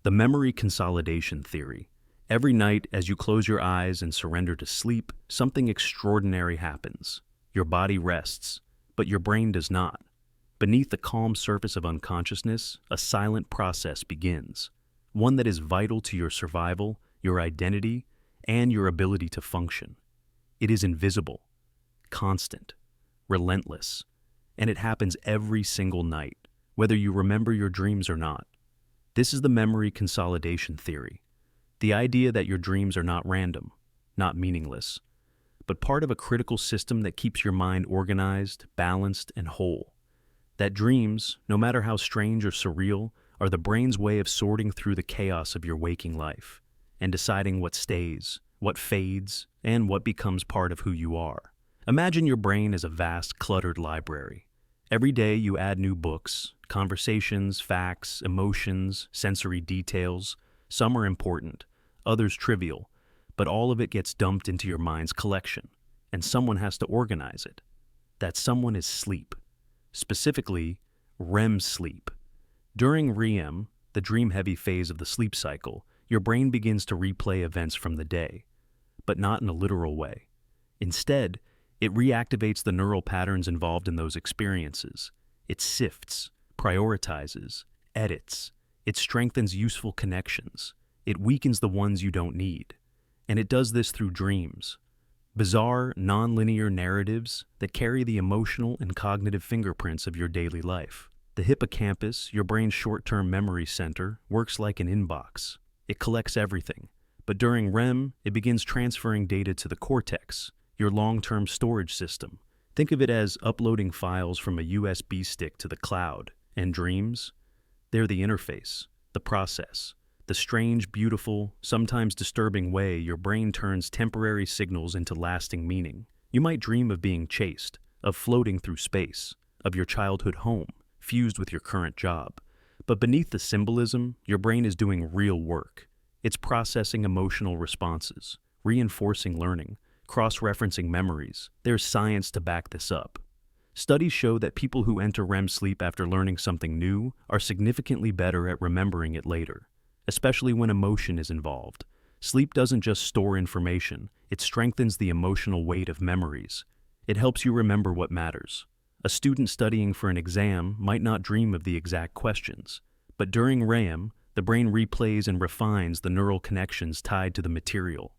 The memory consolidation theory. Every night, as you close your eyes and surrender to sleep, something extraordinary happens. Your body rests, but your brain does not. Beneath the calm surface of unconsciousness, a silent process begins, one that is vital to your survival, your identity, and your ability to function. It is invisible, constant, relentless, and it happens every single night, whether you remember your dreams or not. This is the memory consolidation theory, the idea that your dreams are not random, not meaningless, but part of a critical system that keeps your mind organized, balanced, and whole. That dreams, no matter how strange or surreal, are the brain's way of sorting through the chaos of your waking life and deciding what stays, what fades, and what becomes part of who you are. Imagine your brain as a vast, cluttered library. Every day you add new books, conversations, facts, emotions, sensory details. Some are important, others trivial, but all of it gets dumped into your mind's collection, and someone has to organize it. That someone is sleep, specifically REM sleep. During REM, the dream-heavy phase of the sleep cycle, your brain begins to replay events from the day, but not in a literal way. Instead, it reactivates the neural patterns involved in those experiences. It sifts, prioritizes, edits. It strengthens useful connections. It weakens the ones you don't need. And it does this through dreams. Bizarre, non-linear narratives that carry the emotional and cognitive fingerprints of your daily life. The hippocampus, your brain's short-term memory center, works like an inbox. It collects everything. But during REM, it begins transferring data to the cortex, your long-term storage system. Think of it as uploading files from a USB stick to the cloud. And dreams? They're the interface, the process, the strange, beautiful, sometimes disturbing way your brain turns temporary signals into lasting meaning. You might dream of being chased, of floating through space, of your childhood home, fused with your current job. But beneath the symbolism, your brain is doing real work. It's processing emotional responses, reinforcing learning, cross-referencing memories. There's science to back this up. Studies show that people who enter REM sleep after learning something new are significantly better at remembering it later, especially when emotion is involved. Sleep doesn't just store information, it strengthens the emotional weight of memories. It helps you remember what matters. A student studying for an exam might not dream of the exact questions, but during REM, the brain replays and refines the neural connections tied to the material.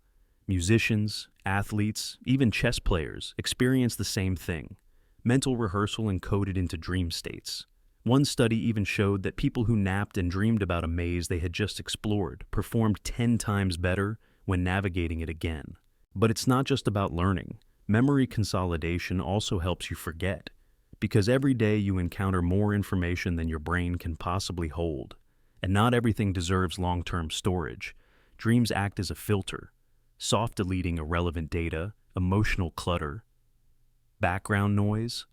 Musicians, athletes, even chess players experience the same thing. Mental rehearsal encoded into dream states. One study even showed that people who napped and dreamed about a maze they had just explored performed 10 times better when navigating it again. But it's not just about learning. Memory consolidation also helps you forget, because every day you encounter more information than your brain can possibly hold. And not everything deserves long-term storage. Dreams act as a filter, soft deleting irrelevant data, emotional clutter, background noise.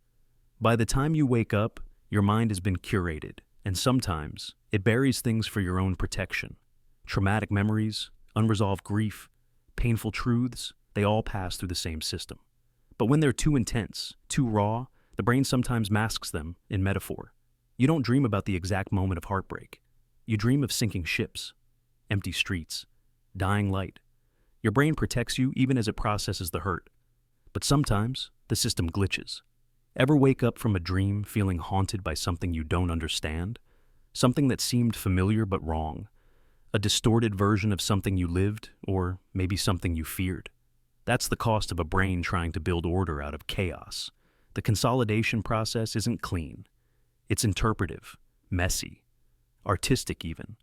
By the time you wake up, your mind has been curated, and sometimes it buries things for your own protection. Traumatic memories, unresolved grief, painful truths, they all pass through the same system. But when they're too intense, too raw, the brain sometimes masks them in metaphor. You don't dream about the exact moment of heartbreak. You dream of sinking ships, empty streets, dying light. Your brain protects you even as it processes the hurt. But sometimes, the system glitches. Ever wake up from a dream feeling haunted by something you don't understand? Something that seemed familiar but wrong? A distorted version of something you lived, or maybe something you feared? That's the cost of a brain trying to build order out of chaos. The consolidation process isn't clean. It's interpretive, messy, artistic even.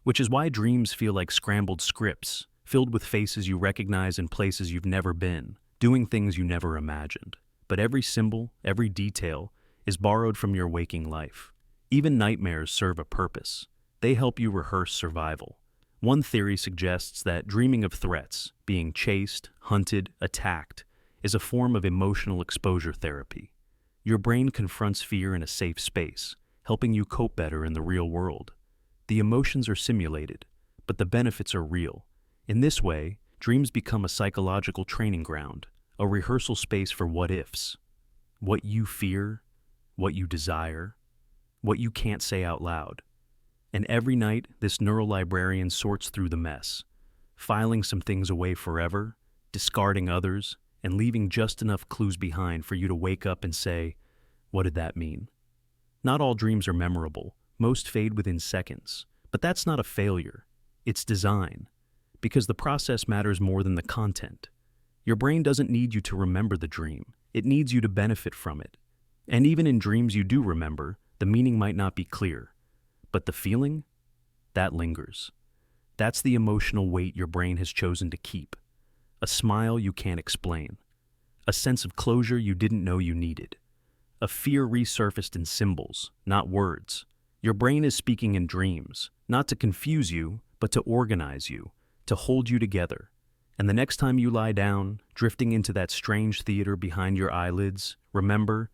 Which is why dreams feel like scrambled scripts, filled with faces you recognize in places you've never been, doing things you never imagined. But every symbol, every detail, is borrowed from your waking life. Even nightmares serve a purpose. They help you rehearse survival. One theory suggests that dreaming of threats, being chased, hunted, attacked, is a form of emotional exposure therapy. Your brain confronts fear in a safe space, helping you cope better in the real world. The emotions are simulated, but the benefits are real. In this way, dreams become a psychological training ground, a rehearsal space for what-ifs. What you fear, what you desire, what you can't say out loud. And every night, this neural librarian sorts through the mess, filing some things away forever, discarding others, and leaving just enough clues behind for you to wake up and say, "What did that mean?" Not all dreams are memorable. Most fade within seconds. But that's not a failure. It's design. Because the process matters more than the content. Your brain doesn't need you to remember the dream. It needs you to benefit from it. And even in dreams you do remember, the meaning might not be clear. But the feeling? That lingers. That's the emotional weight your brain has chosen to keep. A smile you can't explain. A sense of closure you didn't know you needed. A fear resurfaced in symbols, not words. Your brain is speaking in dreams, not to confuse you, but to organize you, to hold you together. And the next time you lie down, drifting into that strange theater behind your eyelids, remember,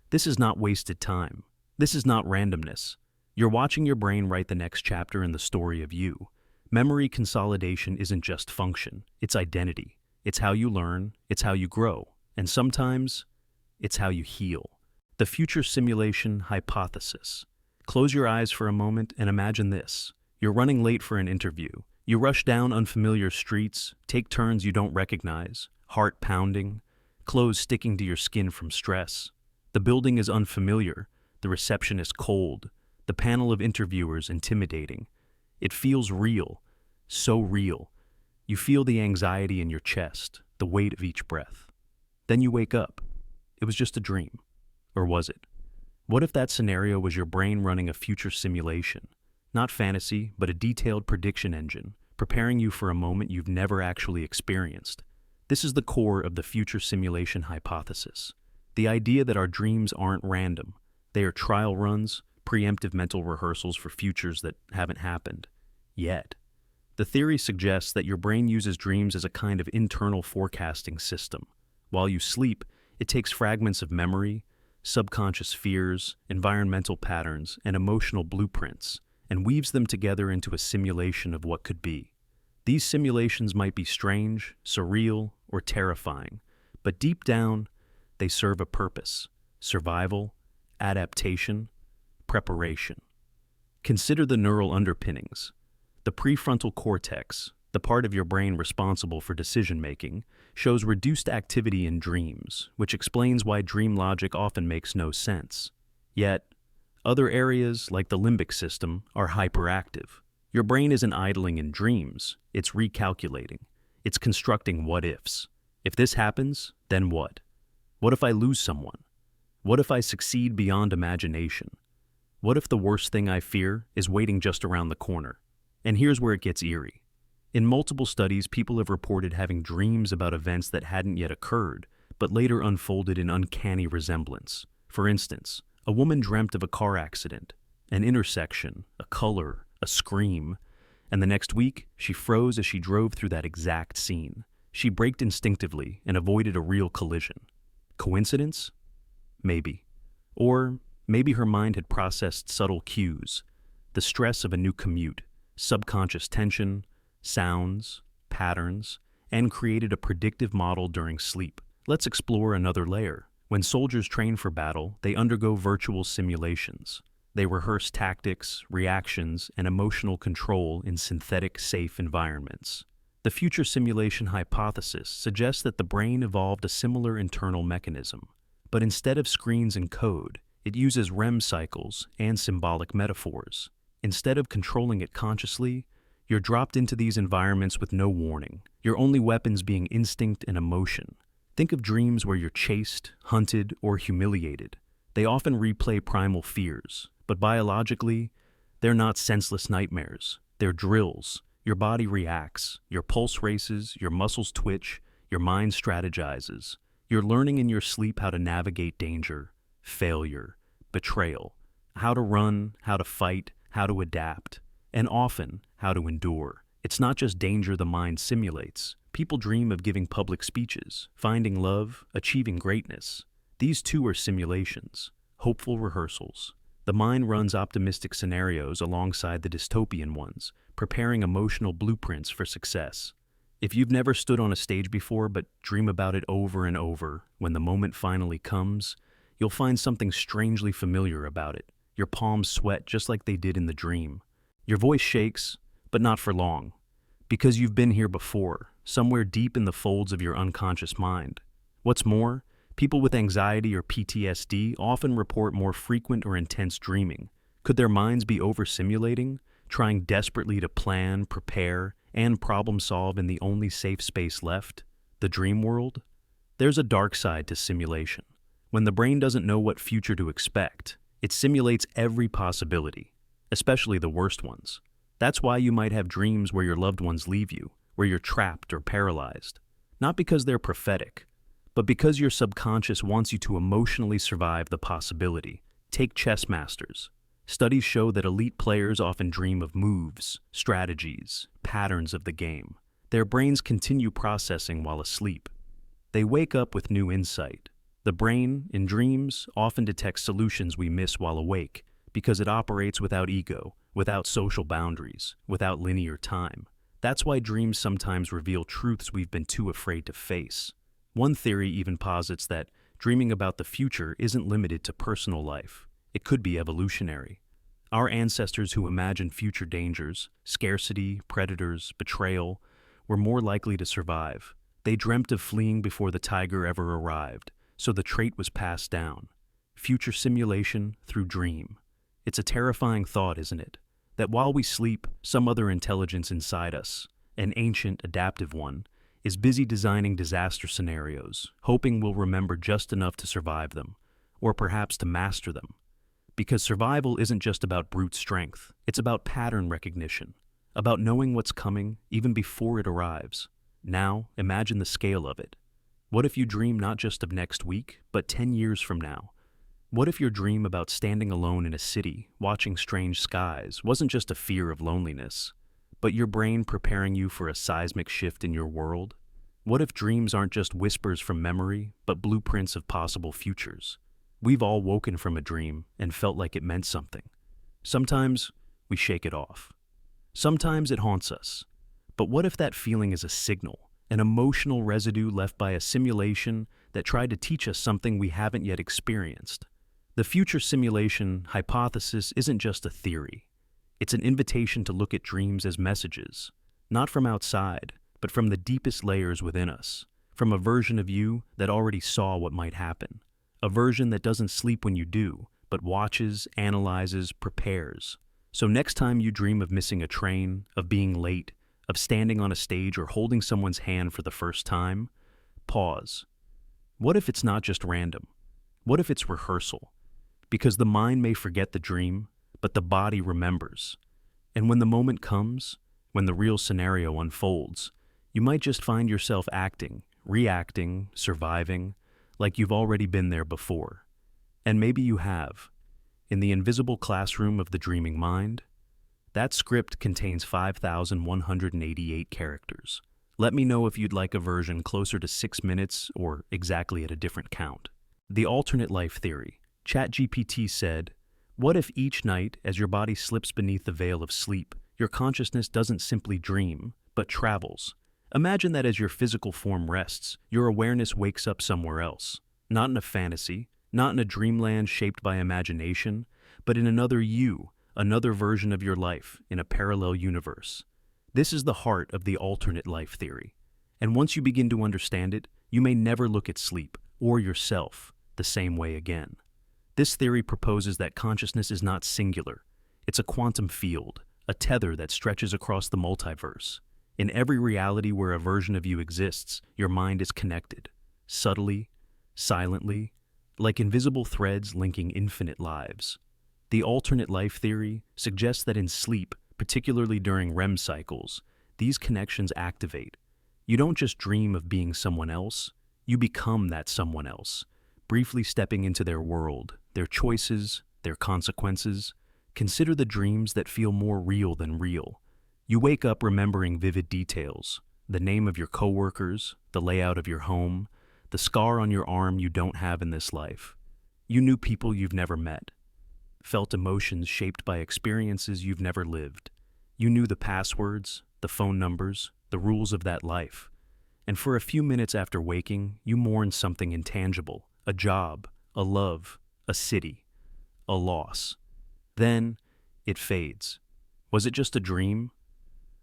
this is not wasted time. This is not randomness. You're watching your brain write the next chapter in the story of you. Memory consolidation isn't just function, it's identity. It's how you learn, it's how you grow, and sometimes, it's how you heal. The future simulation hypothesis. Close your eyes for a moment and imagine this. You're running late for an interview. You rush down unfamiliar streets, take turns you don't recognize, heart pounding, clothes sticking to your skin from stress. The building is unfamiliar, the receptionist cold, the panel of interviewers intimidating. It feels real, so real. You feel the anxiety in your chest, the weight of each breath. Then you wake up. It was just a dream. Or was it? What if that scenario was your brain running a future simulation? Not fantasy, but a detailed prediction engine, preparing you for a moment you've never actually experienced. This is the core of the future simulation hypothesis. The idea that our dreams aren't random. They are trial runs, preemptive mental rehearsals for futures that haven't happened. Yet. The theory suggests that your brain uses dreams as a kind of internal forecasting system. While you sleep, it takes fragments of memory, subconscious fears, environmental patterns, and emotional blueprints, and weaves them together into a simulation of what could be. These simulations might be strange, surreal, or terrifying, but deep down, they serve a purpose: survival, adaptation, preparation. Consider the neural underpinnings. The prefrontal cortex, the part of your brain responsible for decision-making, shows reduced activity in dreams, which explains why dream logic often makes no sense. Yet, other areas, like the limbic system, are hyperactive. Your brain isn't idling in dreams, it's recalculating. It's constructing what-ifs. If this happens, then what? What if I lose someone? What if I succeed beyond imagination? What if the worst thing I fear is waiting just around the corner? And here's where it gets eerie. In multiple studies, people have reported having dreams about events that hadn't yet occurred, but later unfolded in uncanny resemblance. For instance, a woman dreamt of a car accident, an intersection, a color, a scream, and the next week, she froze as she drove through that exact scene. She braked instinctively and avoided a real collision. Coincidence? Maybe. Or maybe her mind had processed subtle cues, the stress of a new commute, subconscious tension, sounds, patterns, and created a predictive model during sleep. Let's explore another layer. When soldiers train for battle, they undergo virtual simulations. They rehearse tactics, reactions, and emotional control in synthetic, safe environments. The future simulation hypothesis suggests that the brain evolved a similar internal mechanism, but instead of screens and code, it uses REM cycles and symbolic metaphors. Instead of controlling it consciously, you're dropped into these environments with no warning, your only weapons being instinct and emotion. Think of dreams where you're chased, hunted, or humiliated. They often replay primal fears, but biologically, they're not senseless nightmares. They're drills. Your body reacts, your pulse races, your muscles twitch, your mind strategizes. You're learning in your sleep how to navigate danger, failure, betrayal, how to run, how to fight, how to adapt, and often, how to endure. It's not just danger the mind simulates. People dream of giving public speeches, finding love, achieving greatness. These too are simulations, hopeful rehearsals. The mind runs optimistic scenarios alongside the dystopian ones, preparing emotional blueprints for success. If you've never stood on a stage before but dream about it over and over, when the moment finally comes, you'll find something strangely familiar about it. Your palms sweat just like they did in the dream. Your voice shakes, but not for long, because you've been here before, somewhere deep in the folds of your unconscious mind. What's more, people with anxiety or PTSD often report more frequent or intense dreaming. Could their minds be overstimulating, trying desperately to plan, prepare, and problem solve in the only safe space left, the dream world? There's a dark side to simulation. When the brain doesn't know what future to expect, it simulates every possibility, especially the worst ones. That's why you might have dreams where your loved ones leave you, where you're trapped or paralyzed. Not because they're prophetic, but because your subconscious wants you to emotionally survive the possibility. Take chess masters. Studies show that elite players often dream of moves, strategies, patterns of the game. Their brains continue processing while asleep. They wake up with new insight. The brain, in dreams, often detects solutions we miss while awake because it operates without ego, without social boundaries, without linear time. That's why dreams sometimes reveal truths we've been too afraid to face. One theory even posits that dreaming about the future isn't limited to personal life. It could be evolutionary. Our ancestors who imagined future dangers, scarcity, predators, betrayal, were more likely to survive. They dreamt of fleeing before the tiger ever arrived, so the trait was passed down. Future simulation through dream. It's a terrifying thought, isn't it? That while we sleep, some other intelligence inside us, an ancient, adaptive one, is busy designing disaster scenarios, hoping we'll remember just enough to survive them, or perhaps to master them. Because survival isn't just about brute strength, it's about pattern recognition, about knowing what's coming even before it arrives. Now, imagine the scale of it. What if you dream not just of next week, but 10 years from now? What if your dream about standing alone in a city, watching strange skies, wasn't just a fear of loneliness, but your brain preparing you for a seismic shift in your world? What if dreams aren't just whispers from memory, but blueprints of possible futures? We've all woken from a dream and felt like it meant something. Sometimes we shake it off. Sometimes it haunts us. But what if that feeling is a signal, an emotional residue left by a simulation that tried to teach us something we haven't yet experienced? The future simulation hypothesis isn't just a theory. It's an invitation to look at dreams as messages, not from outside, but from the deepest layers within us, from a version of you that already saw what might happen, a version that doesn't sleep when you do, but watches, analyzes, prepares. So next time you dream of missing a train, of being late, of standing on a stage or holding someone's hand for the first time, pause. What if it's not just random? What if it's rehearsal? Because the mind may forget the dream, but the body remembers. And when the moment comes, when the real scenario unfolds, you might just find yourself acting, reacting, surviving, like you've already been there before. And maybe you have. In the invisible classroom of the dreaming mind, that script contains 5,188 characters. Let me know if you'd like a version closer to 6 minutes or exactly at a different count. The alternate life theory. ChatGPT said, what if each night, as your body slips beneath the veil of sleep, your consciousness doesn't simply dream, but travels? Imagine that as your physical form rests, your awareness wakes up somewhere else. Not in a fantasy, not in a dreamland shaped by imagination, but in another you, another version of your life, in a parallel universe. This is the heart of the alternate life theory. And once you begin to understand it, you may never look at sleep, or yourself, the same way again. This theory proposes that consciousness is not singular. It's a quantum field, a tether that stretches across the multiverse. In every reality where a version of you exists, your mind is connected, subtly, silently, like invisible threads linking infinite lives. The alternate life theory suggests that in sleep, particularly during REM cycles, these connections activate. You don't just dream of being someone else, you become that someone else, briefly stepping into their world, their choices, their consequences. Consider the dreams that feel more real than real. You wake up remembering vivid details, the name of your coworkers, the layout of your home, the scar on your arm you don't have in this life. You knew people you've never met, felt emotions shaped by experiences you've never lived. You knew the passwords, the phone numbers, the rules of that life. And for a few minutes after waking, you mourned something intangible, a job, a love, a city, a loss. Then it fades. Was it just a dream,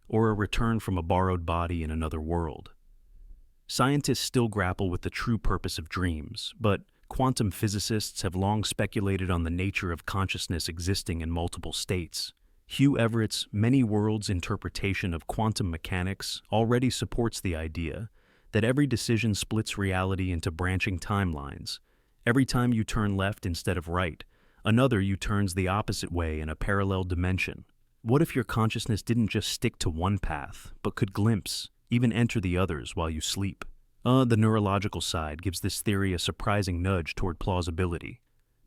or a return from a borrowed body in another world? Scientists still grapple with the true purpose of dreams, but quantum physicists have long speculated on the nature of consciousness existing in multiple states. Hugh Everett's many worlds interpretation of quantum mechanics already supports the idea that every decision splits reality into branching timelines. Every time you turn left instead of right, another you turns the opposite way in a parallel dimension. What if your consciousness didn't just stick to one path, but could glimpse, even enter the others while you sleep? The neurological side gives this theory a surprising nudge toward plausibility.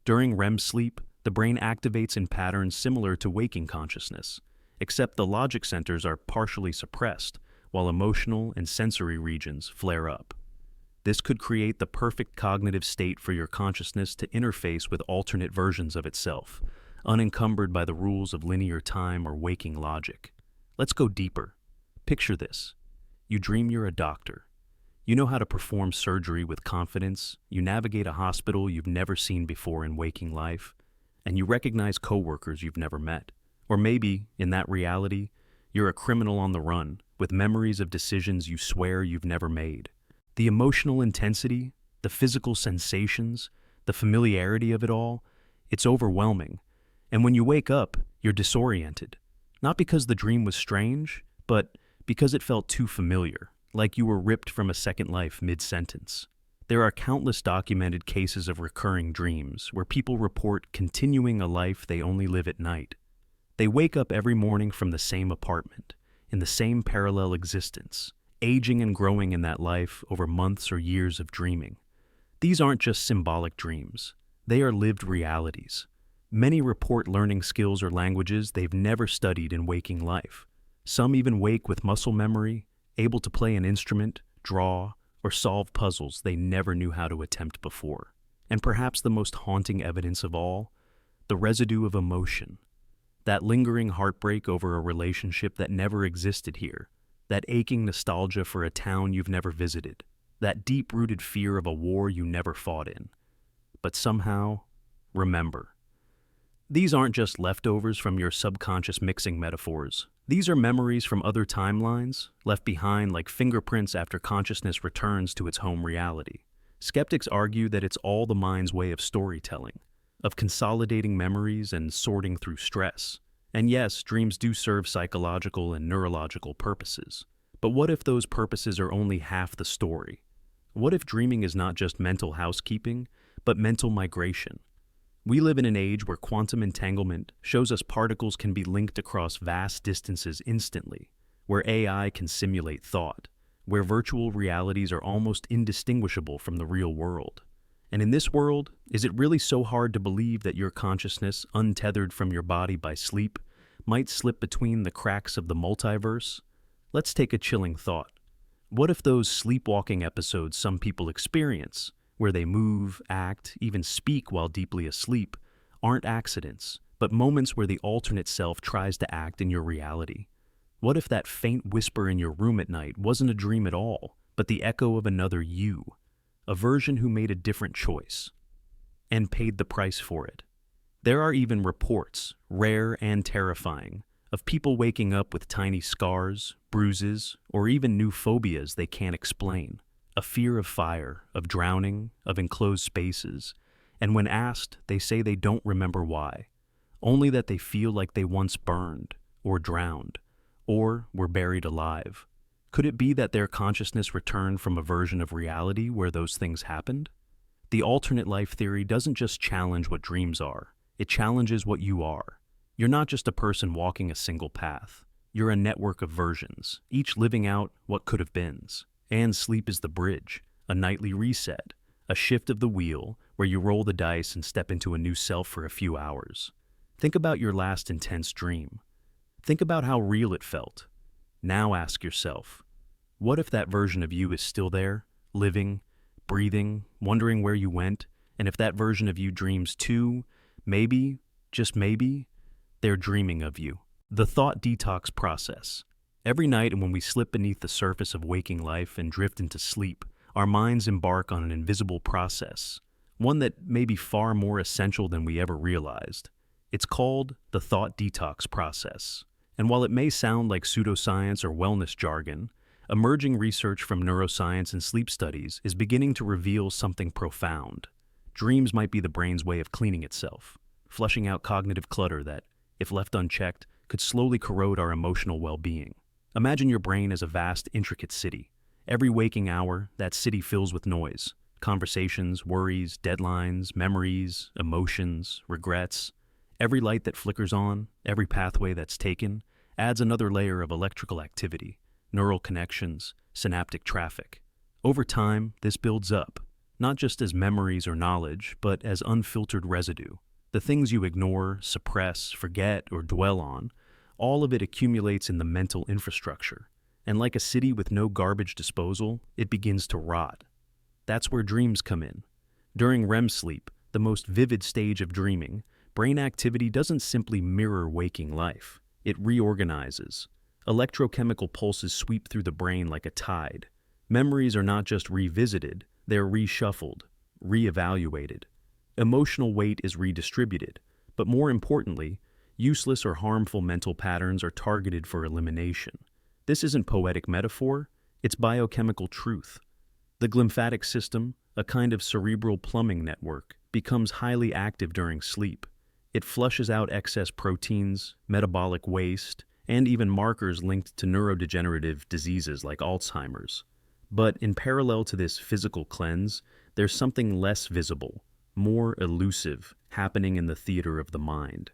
During REM sleep, the brain activates in patterns similar to waking consciousness, except the logic centers are partially suppressed, while emotional and sensory regions flare up. This could create the perfect cognitive state for your consciousness to interface with alternate versions of itself, unencumbered by the rules of linear time or waking logic. Let's go deeper. Picture this. You dream you're a doctor. You know how to perform surgery with confidence, you navigate a hospital you've never seen before in waking life, and you recognize coworkers you've never met. Or maybe, in that reality, you're a criminal on the run, with memories of decisions you swear you've never made. The emotional intensity, the physical sensations, the familiarity of it all, it's overwhelming. And when you wake up, you're disoriented. Not because the dream was strange, but because it felt too familiar, like you were ripped from a second life mid-sentence. There are countless documented cases of recurring dreams where people report continuing a life they only live at night. They wake up every morning from the same apartment, in the same parallel existence, aging and growing in that life over months or years of dreaming. These aren't just symbolic dreams. They are lived realities. Many report learning skills or languages they've never studied in waking life. Some even wake with muscle memory, able to play an instrument, draw, or solve puzzles they never knew how to attempt before. And perhaps the most haunting evidence of all, the residue of emotion. That lingering heartbreak over a relationship that never existed here. That aching nostalgia for a town you've never visited. That deep-rooted fear of a war you never fought in. But somehow, remember. These aren't just leftovers from your subconscious mixing metaphors. These are memories from other timelines, left behind like fingerprints after consciousness returns to its home reality. Skeptics argue that it's all the mind's way of storytelling, of consolidating memories and sorting through stress. And yes, dreams do serve psychological and neurological purposes. But what if those purposes are only half the story? What if dreaming is not just mental housekeeping, but mental migration? We live in an age where quantum entanglement shows us particles can be linked across vast distances instantly, where AI can simulate thought, where virtual realities are almost indistinguishable from the real world. And in this world, is it really so hard to believe that your consciousness, untethered from your body by sleep, might slip between the cracks of the multiverse? Let's take a chilling thought. What if those sleepwalking episodes some people experience, where they move, act, even speak while deeply asleep, aren't accidents, but moments where the alternate self tries to act in your reality? What if that faint whisper in your room at night wasn't a dream at all, but the echo of another you, a version who made a different choice, and paid the price for it? There are even reports, rare and terrifying, of people waking up with tiny scars, bruises, or even new phobias they can't explain. A fear of fire, of drowning, of enclosed spaces, and when asked, they say they don't remember why, only that they feel like they once burned, or drowned, or were buried alive. Could it be that their consciousness returned from a version of reality where those things happened? The alternate life theory doesn't just challenge what dreams are, it challenges what you are. You're not just a person walking a single path. You're a network of versions, each living out what could have beens. And sleep is the bridge, a nightly reset, a shift of the wheel where you roll the dice and step into a new self for a few hours. Think about your last intense dream. Think about how real it felt. Now ask yourself, what if that version of you is still there, living, breathing, wondering where you went, and if that version of you dreams too, maybe, just maybe, they're dreaming of you. The thought detox process. Every night when we slip beneath the surface of waking life and drift into sleep, our minds embark on an invisible process, one that may be far more essential than we ever realized. It's called the thought detox process. And while it may sound like pseudoscience or wellness jargon, emerging research from neuroscience and sleep studies is beginning to reveal something profound. Dreams might be the brain's way of cleaning itself, flushing out cognitive clutter that, if left unchecked, could slowly corrode our emotional well-being. Imagine your brain as a vast, intricate city. Every waking hour, that city fills with noise. Conversations, worries, deadlines, memories, emotions, regrets. Every light that flickers on, every pathway that's taken, adds another layer of electrical activity, neural connections, synaptic traffic. Over time, this builds up, not just as memories or knowledge, but as unfiltered residue. The things you ignore, suppress, forget, or dwell on, all of it accumulates in the mental infrastructure. And like a city with no garbage disposal, it begins to rot. That's where dreams come in. During REM sleep, the most vivid stage of dreaming, brain activity doesn't simply mirror waking life. It reorganizes. Electrochemical pulses sweep through the brain like a tide. Memories are not just revisited, they're reshuffled, reevaluated. Emotional weight is redistributed, but more importantly, useless or harmful mental patterns are targeted for elimination. This isn't poetic metaphor, it's biochemical truth. The glymphatic system, a kind of cerebral plumbing network, becomes highly active during sleep. It flushes out excess proteins, metabolic waste, and even markers linked to neurodegenerative diseases like Alzheimer's. But in parallel to this physical cleanse, there's something less visible, more elusive, happening in the theater of the mind.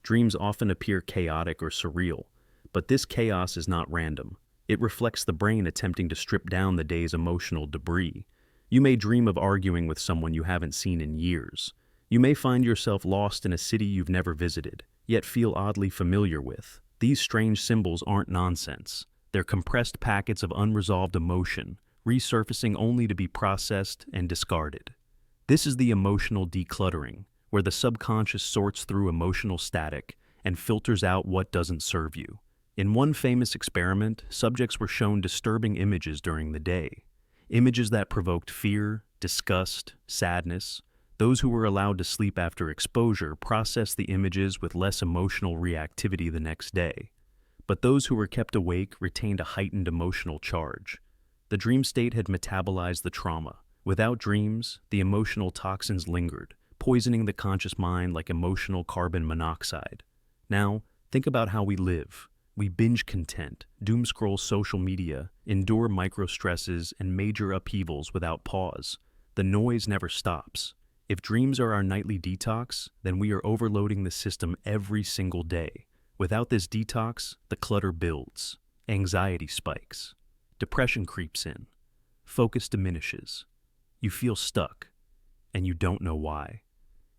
Dreams often appear chaotic or surreal, but this chaos is not random. It reflects the brain attempting to strip down the day's emotional debris. You may dream of arguing with someone you haven't seen in years. You may find yourself lost in a city you've never visited, yet feel oddly familiar with. These strange symbols aren't nonsense. They're compressed packets of unresolved emotion, resurfacing only to be processed and discarded. This is the emotional decluttering, where the subconscious sorts through emotional static and filters out what doesn't serve you. In one famous experiment, subjects were shown disturbing images during the day. Images that provoked fear, disgust, sadness. Those who were allowed to sleep after exposure processed the images with less emotional reactivity the next day. But those who were kept awake retained a heightened emotional charge. The dream state had metabolized the trauma. Without dreams, the emotional toxins lingered, poisoning the conscious mind like emotional carbon monoxide. Now, think about how we live. We binge content, doom scroll social media, endure micro-stresses and major upheavals without pause. The noise never stops. If dreams are our nightly detox, then we are overloading the system every single day. Without this detox, the clutter builds. Anxiety spikes. Depression creeps in. Focus diminishes. You feel stuck, and you don't know why.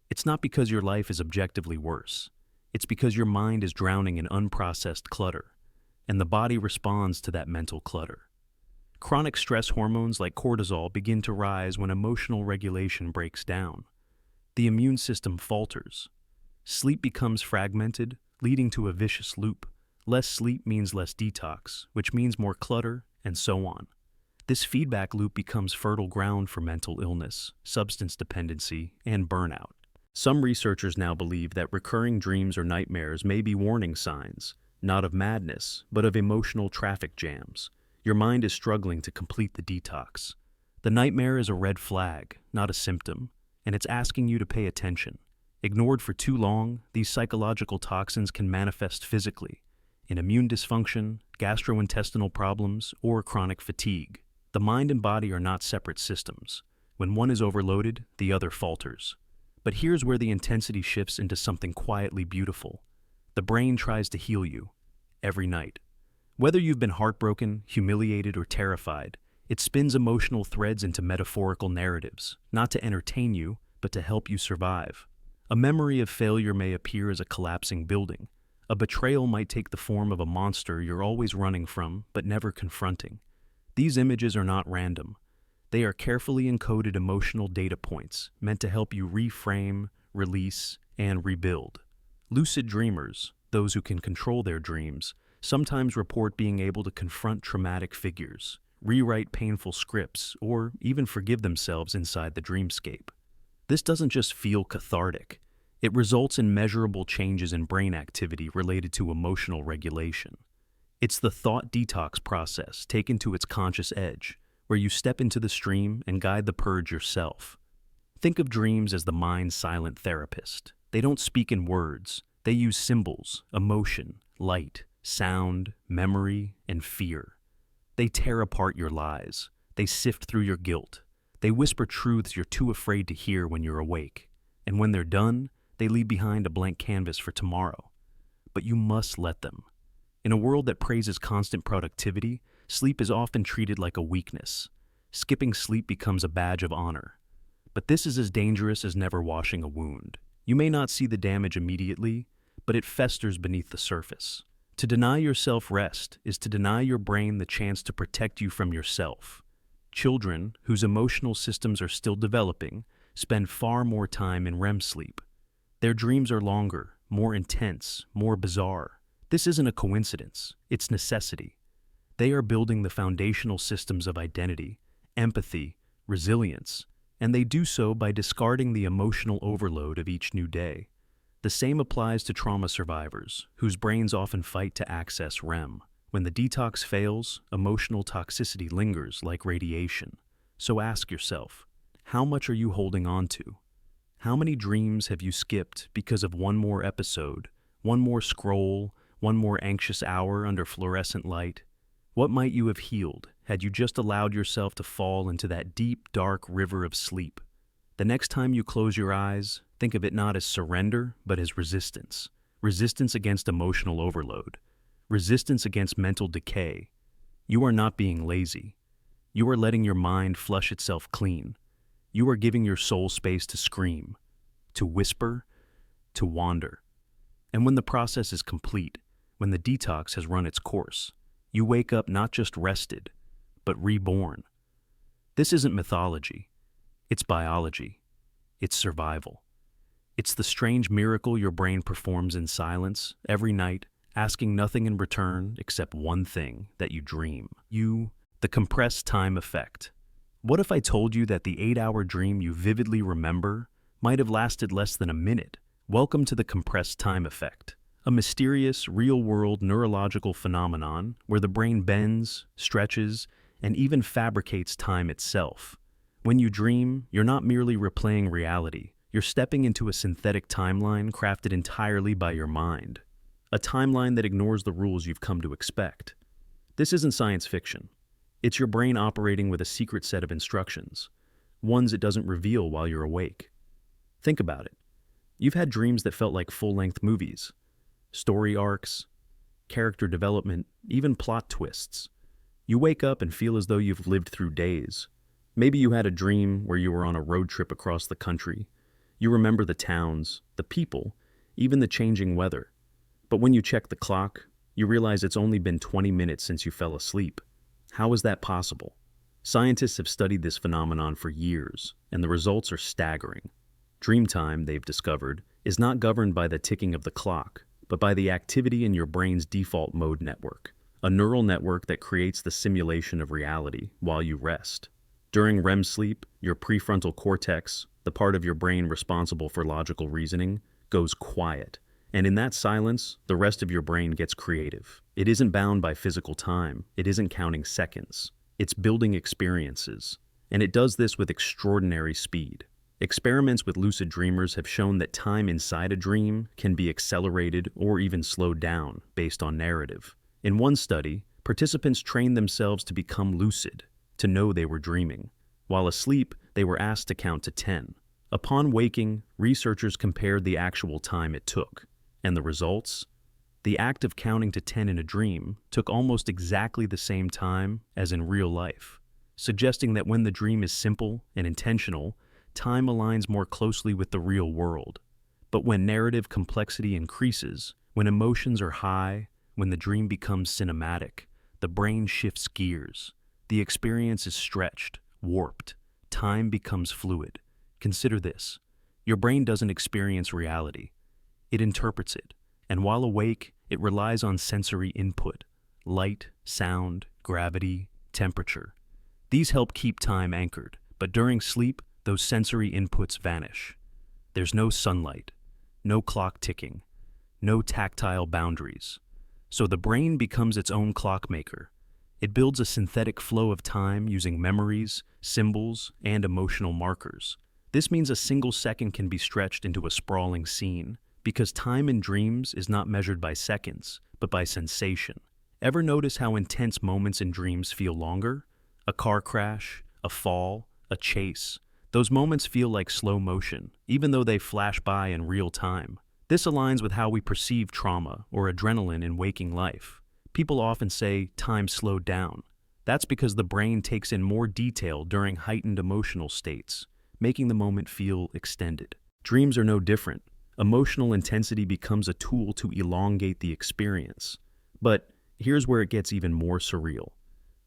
It's not because your life is objectively worse. It's because your mind is drowning in unprocessed clutter, and the body responds to that mental clutter. Chronic stress hormones like cortisol begin to rise when emotional regulation breaks down. The immune system falters. Sleep becomes fragmented, leading to a vicious loop. Less sleep means less detox, which means more clutter, and so on. This feedback loop becomes fertile ground for mental illness, substance dependency, and burnout. Some researchers now believe that recurring dreams or nightmares may be warning signs, not of madness, but of emotional traffic jams. Your mind is struggling to complete the detox. The nightmare is a red flag, not a symptom, and it's asking you to pay attention. Ignored for too long, these psychological toxins can manifest physically, in immune dysfunction, gastrointestinal problems, or chronic fatigue. The mind and body are not separate systems. When one is overloaded, the other falters. But here's where the intensity shifts into something quietly beautiful. The brain tries to heal you, every night. Whether you've been heartbroken, humiliated, or terrified, it spins emotional threads into metaphorical narratives, not to entertain you, but to help you survive. A memory of failure may appear as a collapsing building. A betrayal might take the form of a monster you're always running from, but never confronting. These images are not random. They are carefully encoded emotional data points meant to help you reframe, release, and rebuild. Lucid dreamers, those who can control their dreams, sometimes report being able to confront traumatic figures, rewrite painful scripts, or even forgive themselves inside the dreamscape. This doesn't just feel cathartic. It results in measurable changes in brain activity related to emotional regulation. It's the thought detox process taken to its conscious edge, where you step into the stream and guide the purge yourself. Think of dreams as the mind's silent therapist. They don't speak in words. They use symbols, emotion, light, sound, memory, and fear. They tear apart your lies. They sift through your guilt. They whisper truths you're too afraid to hear when you're awake. And when they're done, they leave behind a blank canvas for tomorrow. But you must let them. In a world that praises constant productivity, sleep is often treated like a weakness. Skipping sleep becomes a badge of honor. But this is as dangerous as never washing a wound. You may not see the damage immediately, but it festers beneath the surface. To deny yourself rest is to deny your brain the chance to protect you from yourself. Children, whose emotional systems are still developing, spend far more time in REM sleep. Their dreams are longer, more intense, more bizarre. This isn't a coincidence, it's necessity. They are building the foundational systems of identity, empathy, resilience, and they do so by discarding the emotional overload of each new day. The same applies to trauma survivors, whose brains often fight to access REM. When the detox fails, emotional toxicity lingers like radiation. So ask yourself, how much are you holding on to? How many dreams have you skipped because of one more episode, one more scroll, one more anxious hour under fluorescent light? What might you have healed had you just allowed yourself to fall into that deep, dark river of sleep? The next time you close your eyes, think of it not as surrender, but as resistance. Resistance against emotional overload. Resistance against mental decay. You are not being lazy. You are letting your mind flush itself clean. You are giving your soul space to scream, to whisper, to wander. And when the process is complete, when the detox has run its course, you wake up not just rested, but reborn. This isn't mythology. It's biology. It's survival. It's the strange miracle your brain performs in silence every night, asking nothing in return except one thing, that you dream. The compressed time effect. What if I told you that the 8-hour dream you vividly remember might have lasted less than a minute? Welcome to the compressed time effect, a mysterious, real-world neurological phenomenon where the brain bends, stretches, and even fabricates time itself. When you dream, you're not merely replaying reality. You're stepping into a synthetic timeline crafted entirely by your mind. A timeline that ignores the rules you've come to expect. This isn't science fiction. It's your brain operating with a secret set of instructions, ones it doesn't reveal while you're awake. Think about it. You've had dreams that felt like full-length movies. Story arcs, character development, even plot twists. You wake up and feel as though you've lived through days. Maybe you had a dream where you were on a road trip across the country. You remember the towns, the people, even the changing weather. But when you check the clock, you realize it's only been 20 minutes since you fell asleep. How is that possible? Scientists have studied this phenomenon for years, and the results are staggering. Dream time, they've discovered, is not governed by the ticking of the clock, but by the activity in your brain's default mode network, a neural network that creates the simulation of reality while you rest. During REM sleep, your prefrontal cortex, the part of your brain responsible for logical reasoning, goes quiet. And in that silence, the rest of your brain gets creative. It isn't bound by physical time. It isn't counting seconds. It's building experiences. And it does this with extraordinary speed. Experiments with lucid dreamers have shown that time inside a dream can be accelerated or even slowed down based on narrative. In one study, participants trained themselves to become lucid, to know they were dreaming. While asleep, they were asked to count to 10. Upon waking, researchers compared the actual time it took. And the results? The act of counting to 10 in a dream took almost exactly the same time as in real life, suggesting that when the dream is simple and intentional, time aligns more closely with the real world. But when narrative complexity increases, when emotions are high, when the dream becomes cinematic, the brain shifts gears. The experience is stretched, warped. Time becomes fluid. Consider this. Your brain doesn't experience reality. It interprets it, and while awake, it relies on sensory input, light, sound, gravity, temperature. These help keep time anchored, but during sleep, those sensory inputs vanish. There's no sunlight, no clock ticking, no tactile boundaries. So the brain becomes its own clockmaker. It builds a synthetic flow of time using memories, symbols, and emotional markers. This means a single second can be stretched into a sprawling scene, because time in dreams is not measured by seconds, but by sensation. Ever notice how intense moments in dreams feel longer? A car crash, a fall, a chase. Those moments feel like slow motion, even though they flash by in real time. This aligns with how we perceive trauma or adrenaline in waking life. People often say time slowed down. That's because the brain takes in more detail during heightened emotional states, making the moment feel extended. Dreams are no different. Emotional intensity becomes a tool to elongate the experience. But here's where it gets even more surreal.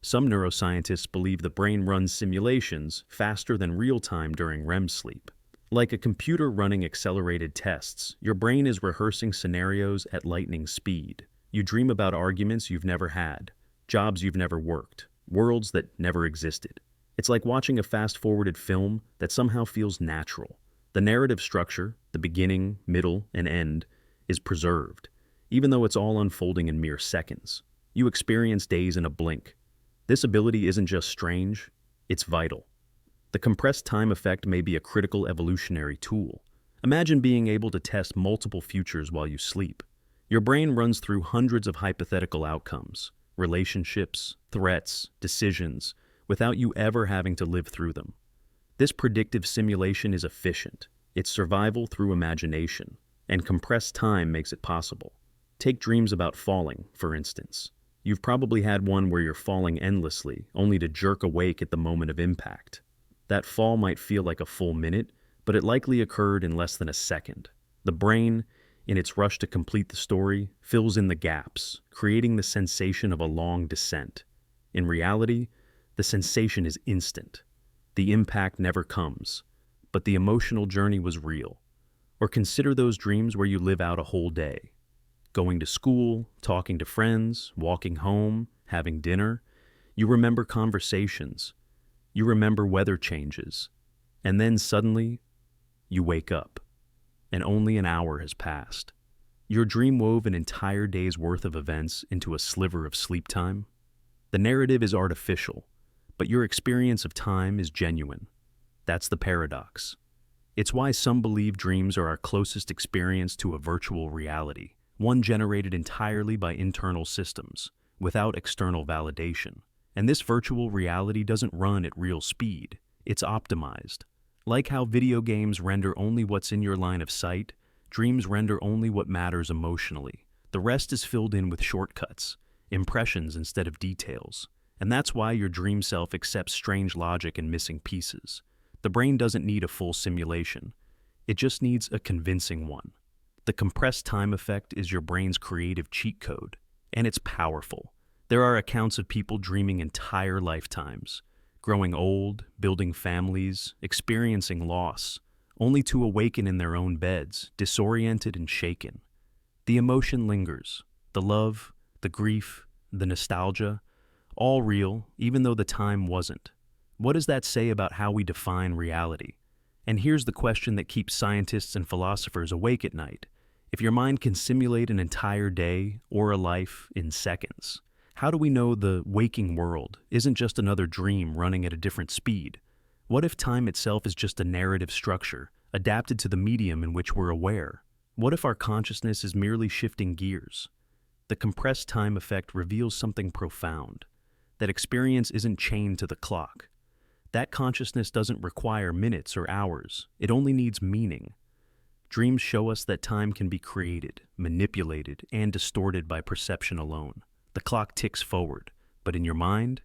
Some neuroscientists believe the brain runs simulations faster than real time during REM sleep. Like a computer running accelerated tests, your brain is rehearsing scenarios at lightning speed. You dream about arguments you've never had, jobs you've never worked, worlds that never existed. It's like watching a fast-forwarded film that somehow feels natural. The narrative structure, the beginning, middle, and end, is preserved, even though it's all unfolding in mere seconds. You experience days in a blink. This ability isn't just strange, it's vital. The compressed time effect may be a critical evolutionary tool. Imagine being able to test multiple futures while you sleep. Your brain runs through hundreds of hypothetical outcomes, relationships, threats, decisions, without you ever having to live through them. This predictive simulation is efficient. It's survival through imagination, and compressed time makes it possible. Take dreams about falling, for instance. You've probably had one where you're falling endlessly, only to jerk awake at the moment of impact. That fall might feel like a full minute, but it likely occurred in less than a second. The brain, in its rush to complete the story, fills in the gaps, creating the sensation of a long descent. In reality, the sensation is instant. The impact never comes, but the emotional journey was real. Or consider those dreams where you live out a whole day. Going to school, talking to friends, walking home, having dinner. You remember conversations. You remember weather changes. And then suddenly, you wake up, and only an hour has passed. Your dream wove an entire day's worth of events into a sliver of sleep time. The narrative is artificial, but your experience of time is genuine. That's the paradox. It's why some believe dreams are our closest experience to a virtual reality, one generated entirely by internal systems, without external validation. And this virtual reality doesn't run at real speed. It's optimized. Like how video games render only what's in your line of sight, dreams render only what matters emotionally. The rest is filled in with shortcuts, impressions instead of details. And that's why your dream self accepts strange logic and missing pieces. The brain doesn't need a full simulation. It just needs a convincing one. The compressed time effect is your brain's creative cheat code, and it's powerful. There are accounts of people dreaming entire lifetimes, growing old, building families, experiencing loss, only to awaken in their own beds, disoriented and shaken. The emotion lingers, the love, the grief, the nostalgia, all real, even though the time wasn't. What does that say about how we define reality? And here's the question that keeps scientists and philosophers awake at night. If your mind can simulate an entire day or a life in seconds, how do we know the waking world isn't just another dream running at a different speed? What if time itself is just a narrative structure, adapted to the medium in which we're aware? What if our consciousness is merely shifting gears? The compressed time effect reveals something profound. That experience isn't chained to the clock. That consciousness doesn't require minutes or hours. It only needs meaning. Dreams show us that time can be created, manipulated, and distorted by perception alone. The clock ticks forward, but in your mind,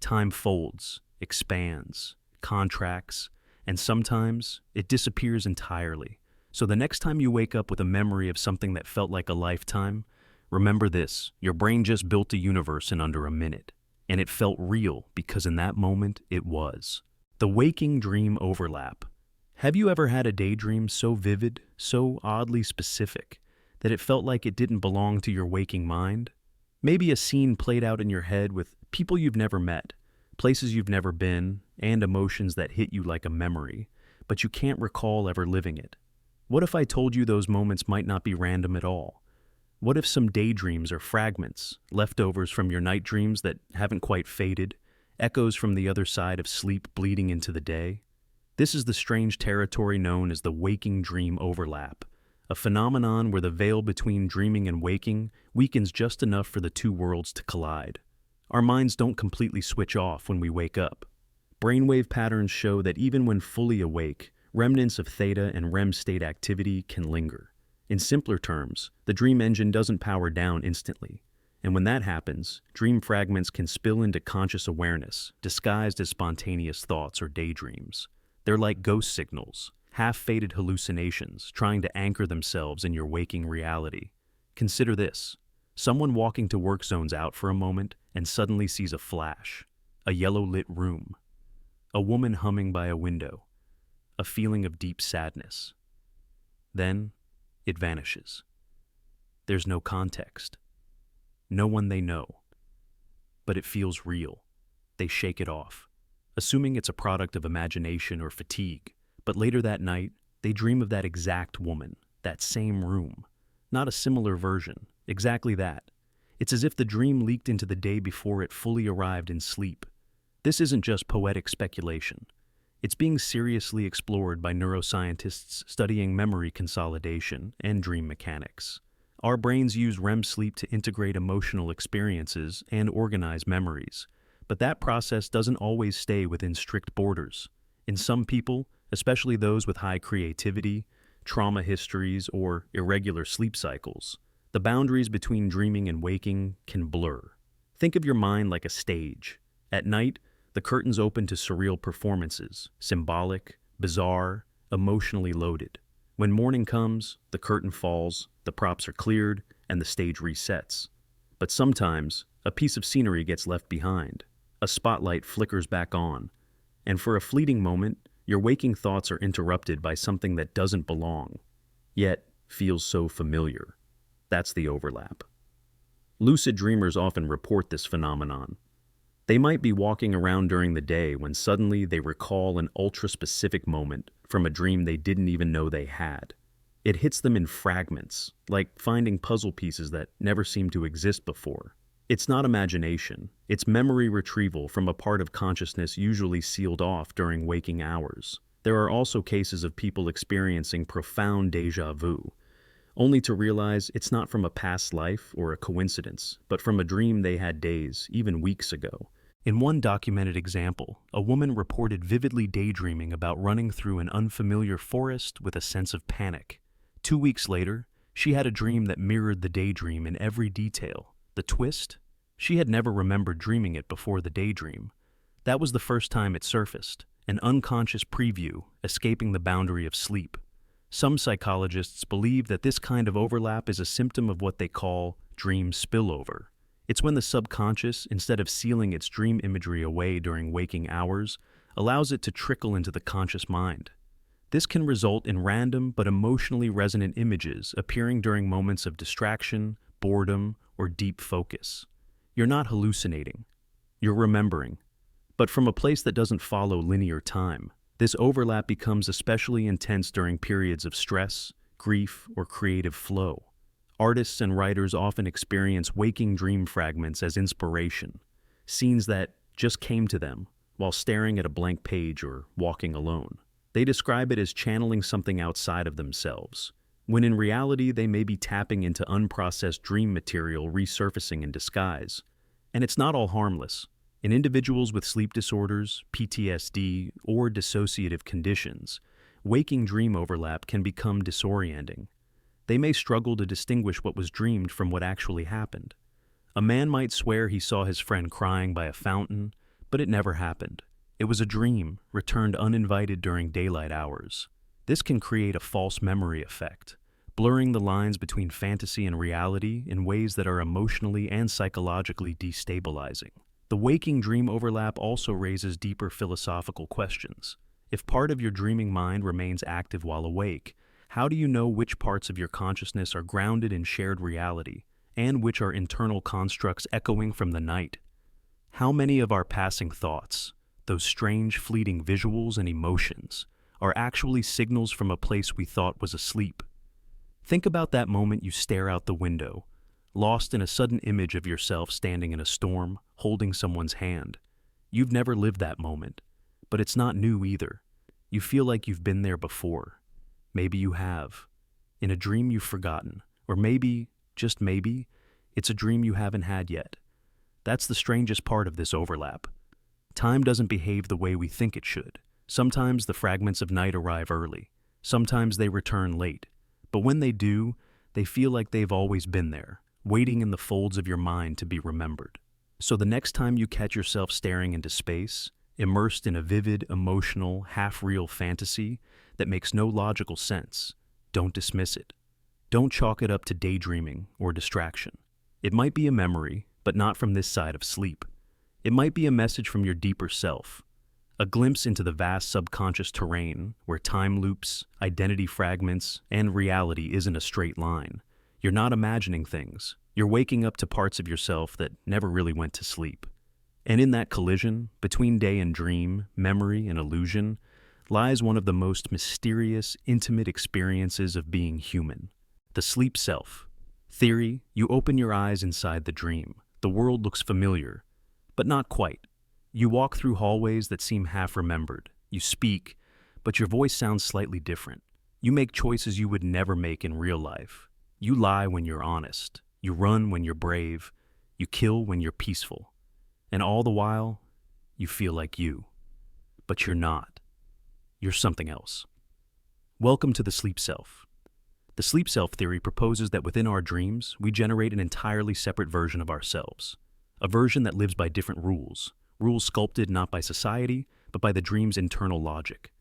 time folds, expands, contracts, and sometimes it disappears entirely. So the next time you wake up with a memory of something that felt like a lifetime, remember this: your brain just built a universe in under a minute. And it felt real because in that moment it was. The waking dream overlap. Have you ever had a daydream so vivid, so oddly specific, that it felt like it didn't belong to your waking mind? Maybe a scene played out in your head with people you've never met, places you've never been, and emotions that hit you like a memory, but you can't recall ever living it. What if I told you those moments might not be random at all? What if some daydreams are fragments, leftovers from your night dreams that haven't quite faded, echoes from the other side of sleep bleeding into the day? This is the strange territory known as the waking dream overlap, a phenomenon where the veil between dreaming and waking weakens just enough for the two worlds to collide. Our minds don't completely switch off when we wake up. Brainwave patterns show that even when fully awake, remnants of theta and REM state activity can linger. In simpler terms, the dream engine doesn't power down instantly. And when that happens, dream fragments can spill into conscious awareness, disguised as spontaneous thoughts or daydreams. They're like ghost signals, half-faded hallucinations trying to anchor themselves in your waking reality. Consider this. Someone walking to work zones out for a moment and suddenly sees a flash, a yellow-lit room, a woman humming by a window, a feeling of deep sadness. Then, it vanishes. There's no context. No one they know. But it feels real. They shake it off, assuming it's a product of imagination or fatigue. But later that night, they dream of that exact woman, that same room. Not a similar version, exactly that. It's as if the dream leaked into the day before it fully arrived in sleep. This isn't just poetic speculation. It's being seriously explored by neuroscientists studying memory consolidation and dream mechanics. Our brains use REM sleep to integrate emotional experiences and organize memories, but that process doesn't always stay within strict borders. In some people, especially those with high creativity, trauma histories, or irregular sleep cycles, the boundaries between dreaming and waking can blur. Think of your mind like a stage. At night, the curtains open to surreal performances, symbolic, bizarre, emotionally loaded. When morning comes, the curtain falls, the props are cleared, and the stage resets. But sometimes, a piece of scenery gets left behind. A spotlight flickers back on, and for a fleeting moment, your waking thoughts are interrupted by something that doesn't belong, yet feels so familiar. That's the overlap. Lucid dreamers often report this phenomenon. They might be walking around during the day when suddenly they recall an ultra-specific moment from a dream they didn't even know they had. It hits them in fragments, like finding puzzle pieces that never seemed to exist before. It's not imagination, it's memory retrieval from a part of consciousness usually sealed off during waking hours. There are also cases of people experiencing profound déjà vu, only to realize it's not from a past life or a coincidence, but from a dream they had days, even weeks ago. In one documented example, a woman reported vividly daydreaming about running through an unfamiliar forest with a sense of panic. 2 weeks later, she had a dream that mirrored the daydream in every detail. The twist? She had never remembered dreaming it before the daydream. That was the first time it surfaced, an unconscious preview, escaping the boundary of sleep. Some psychologists believe that this kind of overlap is a symptom of what they call dream spillover. It's when the subconscious, instead of sealing its dream imagery away during waking hours, allows it to trickle into the conscious mind. This can result in random but emotionally resonant images appearing during moments of distraction, boredom, or deep focus. You're not hallucinating. You're remembering. But from a place that doesn't follow linear time. This overlap becomes especially intense during periods of stress, grief, or creative flow. Artists and writers often experience waking dream fragments as inspiration, scenes that just came to them while staring at a blank page or walking alone. They describe it as channeling something outside of themselves, when in reality they may be tapping into unprocessed dream material resurfacing in disguise. And it's not all harmless. In individuals with sleep disorders, PTSD, or dissociative conditions, waking dream overlap can become disorienting. They may struggle to distinguish what was dreamed from what actually happened. A man might swear he saw his friend crying by a fountain, but it never happened. It was a dream, returned uninvited during daylight hours. This can create a false memory effect, blurring the lines between fantasy and reality in ways that are emotionally and psychologically destabilizing. The waking dream overlap also raises deeper philosophical questions. If part of your dreaming mind remains active while awake, how do you know which parts of your consciousness are grounded in shared reality, and which are internal constructs echoing from the night? How many of our passing thoughts, those strange fleeting visuals and emotions, are actually signals from a place we thought was asleep. Think about that moment you stare out the window, lost in a sudden image of yourself standing in a storm, holding someone's hand. You've never lived that moment, but it's not new either. You feel like you've been there before. Maybe you have, in a dream you've forgotten, or maybe, just maybe, it's a dream you haven't had yet. That's the strangest part of this overlap. Time doesn't behave the way we think it should. Sometimes the fragments of night arrive early. Sometimes they return late. But when they do, they feel like they've always been there, waiting in the folds of your mind to be remembered. So the next time you catch yourself staring into space, immersed in a vivid, emotional, half-real fantasy that makes no logical sense, don't dismiss it. Don't chalk it up to daydreaming or distraction. It might be a memory, but not from this side of sleep. It might be a message from your deeper self, a glimpse into the vast subconscious terrain where time loops, identity fragments, and reality isn't a straight line. You're not imagining things. You're waking up to parts of yourself that never really went to sleep. And in that collision, between day and dream, memory and illusion, lies one of the most mysterious, intimate experiences of being human: the sleep self. Theory: you open your eyes inside the dream. The world looks familiar, but not quite. You walk through hallways that seem half-remembered. You speak, but your voice sounds slightly different. You make choices you would never make in real life. You lie when you're honest. You run when you're brave. You kill when you're peaceful. And all the while, you feel like you. But you're not. You're something else. Welcome to the sleep self. The sleep self theory proposes that within our dreams, we generate an entirely separate version of ourselves. A version that lives by different rules sculpted not by society, but by the dream's internal logic.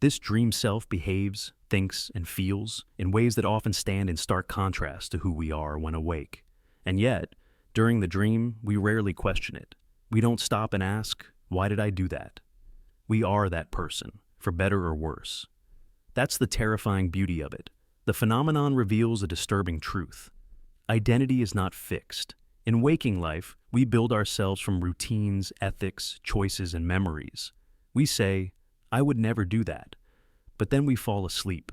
This dream self behaves, thinks, and feels in ways that often stand in stark contrast to who we are when awake. And yet, during the dream, we rarely question it. We don't stop and ask, why did I do that? We are that person, for better or worse. That's the terrifying beauty of it. The phenomenon reveals a disturbing truth. Identity is not fixed. In waking life, we build ourselves from routines, ethics, choices, and memories. We say, I would never do that. But then we fall asleep.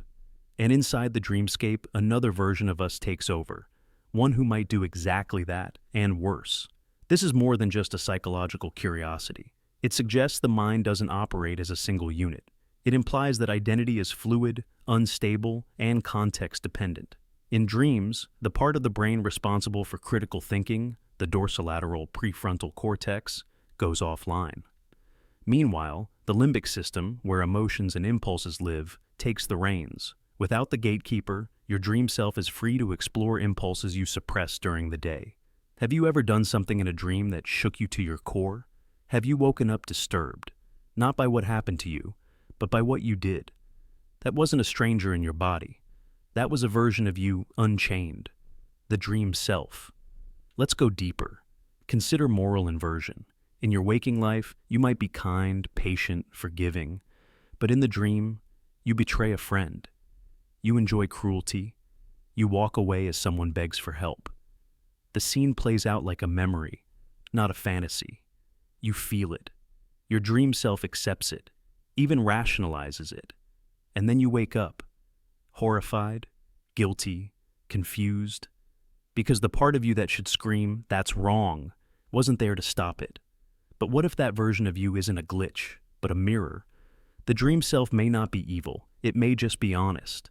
And inside the dreamscape, another version of us takes over. One who might do exactly that, and worse. This is more than just a psychological curiosity. It suggests the mind doesn't operate as a single unit. It implies that identity is fluid, unstable, and context-dependent. In dreams, the part of the brain responsible for critical thinking, the dorsolateral prefrontal cortex, goes offline. Meanwhile, the limbic system, where emotions and impulses live, takes the reins. Without the gatekeeper, your dream self is free to explore impulses you suppress during the day. Have you ever done something in a dream that shook you to your core? Have you woken up disturbed, not by what happened to you, but by what you did? That wasn't a stranger in your body. That was a version of you unchained, the dream self. Let's go deeper. Consider moral inversion. In your waking life, you might be kind, patient, forgiving, but in the dream, you betray a friend. You enjoy cruelty. You walk away as someone begs for help. The scene plays out like a memory, not a fantasy. You feel it. Your dream self accepts it, even rationalizes it. And then you wake up, horrified, guilty, confused, because the part of you that should scream, "That's wrong," wasn't there to stop it. But what if that version of you isn't a glitch, but a mirror? The dream self may not be evil. It may just be honest.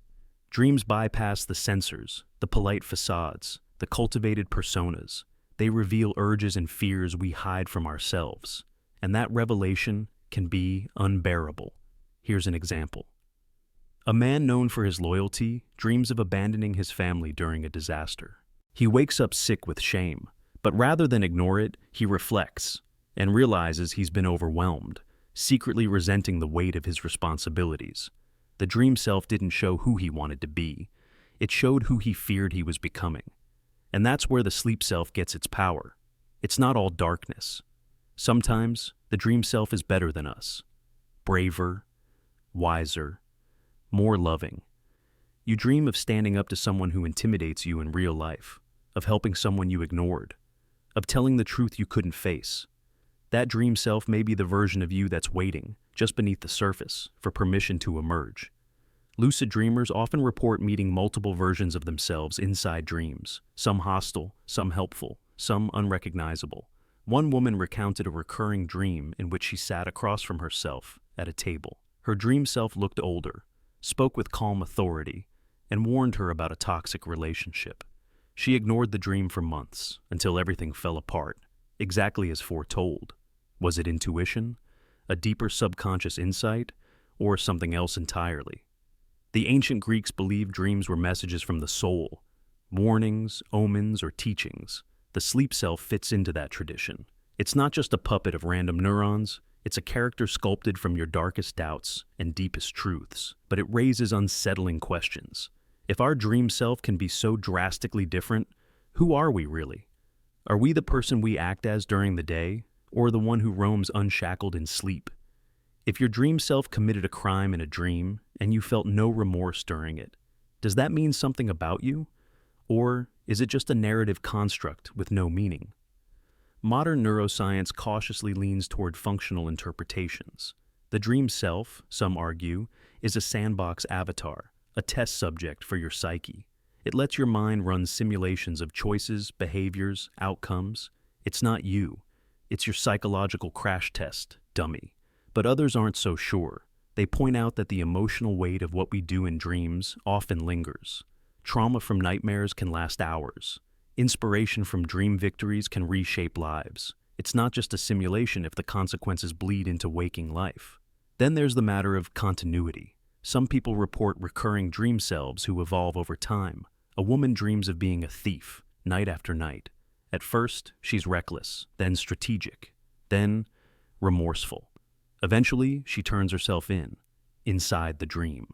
Dreams bypass the censors, the polite facades, the cultivated personas. They reveal urges and fears we hide from ourselves. And that revelation can be unbearable. Here's an example. A man known for his loyalty dreams of abandoning his family during a disaster. He wakes up sick with shame, but rather than ignore it, he reflects and realizes he's been overwhelmed, secretly resenting the weight of his responsibilities. The dream self didn't show who he wanted to be. It showed who he feared he was becoming. And that's where the sleep self gets its power. It's not all darkness. Sometimes the dream self is better than us. Braver, wiser, more loving. You dream of standing up to someone who intimidates you in real life, of helping someone you ignored, of telling the truth you couldn't face. That dream self may be the version of you that's waiting, just beneath the surface, for permission to emerge. Lucid dreamers often report meeting multiple versions of themselves inside dreams, some hostile, some helpful, some unrecognizable. One woman recounted a recurring dream in which she sat across from herself at a table. Her dream self looked older, spoke with calm authority, and warned her about a toxic relationship. She ignored the dream for months, until everything fell apart, exactly as foretold. Was it intuition, a deeper subconscious insight, or something else entirely? The ancient Greeks believed dreams were messages from the soul, warnings, omens, or teachings. The sleep self fits into that tradition. It's not just a puppet of random neurons, it's a character sculpted from your darkest doubts and deepest truths. But it raises unsettling questions. If our dream self can be so drastically different, who are we really? Are we the person we act as during the day, or the one who roams unshackled in sleep? If your dream self committed a crime in a dream, and you felt no remorse during it, does that mean something about you? Or is it just a narrative construct with no meaning? Modern neuroscience cautiously leans toward functional interpretations. The dream self, some argue, is a sandbox avatar, a test subject for your psyche. It lets your mind run simulations of choices, behaviors, outcomes. It's not you. It's your psychological crash test, dummy. But others aren't so sure. They point out that the emotional weight of what we do in dreams often lingers. Trauma from nightmares can last hours. Inspiration from dream victories can reshape lives. It's not just a simulation if the consequences bleed into waking life. Then there's the matter of continuity. Some people report recurring dream selves who evolve over time. A woman dreams of being a thief, night after night. At first, she's reckless, then strategic, then remorseful. Eventually, she turns herself inside the dream.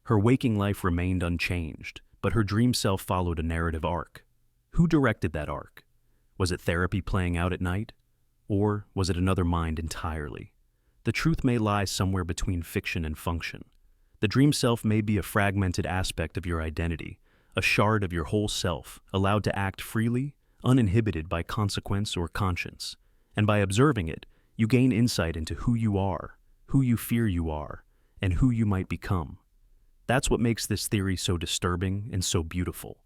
Her waking life remained unchanged, but her dream self followed a narrative arc. Who directed that arc? Was it therapy playing out at night? Or was it another mind entirely? The truth may lie somewhere between fiction and function. The dream self may be a fragmented aspect of your identity, a shard of your whole self, allowed to act freely, uninhibited by consequence or conscience. And by observing it, you gain insight into who you are, who you fear you are, and who you might become. That's what makes this theory so disturbing and so beautiful.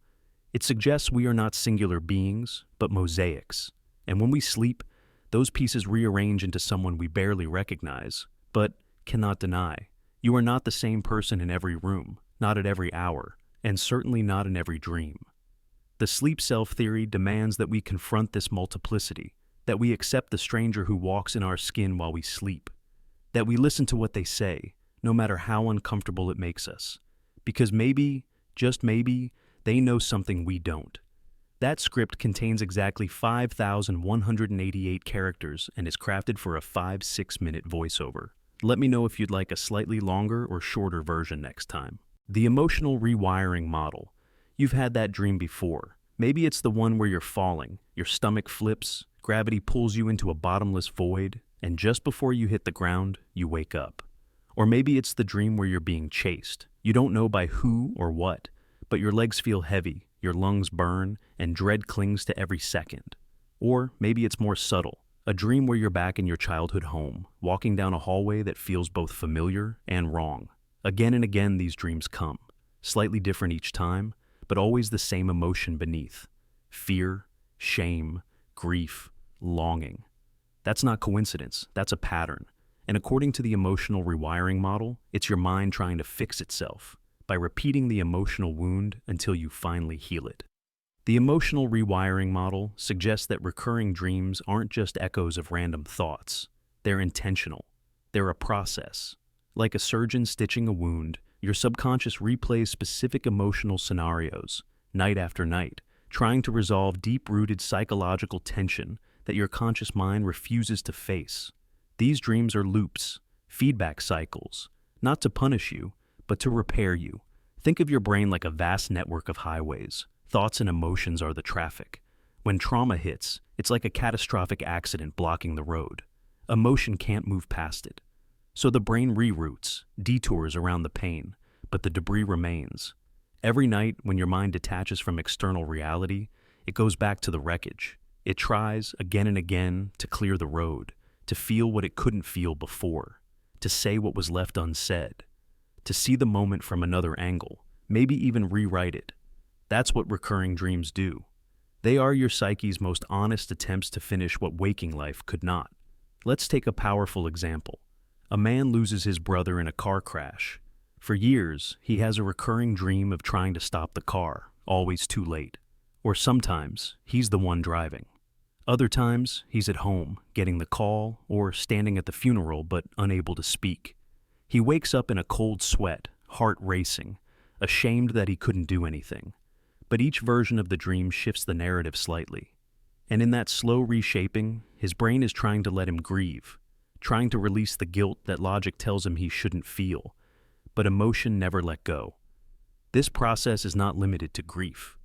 It suggests we are not singular beings, but mosaics. And when we sleep, those pieces rearrange into someone we barely recognize, but cannot deny. You are not the same person in every room, not at every hour, and certainly not in every dream. The sleep self theory demands that we confront this multiplicity, that we accept the stranger who walks in our skin while we sleep, that we listen to what they say, no matter how uncomfortable it makes us, because maybe, just maybe, they know something we don't. That script contains exactly 5,188 characters and is crafted for a 5-6 minute voiceover. Let me know if you'd like a slightly longer or shorter version next time. The emotional rewiring model. You've had that dream before. Maybe it's the one where you're falling, your stomach flips, gravity pulls you into a bottomless void, and just before you hit the ground, you wake up. Or maybe it's the dream where you're being chased. You don't know by who or what, but your legs feel heavy, your lungs burn, and dread clings to every second. Or maybe it's more subtle, a dream where you're back in your childhood home, walking down a hallway that feels both familiar and wrong. Again and again these dreams come, slightly different each time, but always the same emotion beneath. Fear, shame, grief, longing. That's not coincidence, that's a pattern. And according to the emotional rewiring model, it's your mind trying to fix itself by repeating the emotional wound until you finally heal it. The emotional rewiring model suggests that recurring dreams aren't just echoes of random thoughts. They're intentional. They're a process. Like a surgeon stitching a wound, your subconscious replays specific emotional scenarios, night after night, trying to resolve deep-rooted psychological tension that your conscious mind refuses to face. These dreams are loops, feedback cycles, not to punish you, but to repair you. Think of your brain like a vast network of highways. Thoughts and emotions are the traffic. When trauma hits, it's like a catastrophic accident blocking the road. Emotion can't move past it. So the brain reroutes, detours around the pain, but the debris remains. Every night, when your mind detaches from external reality, it goes back to the wreckage. It tries, again and again, to clear the road, to feel what it couldn't feel before, to say what was left unsaid, to see the moment from another angle, maybe even rewrite it. That's what recurring dreams do. They are your psyche's most honest attempts to finish what waking life could not. Let's take a powerful example. A man loses his brother in a car crash. For years, he has a recurring dream of trying to stop the car, always too late. Or sometimes, he's the one driving. Other times, he's at home, getting the call, or standing at the funeral but unable to speak. He wakes up in a cold sweat, heart racing, ashamed that he couldn't do anything. But each version of the dream shifts the narrative slightly. And in that slow reshaping, his brain is trying to let him grieve, trying to release the guilt that logic tells him he shouldn't feel, but emotion never let go. This process is not limited to grief.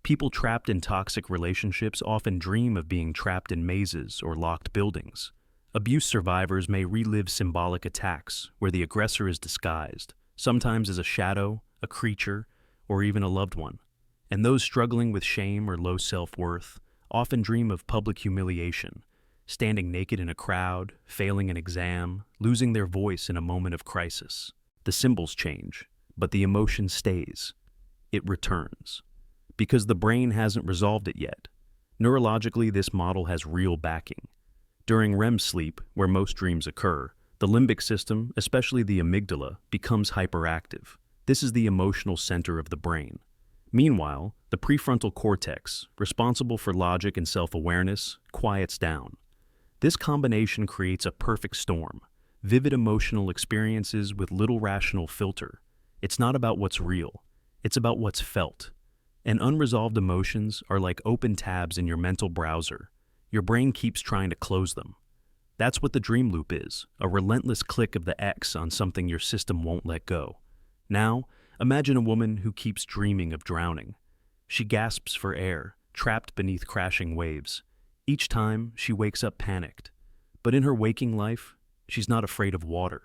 People trapped in toxic relationships often dream of being trapped in mazes or locked buildings. Abuse survivors may relive symbolic attacks where the aggressor is disguised, sometimes as a shadow, a creature, or even a loved one. And those struggling with shame or low self-worth often dream of public humiliation, standing naked in a crowd, failing an exam, losing their voice in a moment of crisis. The symbols change, but the emotion stays. It returns. Because the brain hasn't resolved it yet. Neurologically, this model has real backing. During REM sleep, where most dreams occur, the limbic system, especially the amygdala, becomes hyperactive. This is the emotional center of the brain. Meanwhile, the prefrontal cortex, responsible for logic and self-awareness, quiets down. This combination creates a perfect storm, vivid emotional experiences with little rational filter. It's not about what's real, it's about what's felt. And unresolved emotions are like open tabs in your mental browser. Your brain keeps trying to close them. That's what the dream loop is, a relentless click of the X on something your system won't let go. Now, imagine a woman who keeps dreaming of drowning. She gasps for air, trapped beneath crashing waves. Each time, she wakes up panicked. But in her waking life, she's not afraid of water.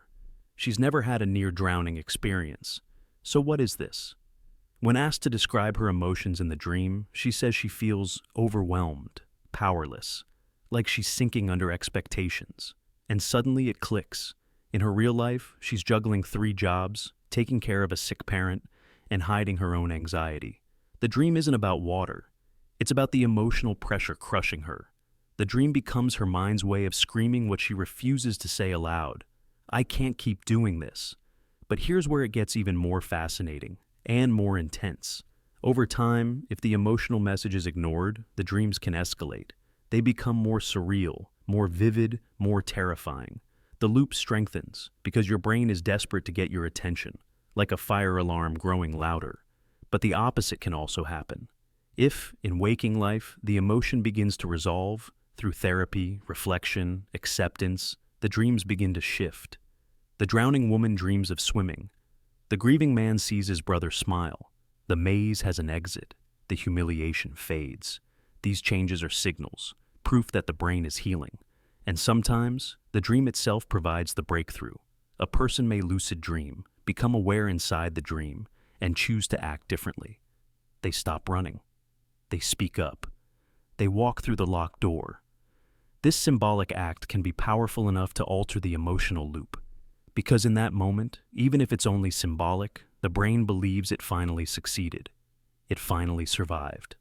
She's never had a near-drowning experience. So what is this? When asked to describe her emotions in the dream, she says she feels overwhelmed, powerless, like she's sinking under expectations. And suddenly it clicks. In her real life, she's juggling 3 jobs, taking care of a sick parent, and hiding her own anxiety. The dream isn't about water. It's about the emotional pressure crushing her. The dream becomes her mind's way of screaming what she refuses to say aloud. I can't keep doing this. But here's where it gets even more fascinating and more intense. Over time, if the emotional message is ignored, the dreams can escalate. They become more surreal, more vivid, more terrifying. The loop strengthens because your brain is desperate to get your attention, like a fire alarm growing louder. But the opposite can also happen. If, in waking life, the emotion begins to resolve through therapy, reflection, acceptance, the dreams begin to shift. The drowning woman dreams of swimming. The grieving man sees his brother smile. The maze has an exit. The humiliation fades. These changes are signals, proof that the brain is healing. And sometimes, the dream itself provides the breakthrough. A person may lucid dream, become aware inside the dream, and choose to act differently. They stop running. They speak up. They walk through the locked door. This symbolic act can be powerful enough to alter the emotional loop. Because in that moment, even if it's only symbolic, the brain believes it finally succeeded. It finally survived.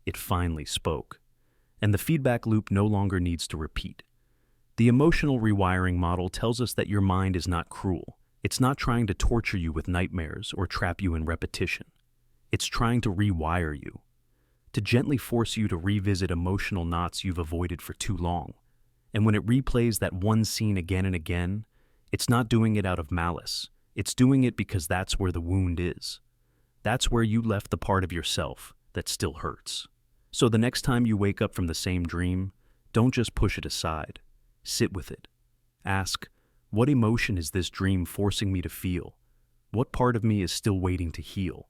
It finally spoke. And the feedback loop no longer needs to repeat. The emotional rewiring model tells us that your mind is not cruel. It's not trying to torture you with nightmares or trap you in repetition. It's trying to rewire you, to gently force you to revisit emotional knots you've avoided for too long. And when it replays that one scene again and again, it's not doing it out of malice. It's doing it because that's where the wound is. That's where you left the part of yourself that still hurts. So the next time you wake up from the same dream, don't just push it aside. Sit with it. Ask, what emotion is this dream forcing me to feel? What part of me is still waiting to heal?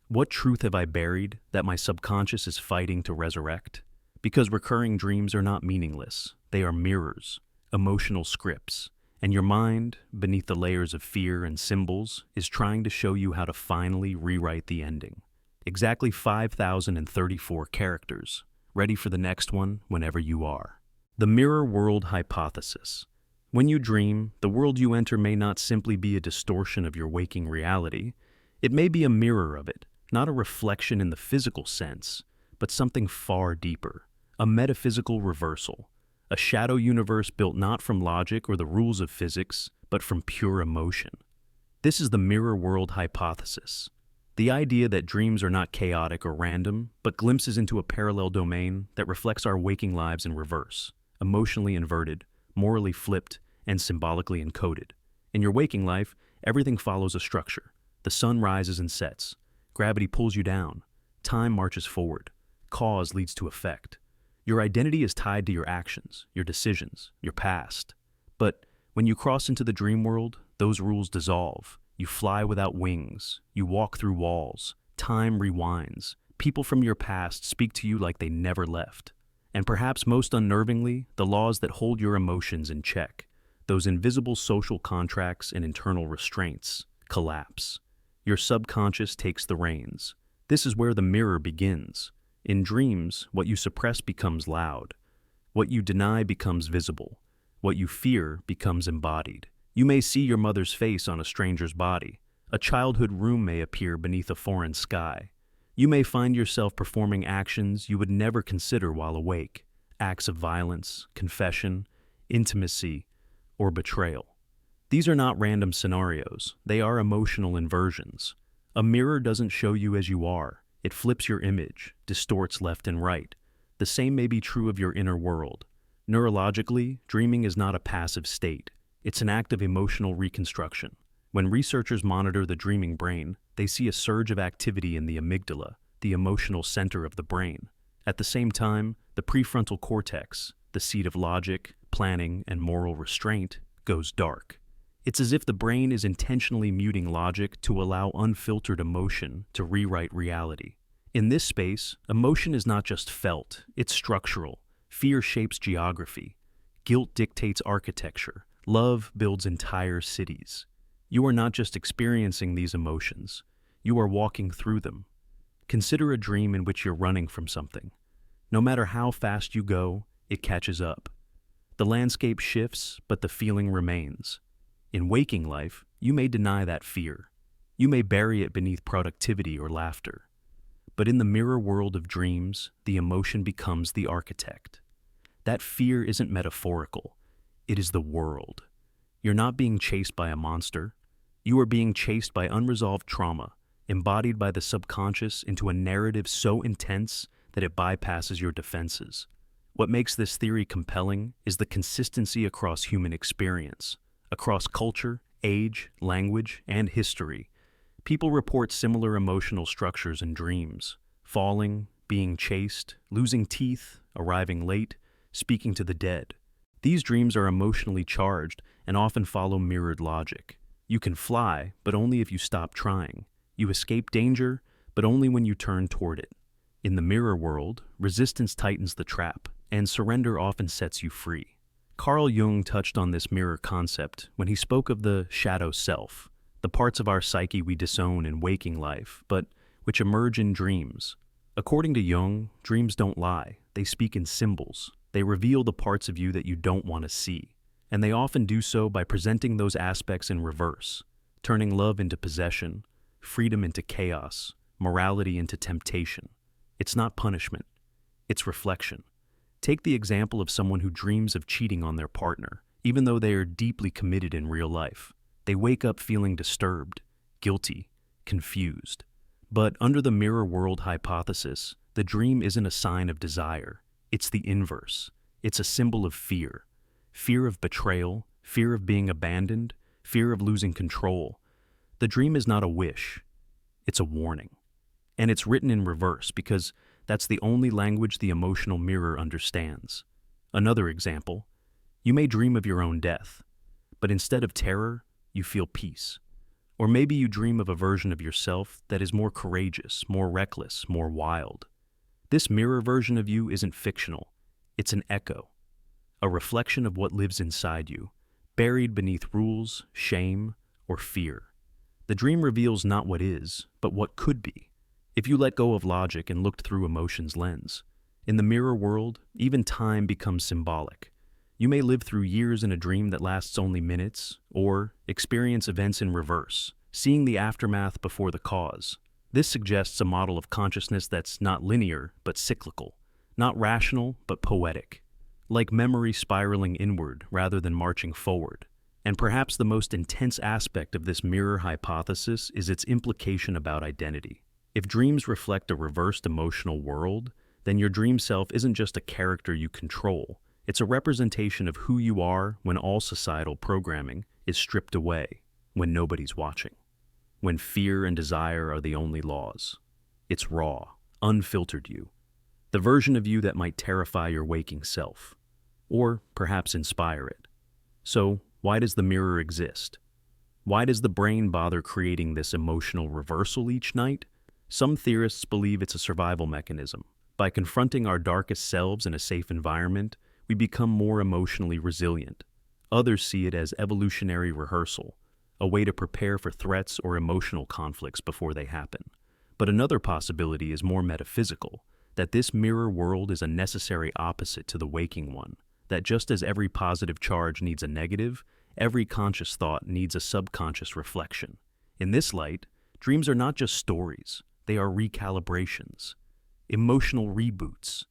What truth have I buried that my subconscious is fighting to resurrect? Because recurring dreams are not meaningless. They are mirrors, emotional scripts, and your mind, beneath the layers of fear and symbols, is trying to show you how to finally rewrite the ending. Exactly 5,034 characters, ready for the next one whenever you are. The mirror world hypothesis. When you dream, the world you enter may not simply be a distortion of your waking reality. It may be a mirror of it, not a reflection in the physical sense, but something far deeper, a metaphysical reversal, a shadow universe built not from logic or the rules of physics, but from pure emotion. This is the mirror world hypothesis. The idea that dreams are not chaotic or random, but glimpses into a parallel domain that reflects our waking lives in reverse, emotionally inverted, morally flipped, and symbolically encoded. In your waking life, everything follows a structure. The sun rises and sets. Gravity pulls you down. Time marches forward. Cause leads to effect. Your identity is tied to your actions, your decisions, your past. But when you cross into the dream world, those rules dissolve. You fly without wings. You walk through walls. Time rewinds. People from your past speak to you like they never left. And perhaps most unnervingly, the laws that hold your emotions in check, those invisible social contracts and internal restraints, collapse. Your subconscious takes the reins. This is where the mirror begins. In dreams, what you suppress becomes loud. What you deny becomes visible. What you fear becomes embodied. You may see your mother's face on a stranger's body. A childhood room may appear beneath a foreign sky. You may find yourself performing actions you would never consider while awake, acts of violence, confession, intimacy, or betrayal. These are not random scenarios, they are emotional inversions. A mirror doesn't show you as you are, it flips your image, distorts left and right. The same may be true of your inner world. Neurologically, dreaming is not a passive state, it's an act of emotional reconstruction. When researchers monitor the dreaming brain, they see a surge of activity in the amygdala, the emotional center of the brain. At the same time, the prefrontal cortex, the seat of logic, planning, and moral restraint, goes dark. It's as if the brain is intentionally muting logic to allow unfiltered emotion to rewrite reality. In this space, emotion is not just felt, it's structural. Fear shapes geography. Guilt dictates architecture. Love builds entire cities. You are not just experiencing these emotions, you are walking through them. Consider a dream in which you're running from something. No matter how fast you go, it catches up. The landscape shifts, but the feeling remains. In waking life, you may deny that fear. You may bury it beneath productivity or laughter. But in the mirror world of dreams, the emotion becomes the architect. That fear isn't metaphorical, it is the world. You're not being chased by a monster. You are being chased by unresolved trauma, embodied by the subconscious into a narrative so intense that it bypasses your defenses. What makes this theory compelling is the consistency across human experience, across culture, age, language, and history. People report similar emotional structures in dreams: falling, being chased, losing teeth, arriving late, speaking to the dead. These dreams are emotionally charged and often follow mirrored logic. You can fly, but only if you stop trying. You escape danger, but only when you turn toward it. In the mirror world, resistance tightens the trap, and surrender often sets you free. Carl Jung touched on this mirror concept when he spoke of the shadow self, the parts of our psyche we disown in waking life, but which emerge in dreams. According to Jung, dreams don't lie, they speak in symbols. They reveal the parts of you that you don't want to see. And they often do so by presenting those aspects in reverse, turning love into possession, freedom into chaos, morality into temptation. It's not punishment, it's reflection. Take the example of someone who dreams of cheating on their partner, even though they are deeply committed in real life. They wake up feeling disturbed, guilty, confused. But under the mirror world hypothesis, the dream isn't a sign of desire, it's the inverse. It's a symbol of fear. Fear of betrayal, fear of being abandoned, fear of losing control. The dream is not a wish, it's a warning. And it's written in reverse because that's the only language the emotional mirror understands. Another example, you may dream of your own death, but instead of terror, you feel peace. Or maybe you dream of a version of yourself that is more courageous, more reckless, more wild. This mirror version of you isn't fictional, it's an echo, a reflection of what lives inside you, buried beneath rules, shame, or fear. The dream reveals not what is, but what could be, if you let go of logic and looked through emotion's lens. In the mirror world, even time becomes symbolic. You may live through years in a dream that lasts only minutes, or experience events in reverse, seeing the aftermath before the cause. This suggests a model of consciousness that's not linear, but cyclical, not rational, but poetic, like memory spiraling inward rather than marching forward. And perhaps the most intense aspect of this mirror hypothesis is its implication about identity. If dreams reflect a reversed emotional world, then your dream self isn't just a character you control. It's a representation of who you are when all societal programming is stripped away, when nobody's watching, when fear and desire are the only laws. It's raw, unfiltered you, the version of you that might terrify your waking self, or perhaps inspire it. So, why does the mirror exist? Why does the brain bother creating this emotional reversal each night? Some theorists believe it's a survival mechanism. By confronting our darkest selves in a safe environment, we become more emotionally resilient. Others see it as evolutionary rehearsal, a way to prepare for threats or emotional conflicts before they happen. But another possibility is more metaphysical, that this mirror world is a necessary opposite to the waking one, that just as every positive charge needs a negative, every conscious thought needs a subconscious reflection. In this light, dreams are not just stories, they are recalibrations, emotional reboots.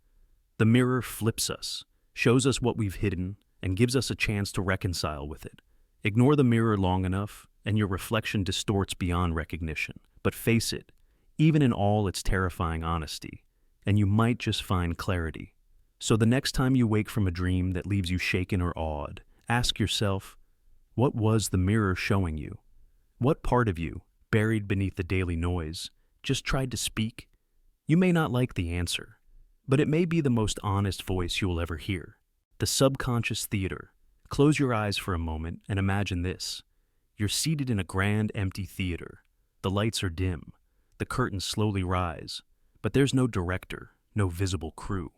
The mirror flips us, shows us what we've hidden, and gives us a chance to reconcile with it. Ignore the mirror long enough, and your reflection distorts beyond recognition. But face it, even in all its terrifying honesty, and you might just find clarity. So the next time you wake from a dream that leaves you shaken or awed, ask yourself, what was the mirror showing you? What part of you, buried beneath the daily noise, just tried to speak? You may not like the answer, but it may be the most honest voice you will ever hear. The subconscious theater. Close your eyes for a moment and imagine this. You're seated in a grand empty theater. The lights are dim. The curtains slowly rise. But there's no director, no visible crew.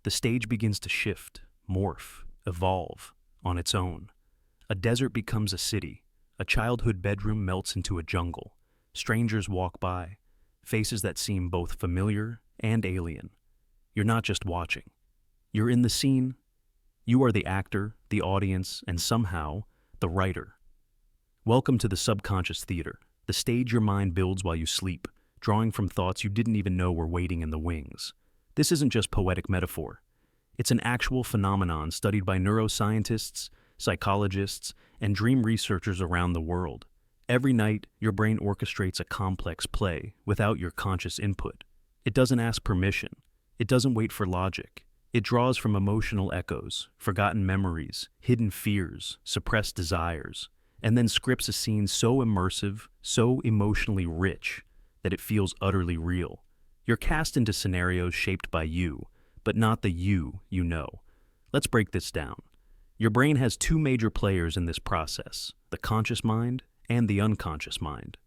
The stage begins to shift, morph, evolve on its own. A desert becomes a city. A childhood bedroom melts into a jungle. Strangers walk by, faces that seem both familiar and alien. You're not just watching. You're in the scene. You are the actor, the audience, and somehow, the writer. Welcome to the subconscious theater, the stage your mind builds while you sleep, drawing from thoughts you didn't even know were waiting in the wings. This isn't just poetic metaphor. It's an actual phenomenon studied by neuroscientists, psychologists, and dream researchers around the world. Every night, your brain orchestrates a complex play without your conscious input. It doesn't ask permission. It doesn't wait for logic. It draws from emotional echoes, forgotten memories, hidden fears, suppressed desires, and then scripts a scene so immersive, so emotionally rich, that it feels utterly real. You're cast into scenarios shaped by you, but not the you know. Let's break this down. Your brain has two major players in this process, the conscious mind and the unconscious mind.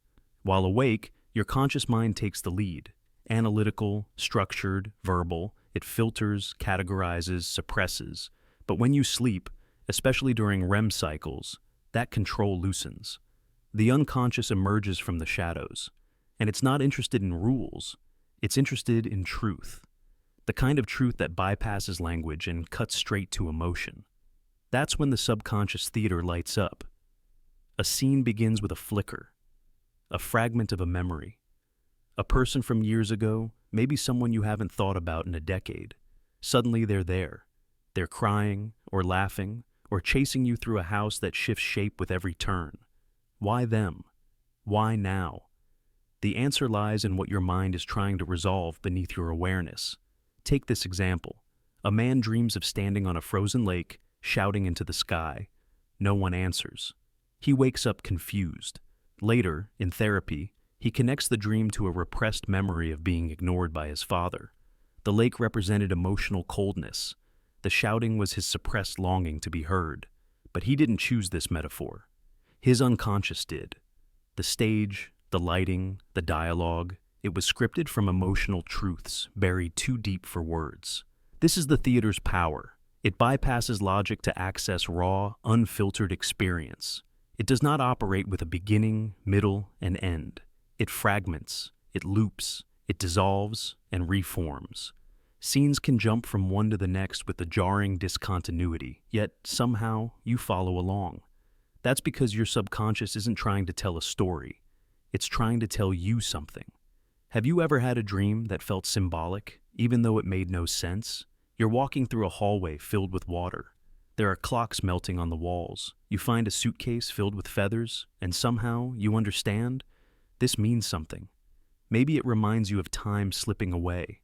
While awake, your conscious mind takes the lead. Analytical, structured, verbal, it filters, categorizes, suppresses. But when you sleep, especially during REM cycles, that control loosens. The unconscious emerges from the shadows, and it's not interested in rules, it's interested in truth. The kind of truth that bypasses language and cuts straight to emotion. That's when the subconscious theater lights up. A scene begins with a flicker, a fragment of a memory. A person from years ago, maybe someone you haven't thought about in a decade. Suddenly they're there. They're crying, or laughing, or chasing you through a house that shifts shape with every turn. Why them? Why now? The answer lies in what your mind is trying to resolve beneath your awareness. Take this example. A man dreams of standing on a frozen lake, shouting into the sky. No one answers. He wakes up confused. Later, in therapy, he connects the dream to a repressed memory of being ignored by his father. The lake represented emotional coldness. The shouting was his suppressed longing to be heard. But he didn't choose this metaphor. His unconscious did. The stage, the lighting, the dialogue, it was scripted from emotional truths buried too deep for words. This is the theater's power. It bypasses logic to access raw, unfiltered experience. It does not operate with a beginning, middle, and end. It fragments, it loops, it dissolves, and reforms. Scenes can jump from one to the next with a jarring discontinuity, yet somehow you follow along. That's because your subconscious isn't trying to tell a story, it's trying to tell you something. Have you ever had a dream that felt symbolic, even though it made no sense? You're walking through a hallway filled with water. There are clocks melting on the walls. You find a suitcase filled with feathers, and somehow you understand this means something. Maybe it reminds you of time slipping away,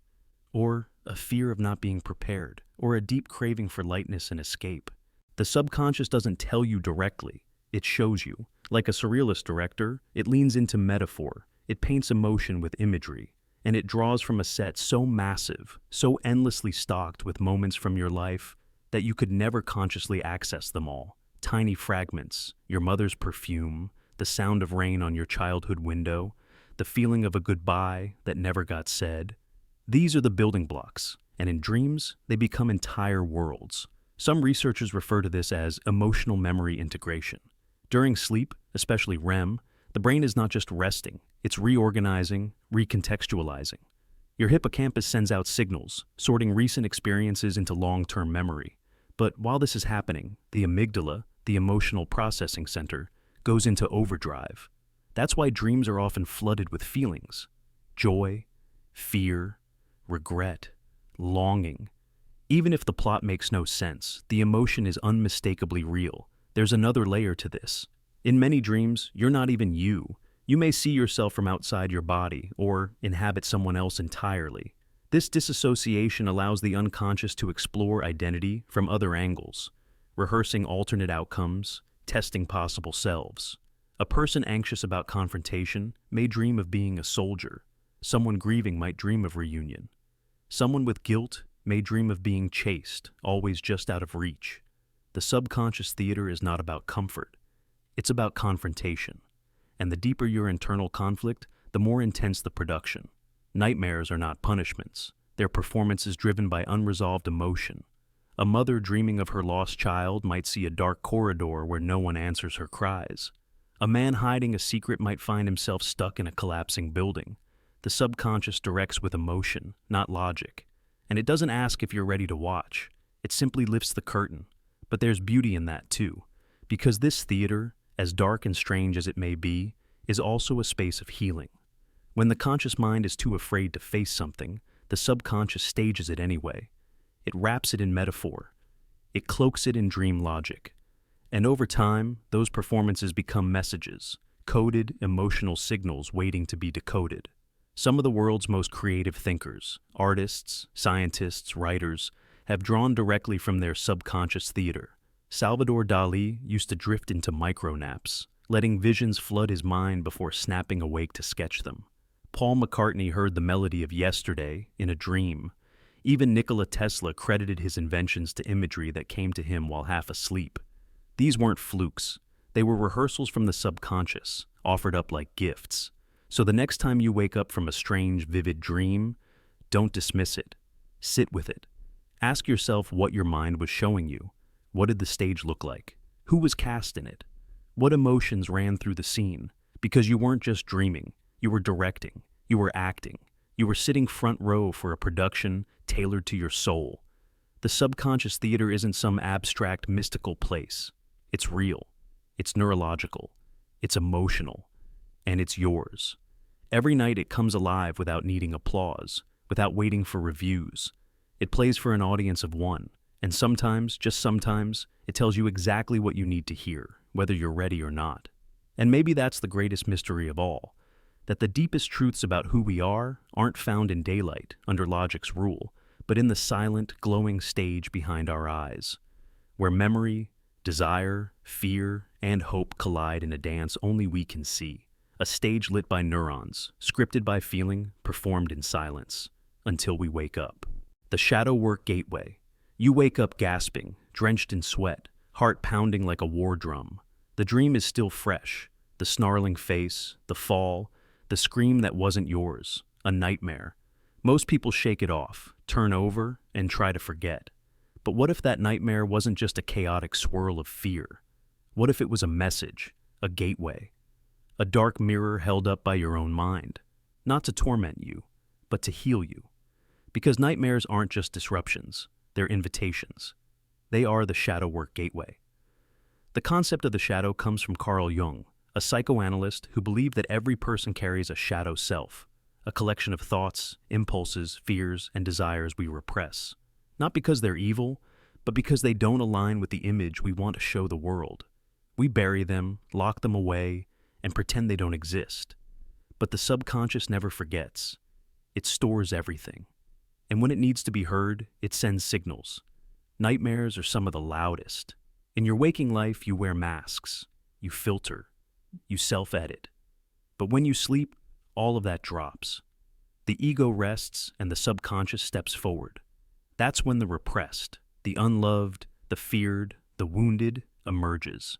or a fear of not being prepared, or a deep craving for lightness and escape. The subconscious doesn't tell you directly, it shows you. Like a surrealist director, it leans into metaphor, it paints emotion with imagery, and it draws from a set so massive, so endlessly stocked with moments from your life that you could never consciously access them all. Tiny fragments, your mother's perfume, the sound of rain on your childhood window, the feeling of a goodbye that never got said. These are the building blocks, and in dreams, they become entire worlds. Some researchers refer to this as emotional memory integration. During sleep, especially REM, the brain is not just resting, it's reorganizing, recontextualizing. Your hippocampus sends out signals, sorting recent experiences into long-term memory. But while this is happening, the amygdala, the emotional processing center, goes into overdrive. That's why dreams are often flooded with feelings: joy, fear, regret, longing. Even if the plot makes no sense, the emotion is unmistakably real. There's another layer to this. In many dreams, you're not even you. You may see yourself from outside your body or inhabit someone else entirely. This disassociation allows the unconscious to explore identity from other angles, rehearsing alternate outcomes, testing possible selves. A person anxious about confrontation may dream of being a soldier. Someone grieving might dream of reunion. Someone with guilt may dream of being chased, always just out of reach. The subconscious theater is not about comfort. It's about confrontation. And the deeper your internal conflict, the more intense the production. Nightmares are not punishments. They're performances driven by unresolved emotion. A mother dreaming of her lost child might see a dark corridor where no one answers her cries. A man hiding a secret might find himself stuck in a collapsing building. The subconscious directs with emotion, not logic. And it doesn't ask if you're ready to watch. It simply lifts the curtain. But there's beauty in that too, because this theater, as dark and strange as it may be, is also a space of healing. When the conscious mind is too afraid to face something, the subconscious stages it anyway. It wraps it in metaphor. It cloaks it in dream logic. And over time, those performances become messages, coded emotional signals waiting to be decoded. Some of the world's most creative thinkers, artists, scientists, writers, have drawn directly from their subconscious theater. Salvador Dali used to drift into micro-naps, letting visions flood his mind before snapping awake to sketch them. Paul McCartney heard the melody of Yesterday in a dream. Even Nikola Tesla credited his inventions to imagery that came to him while half asleep. These weren't flukes. They were rehearsals from the subconscious, offered up like gifts. So the next time you wake up from a strange, vivid dream, don't dismiss it. Sit with it. Ask yourself what your mind was showing you. What did the stage look like? Who was cast in it? What emotions ran through the scene? Because you weren't just dreaming, you were directing, you were acting, you were sitting front row for a production tailored to your soul. The subconscious theater isn't some abstract, mystical place. It's real, it's neurological, it's emotional, and it's yours. Every night it comes alive without needing applause, without waiting for reviews. It plays for an audience of one, and sometimes, just sometimes, it tells you exactly what you need to hear, whether you're ready or not. And maybe that's the greatest mystery of all, that the deepest truths about who we are aren't found in daylight, under logic's rule, but in the silent, glowing stage behind our eyes, where memory, desire, fear, and hope collide in a dance only we can see. A stage lit by neurons, scripted by feeling, performed in silence, until we wake up. The shadow work gateway. You wake up gasping, drenched in sweat, heart pounding like a war drum. The dream is still fresh. The snarling face, the fall, the scream that wasn't yours, a nightmare. Most people shake it off, turn over, and try to forget. But what if that nightmare wasn't just a chaotic swirl of fear? What if it was a message, a gateway, a dark mirror held up by your own mind, not to torment you, but to heal you? Because nightmares aren't just disruptions, they're invitations. They are the shadow work gateway. The concept of the shadow comes from Carl Jung, a psychoanalyst who believed that every person carries a shadow self, a collection of thoughts, impulses, fears, and desires we repress. Not because they're evil, but because they don't align with the image we want to show the world. We bury them, lock them away, and pretend they don't exist. But the subconscious never forgets. It stores everything. And when it needs to be heard, it sends signals. Nightmares are some of the loudest. In your waking life, you wear masks, you filter, you self-edit. But when you sleep, all of that drops. The ego rests and the subconscious steps forward. That's when the repressed, the unloved, the feared, the wounded emerges.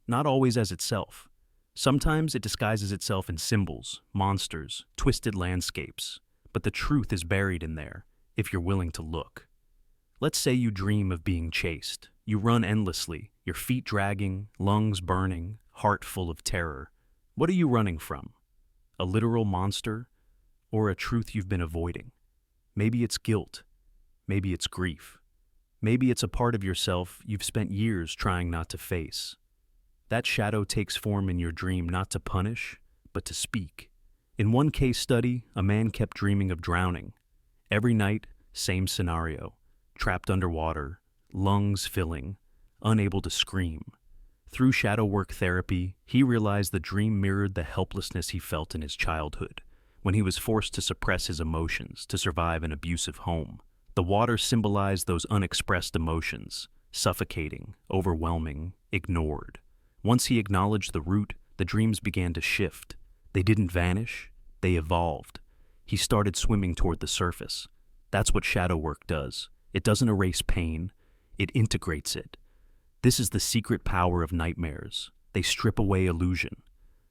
Not always as itself. Sometimes it disguises itself in symbols, monsters, twisted landscapes. But the truth is buried in there, if you're willing to look. Let's say you dream of being chased. You run endlessly, your feet dragging, lungs burning, heart full of terror. What are you running from? A literal monster? Or a truth you've been avoiding? Maybe it's guilt. Maybe it's grief. Maybe it's a part of yourself you've spent years trying not to face. That shadow takes form in your dream not to punish, but to speak. In one case study, a man kept dreaming of drowning. Every night, same scenario. Trapped underwater, lungs filling, unable to scream. Through shadow work therapy, he realized the dream mirrored the helplessness he felt in his childhood, when he was forced to suppress his emotions to survive an abusive home. The water symbolized those unexpressed emotions, suffocating, overwhelming, ignored. Once he acknowledged the root, the dreams began to shift. They didn't vanish, they evolved. He started swimming toward the surface. That's what shadow work does. It doesn't erase pain, it integrates it. This is the secret power of nightmares. They strip away illusion.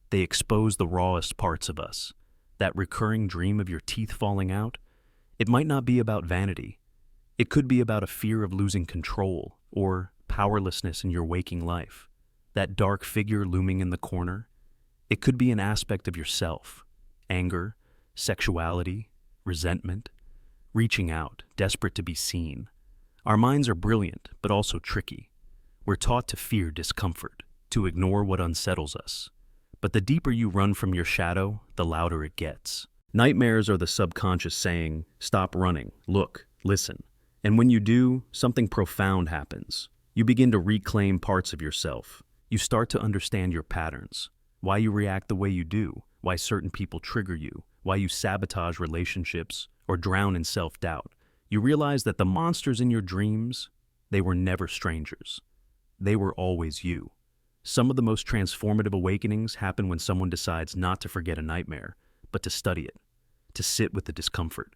They expose the rawest parts of us. That recurring dream of your teeth falling out, it might not be about vanity. It could be about a fear of losing control or powerlessness in your waking life. That dark figure looming in the corner, it could be an aspect of yourself. Anger, sexuality, resentment, reaching out, desperate to be seen. Our minds are brilliant, but also tricky. We're taught to fear discomfort, to ignore what unsettles us. But the deeper you run from your shadow, the louder it gets. Nightmares are the subconscious saying, stop running, look, listen. And when you do, something profound happens. You begin to reclaim parts of yourself. You start to understand your patterns, why you react the way you do, why certain people trigger you, why you sabotage relationships or drown in self-doubt. You realize that the monsters in your dreams, they were never strangers. They were always you. Some of the most transformative awakenings happen when someone decides not to forget a nightmare, but to study it, to sit with the discomfort,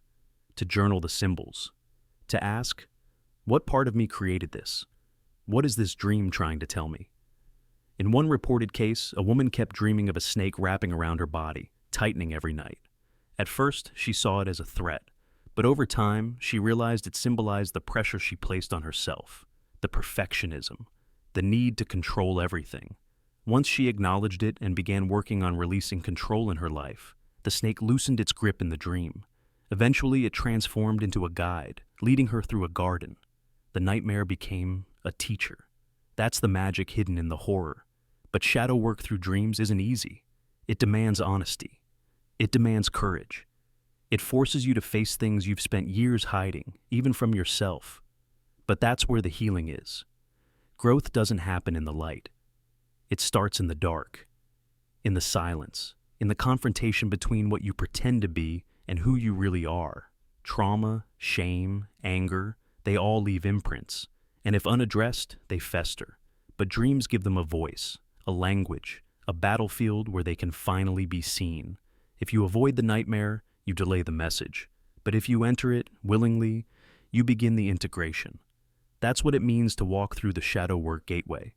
to journal the symbols, to ask, what part of me created this? What is this dream trying to tell me? In one reported case, a woman kept dreaming of a snake wrapping around her body, tightening every night. At first, she saw it as a threat, but over time, she realized it symbolized the pressure she placed on herself, the perfectionism, the need to control everything. Once she acknowledged it and began working on releasing control in her life, the snake loosened its grip in the dream. Eventually, it transformed into a guide, leading her through a garden. The nightmare became a teacher. That's the magic hidden in the horror. But shadow work through dreams isn't easy. It demands honesty. It demands courage. It forces you to face things you've spent years hiding, even from yourself. But that's where the healing is. Growth doesn't happen in the light. It starts in the dark, in the silence, in the confrontation between what you pretend to be and who you really are. Trauma, shame, anger, they all leave imprints. And if unaddressed, they fester. But dreams give them a voice, a language, a battlefield where they can finally be seen. If you avoid the nightmare, you delay the message. But if you enter it willingly, you begin the integration. That's what it means to walk through the shadow work gateway.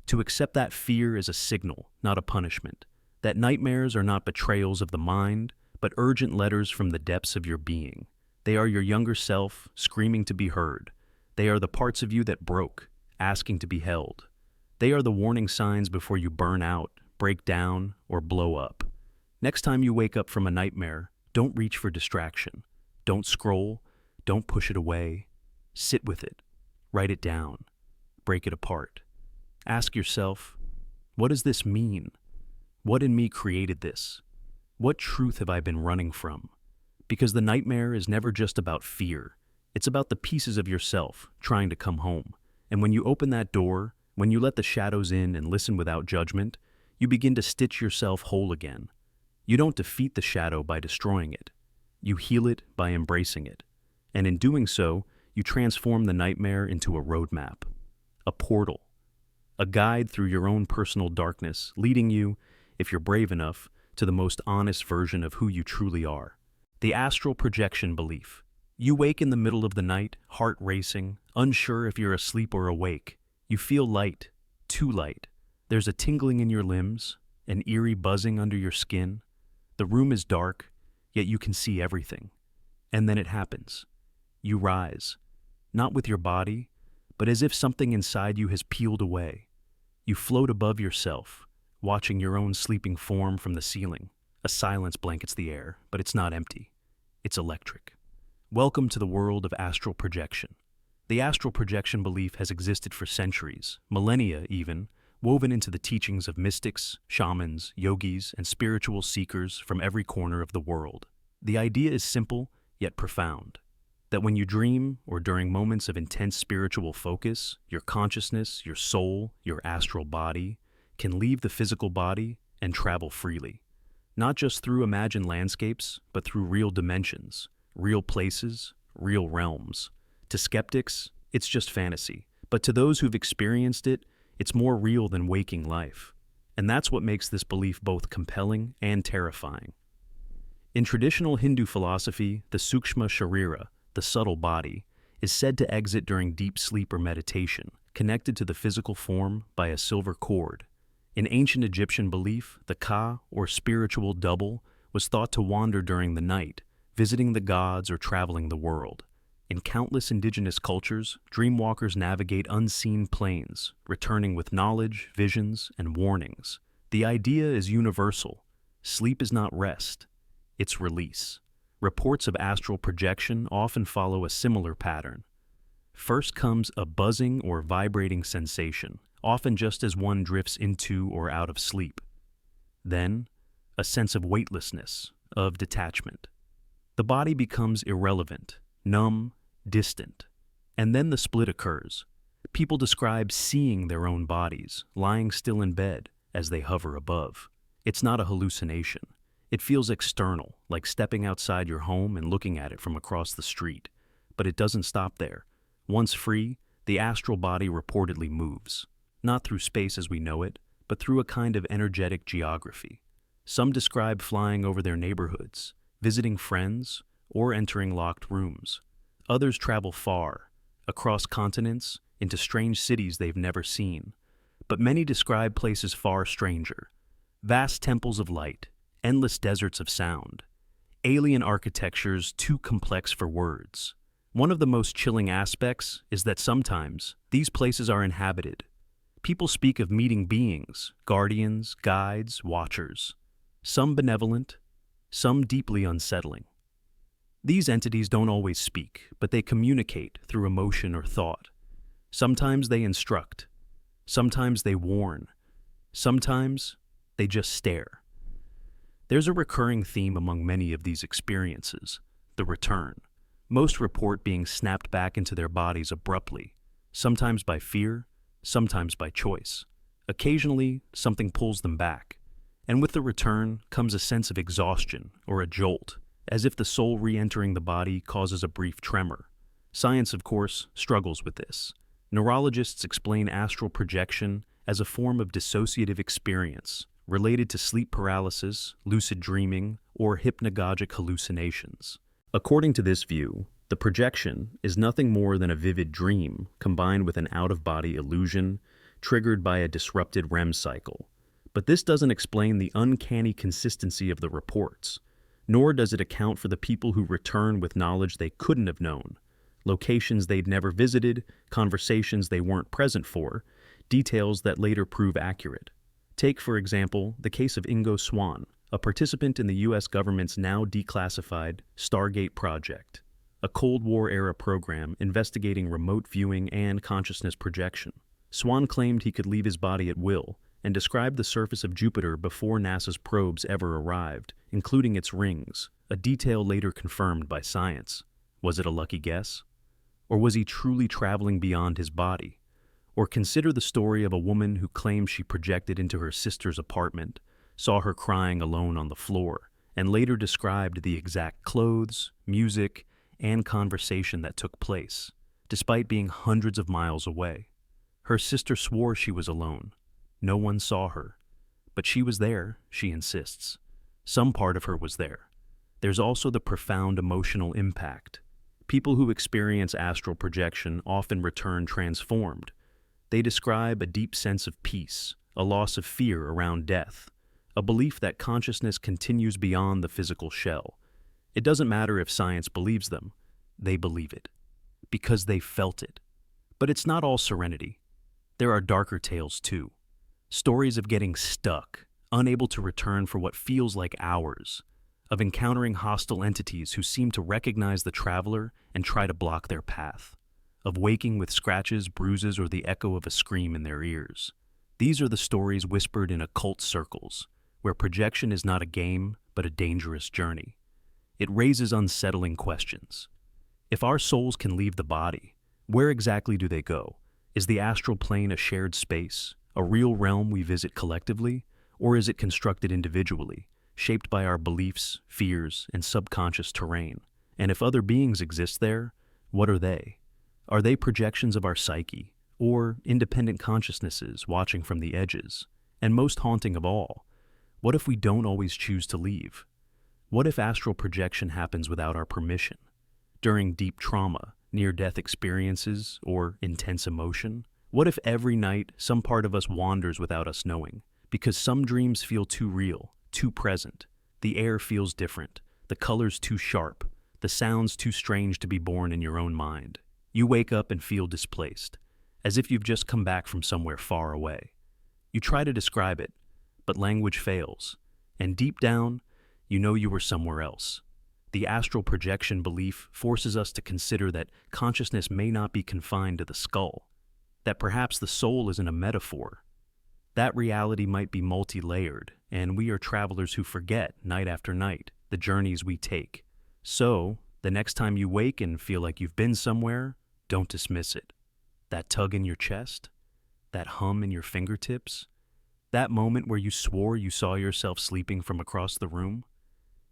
To accept that fear is a signal, not a punishment. That nightmares are not betrayals of the mind, but urgent letters from the depths of your being. They are your younger self, screaming to be heard. They are the parts of you that broke, asking to be held. They are the warning signs before you burn out, break down, or blow up. Next time you wake up from a nightmare, don't reach for distraction. Don't scroll. Don't push it away. Sit with it. Write it down. Break it apart. Ask yourself, what does this mean? What in me created this? What truth have I been running from? Because the nightmare is never just about fear. It's about the pieces of yourself trying to come home. And when you open that door, when you let the shadows in and listen without judgment, you begin to stitch yourself whole again. You don't defeat the shadow by destroying it. You heal it by embracing it. And in doing so, you transform the nightmare into a roadmap, a portal, a guide through your own personal darkness, leading you, if you're brave enough, to the most honest version of who you truly are. The astral projection belief. You wake in the middle of the night, heart racing, unsure if you're asleep or awake. You feel light, too light. There's a tingling in your limbs, an eerie buzzing under your skin. The room is dark, yet you can see everything. And then it happens. You rise, not with your body, but as if something inside you has peeled away. You float above yourself, watching your own sleeping form from the ceiling. A silence blankets the air, but it's not empty. It's electric. Welcome to the world of astral projection. The astral projection belief has existed for centuries, millennia even, woven into the teachings of mystics, shamans, yogis, and spiritual seekers from every corner of the world. The idea is simple, yet profound. That when you dream, or during moments of intense spiritual focus, your consciousness, your soul, your astral body, can leave the physical body and travel freely. Not just through imagined landscapes, but through real dimensions, real places, real realms. To skeptics, it's just fantasy. But to those who've experienced it, it's more real than waking life. And that's what makes this belief both compelling and terrifying. In traditional Hindu philosophy, the sukshma sharira, the subtle body, is said to exit during deep sleep or meditation, connected to the physical form by a silver cord. In ancient Egyptian belief, the Ka, or spiritual double, was thought to wander during the night, visiting the gods or traveling the world. In countless indigenous cultures, dreamwalkers navigate unseen planes, returning with knowledge, visions, and warnings. The idea is universal. Sleep is not rest, it's release. Reports of astral projection often follow a similar pattern. First comes a buzzing or vibrating sensation, often just as one drifts into or out of sleep. Then, a sense of weightlessness, of detachment. The body becomes irrelevant, numb, distant. And then the split occurs. People describe seeing their own bodies, lying still in bed as they hover above. It's not a hallucination. It feels external, like stepping outside your home and looking at it from across the street. But it doesn't stop there. Once free, the astral body reportedly moves. Not through space as we know it, but through a kind of energetic geography. Some describe flying over their neighborhoods, visiting friends, or entering locked rooms. Others travel far, across continents, into strange cities they've never seen. But many describe places far stranger. Vast temples of light, endless deserts of sound, alien architectures too complex for words. One of the most chilling aspects is that sometimes these places are inhabited. People speak of meeting beings, guardians, guides, watchers. Some benevolent, some deeply unsettling. These entities don't always speak, but they communicate through emotion or thought. Sometimes they instruct. Sometimes they warn. Sometimes they just stare. There's a recurring theme among many of these experiences, the return. Most report being snapped back into their bodies abruptly, sometimes by fear, sometimes by choice. Occasionally, something pulls them back. And with the return comes a sense of exhaustion or a jolt, as if the soul re-entering the body causes a brief tremor. Science, of course, struggles with this. Neurologists explain astral projection as a form of dissociative experience related to sleep paralysis, lucid dreaming, or hypnagogic hallucinations. According to this view, the projection is nothing more than a vivid dream combined with an out-of-body illusion triggered by a disrupted REM cycle. But this doesn't explain the uncanny consistency of the reports, nor does it account for the people who return with knowledge they couldn't have known, locations they'd never visited, conversations they weren't present for, details that later prove accurate. Take, for example, the case of Ingo Swann, a participant in the U.S. government's now declassified Stargate project. a Cold War-era program investigating remote viewing and consciousness projection. Swan claimed he could leave his body at will and described the surface of Jupiter before NASA's probes ever arrived, including its rings, a detail later confirmed by science. Was it a lucky guess? Or was he truly traveling beyond his body? Or consider the story of a woman who claimed she projected into her sister's apartment, saw her crying alone on the floor, and later described the exact clothes, music, and conversation that took place, despite being hundreds of miles away. Her sister swore she was alone. No one saw her. But she was there, she insists. Some part of her was there. There's also the profound emotional impact. People who experience astral projection often return transformed. They describe a deep sense of peace, a loss of fear around death, a belief that consciousness continues beyond the physical shell. It doesn't matter if science believes them. They believe it. Because they felt it. But it's not all serenity. There are darker tales too. Stories of getting stuck, unable to return for what feels like hours, of encountering hostile entities who seem to recognize the traveler and try to block their path, of waking with scratches, bruises, or the echo of a scream in their ears. These are the stories whispered in occult circles, where projection is not a game, but a dangerous journey. It raises unsettling questions. If our souls can leave the body, where exactly do they go? Is the astral plane a shared space, a real realm we visit collectively, or is it constructed individually, shaped by our beliefs, fears, and subconscious terrain? And if other beings exist there, what are they? Are they projections of our psyche, or independent consciousnesses watching from the edges? And most haunting of all, what if we don't always choose to leave? What if astral projection happens without our permission? During deep trauma, near-death experiences, or intense emotion? What if every night some part of us wanders without us knowing? Because some dreams feel too real, too present. The air feels different, the colors too sharp, the sounds too strange to be born in your own mind. You wake up and feel displaced, as if you've just come back from somewhere far away. You try to describe it, but language fails, and deep down, you know you were somewhere else. The astral projection belief forces us to consider that consciousness may not be confined to the skull, that perhaps the soul isn't a metaphor. That reality might be multi-layered, and we are travelers who forget, night after night, the journeys we take. So, the next time you wake and feel like you've been somewhere, don't dismiss it. That tug in your chest, that hum in your fingertips, that moment where you swore you saw yourself sleeping from across the room.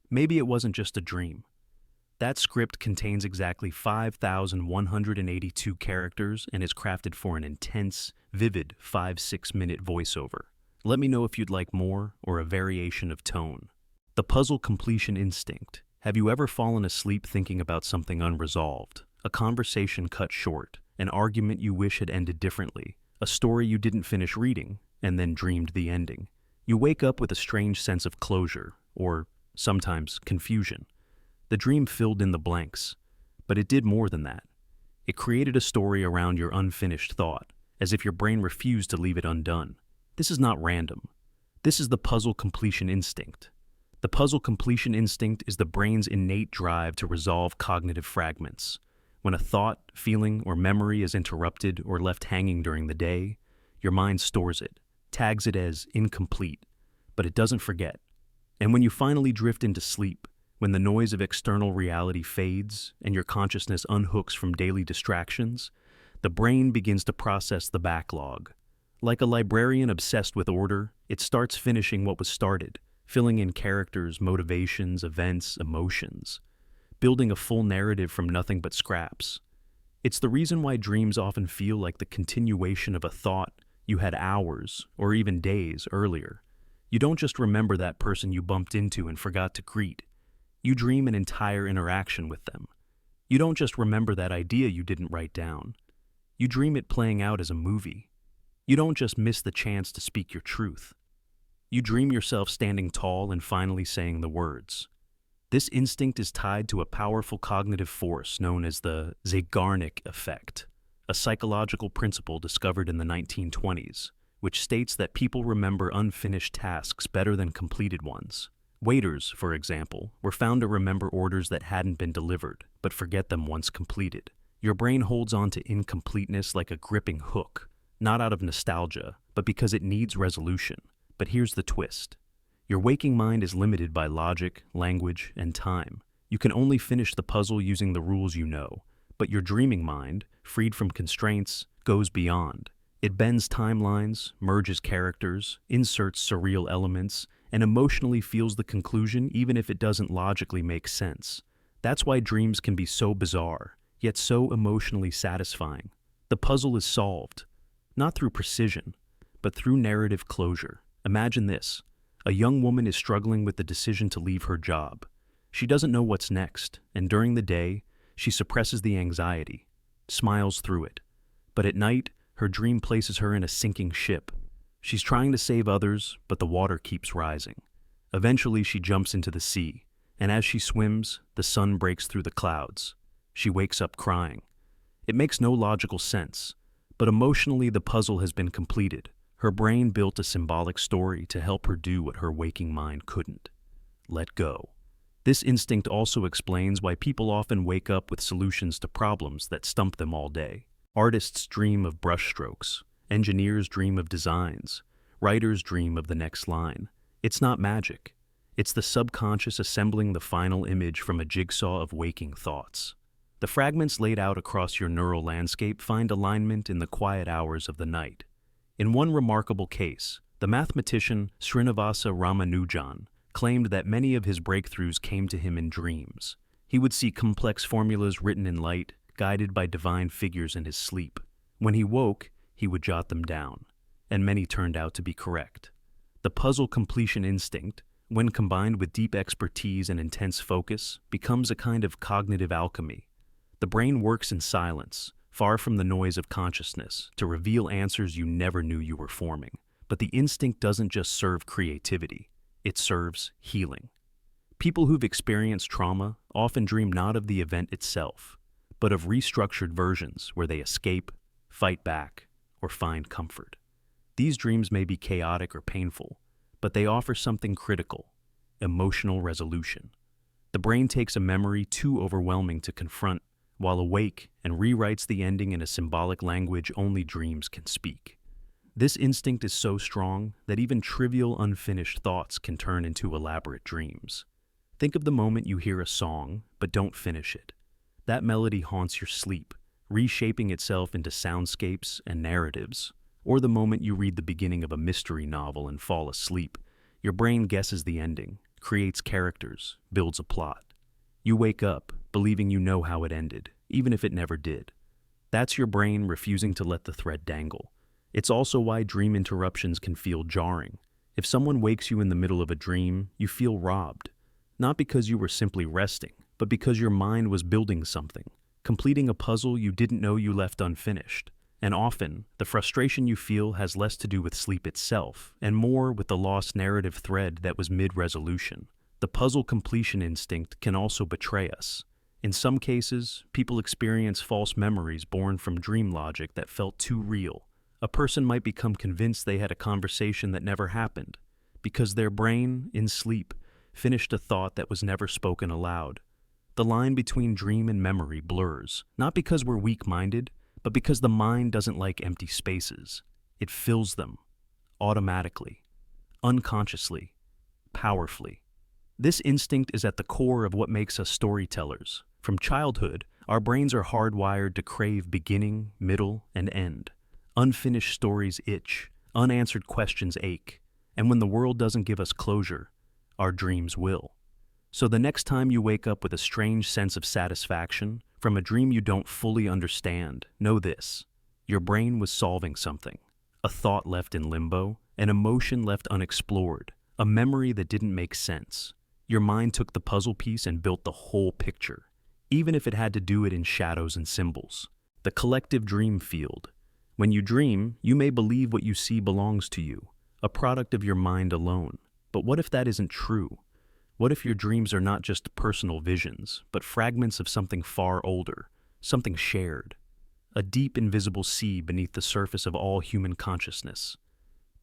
Maybe it wasn't just a dream. That script contains exactly 5,182 characters and is crafted for an intense, vivid 5-6-minute voiceover. Let me know if you'd like more or a variation of tone. The puzzle completion instinct. Have you ever fallen asleep thinking about something unresolved? A conversation cut short, an argument you wish had ended differently, a story you didn't finish reading, and then dreamed the ending. You wake up with a strange sense of closure, or sometimes confusion. The dream filled in the blanks, but it did more than that. It created a story around your unfinished thought, as if your brain refused to leave it undone. This is not random. This is the puzzle completion instinct. The puzzle completion instinct is the brain's innate drive to resolve cognitive fragments. When a thought, feeling, or memory is interrupted or left hanging during the day, your mind stores it, tags it as incomplete, but it doesn't forget. And when you finally drift into sleep, when the noise of external reality fades and your consciousness unhooks from daily distractions, the brain begins to process the backlog. Like a librarian obsessed with order, it starts finishing what was started, filling in characters, motivations, events, emotions, building a full narrative from nothing but scraps. It's the reason why dreams often feel like the continuation of a thought you had hours or even days earlier. You don't just remember that person you bumped into and forgot to greet. You dream an entire interaction with them. You don't just remember that idea you didn't write down. You dream it playing out as a movie. You don't just miss the chance to speak your truth. You dream yourself standing tall and finally saying the words. This instinct is tied to a powerful cognitive force known as the Zeigarnik effect, a psychological principle discovered in the 1920s, which states that people remember unfinished tasks better than completed ones. Waiters, for example, were found to remember orders that hadn't been delivered, but forget them once completed. Your brain holds on to incompleteness like a gripping hook, not out of nostalgia, but because it needs resolution. But here's the twist. Your waking mind is limited by logic, language, and time. You can only finish the puzzle using the rules you know, but your dreaming mind, freed from constraints, goes beyond. It bends timelines, merges characters, inserts surreal elements, and emotionally feels the conclusion even if it doesn't logically make sense. That's why dreams can be so bizarre, yet so emotionally satisfying. The puzzle is solved, not through precision, but through narrative closure. Imagine this. A young woman is struggling with the decision to leave her job. She doesn't know what's next, and during the day, she suppresses the anxiety, smiles through it. But at night, her dream places her in a sinking ship. She's trying to save others, but the water keeps rising. Eventually, she jumps into the sea, and as she swims, the sun breaks through the clouds. She wakes up crying. It makes no logical sense, but emotionally the puzzle has been completed. Her brain built a symbolic story to help her do what her waking mind couldn't. Let go. This instinct also explains why people often wake up with solutions to problems that stump them all day. Artists dream of brushstrokes. Engineers dream of designs. Writers dream of the next line. It's not magic. It's the subconscious assembling the final image from a jigsaw of waking thoughts. The fragments laid out across your neural landscape find alignment in the quiet hours of the night. In one remarkable case, the mathematician Srinivasa Ramanujan claimed that many of his breakthroughs came to him in dreams. He would see complex formulas written in light, guided by divine figures in his sleep. When he woke, he would jot them down, and many turned out to be correct. The puzzle completion instinct, when combined with deep expertise and intense focus, becomes a kind of cognitive alchemy. The brain works in silence, far from the noise of consciousness, to reveal answers you never knew you were forming. But the instinct doesn't just serve creativity, it serves healing. People who've experienced trauma often dream not of the event itself, but of restructured versions where they escape, fight back, or find comfort. These dreams may be chaotic or painful, but they offer something critical: emotional resolution. The brain takes a memory too overwhelming to confront while awake and rewrites the ending in a symbolic language only dreams can speak. This instinct is so strong that even trivial unfinished thoughts can turn into elaborate dreams. Think of the moment you hear a song but don't finish it. That melody haunts your sleep, reshaping itself into soundscapes and narratives. Or the moment you read the beginning of a mystery novel and fall asleep. Your brain guesses the ending, creates characters, builds a plot. You wake up believing you know how it ended, even if it never did. That's your brain refusing to let the thread dangle. It's also why dream interruptions can feel jarring. If someone wakes you in the middle of a dream, you feel robbed. Not because you were simply resting, but because your mind was building something, completing a puzzle you didn't know you left unfinished. And often, the frustration you feel has less to do with sleep itself, and more with the lost narrative thread that was mid-resolution. The puzzle completion instinct can also betray us. In some cases, people experience false memories born from dream logic that felt too real. A person might become convinced they had a conversation that never happened, because their brain, in sleep, finished a thought that was never spoken aloud. The line between dream and memory blurs, not because we're weak-minded, but because the mind doesn't like empty spaces. It fills them, automatically, unconsciously, powerfully. This instinct is at the core of what makes us storytellers. From childhood, our brains are hardwired to crave beginning, middle, and end. Unfinished stories itch, unanswered questions ache, and when the world doesn't give us closure, our dreams will. So the next time you wake up with a strange sense of satisfaction from a dream you don't fully understand, know this: your brain was solving something. A thought left in limbo, an emotion left unexplored, a memory that didn't make sense. Your mind took the puzzle piece and built the whole picture, even if it had to do it in shadows and symbols. The collective dream field. When you dream, you may believe what you see belongs to you, a product of your mind alone. But what if that isn't true? What if your dreams are not just personal visions, but fragments of something far older, something shared? A deep, invisible sea beneath the surface of all human consciousness.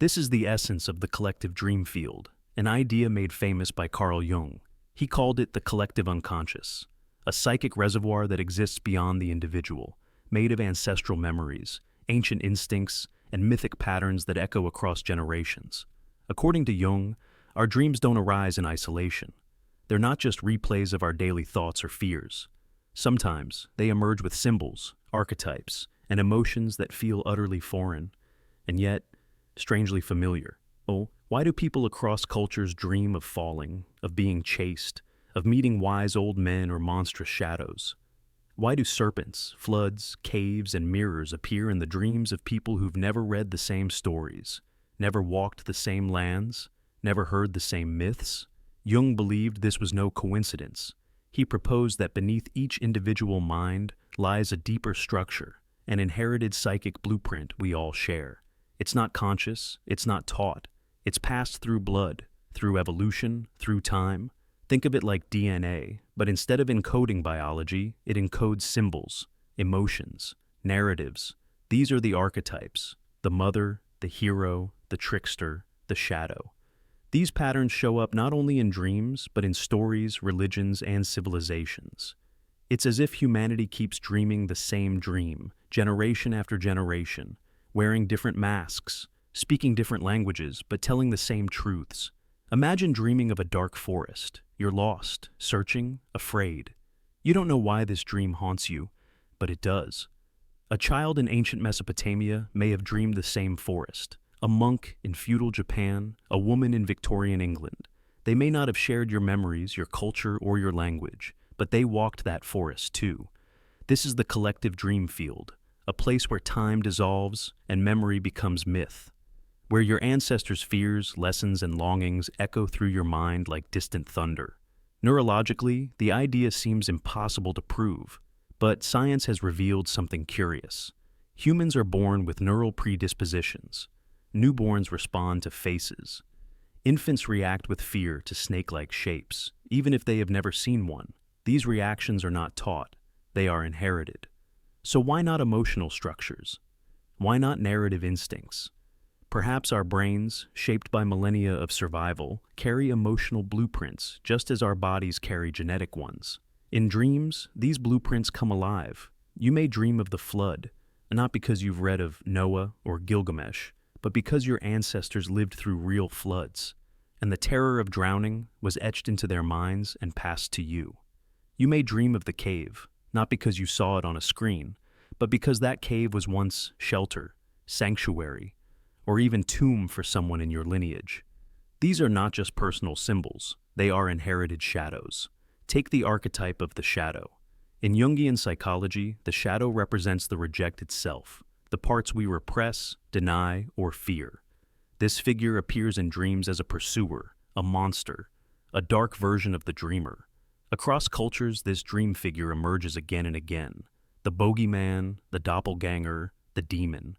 This is the essence of the collective dream field, an idea made famous by Carl Jung. He called it the collective unconscious, a psychic reservoir that exists beyond the individual, made of ancestral memories, ancient instincts, and mythic patterns that echo across generations. According to Jung, our dreams don't arise in isolation. They're not just replays of our daily thoughts or fears. Sometimes they emerge with symbols, archetypes, and emotions that feel utterly foreign, and yet strangely familiar. Oh, why do people across cultures dream of falling, of being chased, of meeting wise old men or monstrous shadows? Why do serpents, floods, caves, and mirrors appear in the dreams of people who've never read the same stories, never walked the same lands, never heard the same myths? Jung believed this was no coincidence. He proposed that beneath each individual mind lies a deeper structure, an inherited psychic blueprint we all share. It's not conscious, it's not taught. It's passed through blood, through evolution, through time. Think of it like DNA, but instead of encoding biology, it encodes symbols, emotions, narratives. These are the archetypes: the mother, the hero, the trickster, the shadow. These patterns show up not only in dreams, but in stories, religions, and civilizations. It's as if humanity keeps dreaming the same dream, generation after generation, wearing different masks, speaking different languages, but telling the same truths. Imagine dreaming of a dark forest. You're lost, searching, afraid. You don't know why this dream haunts you, but it does. A child in ancient Mesopotamia may have dreamed the same forest. A monk in feudal Japan, a woman in Victorian England. They may not have shared your memories, your culture, or your language, but they walked that forest too. This is the collective dream field, a place where time dissolves and memory becomes myth, where your ancestors' fears, lessons, and longings echo through your mind like distant thunder. Neurologically, the idea seems impossible to prove, but science has revealed something curious. Humans are born with neural predispositions. Newborns respond to faces. Infants react with fear to snake-like shapes, even if they have never seen one. These reactions are not taught, they are inherited. So why not emotional structures? Why not narrative instincts? Perhaps our brains, shaped by millennia of survival, carry emotional blueprints just as our bodies carry genetic ones. In dreams, these blueprints come alive. You may dream of the flood, not because you've read of Noah or Gilgamesh, but because your ancestors lived through real floods, and the terror of drowning was etched into their minds and passed to you. You may dream of the cave, not because you saw it on a screen, but because that cave was once shelter, sanctuary, or even tomb for someone in your lineage. These are not just personal symbols, they are inherited shadows. Take the archetype of the shadow. In Jungian psychology, the shadow represents the rejected self, the parts we repress, deny, or fear. This figure appears in dreams as a pursuer, a monster, a dark version of the dreamer. Across cultures, this dream figure emerges again and again. The bogeyman, the doppelganger, the demon.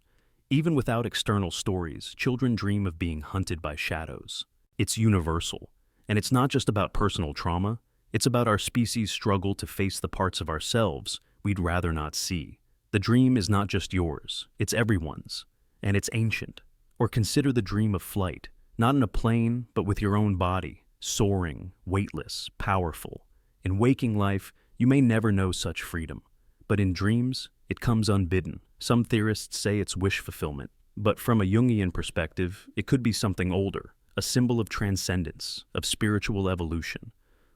Even without external stories, children dream of being hunted by shadows. It's universal, and it's not just about personal trauma, it's about our species' struggle to face the parts of ourselves we'd rather not see. The dream is not just yours, it's everyone's, and it's ancient. Or consider the dream of flight, not in a plane, but with your own body, soaring, weightless, powerful. In waking life, you may never know such freedom, but in dreams, it comes unbidden. Some theorists say it's wish fulfillment, but from a Jungian perspective, it could be something older, a symbol of transcendence, of spiritual evolution,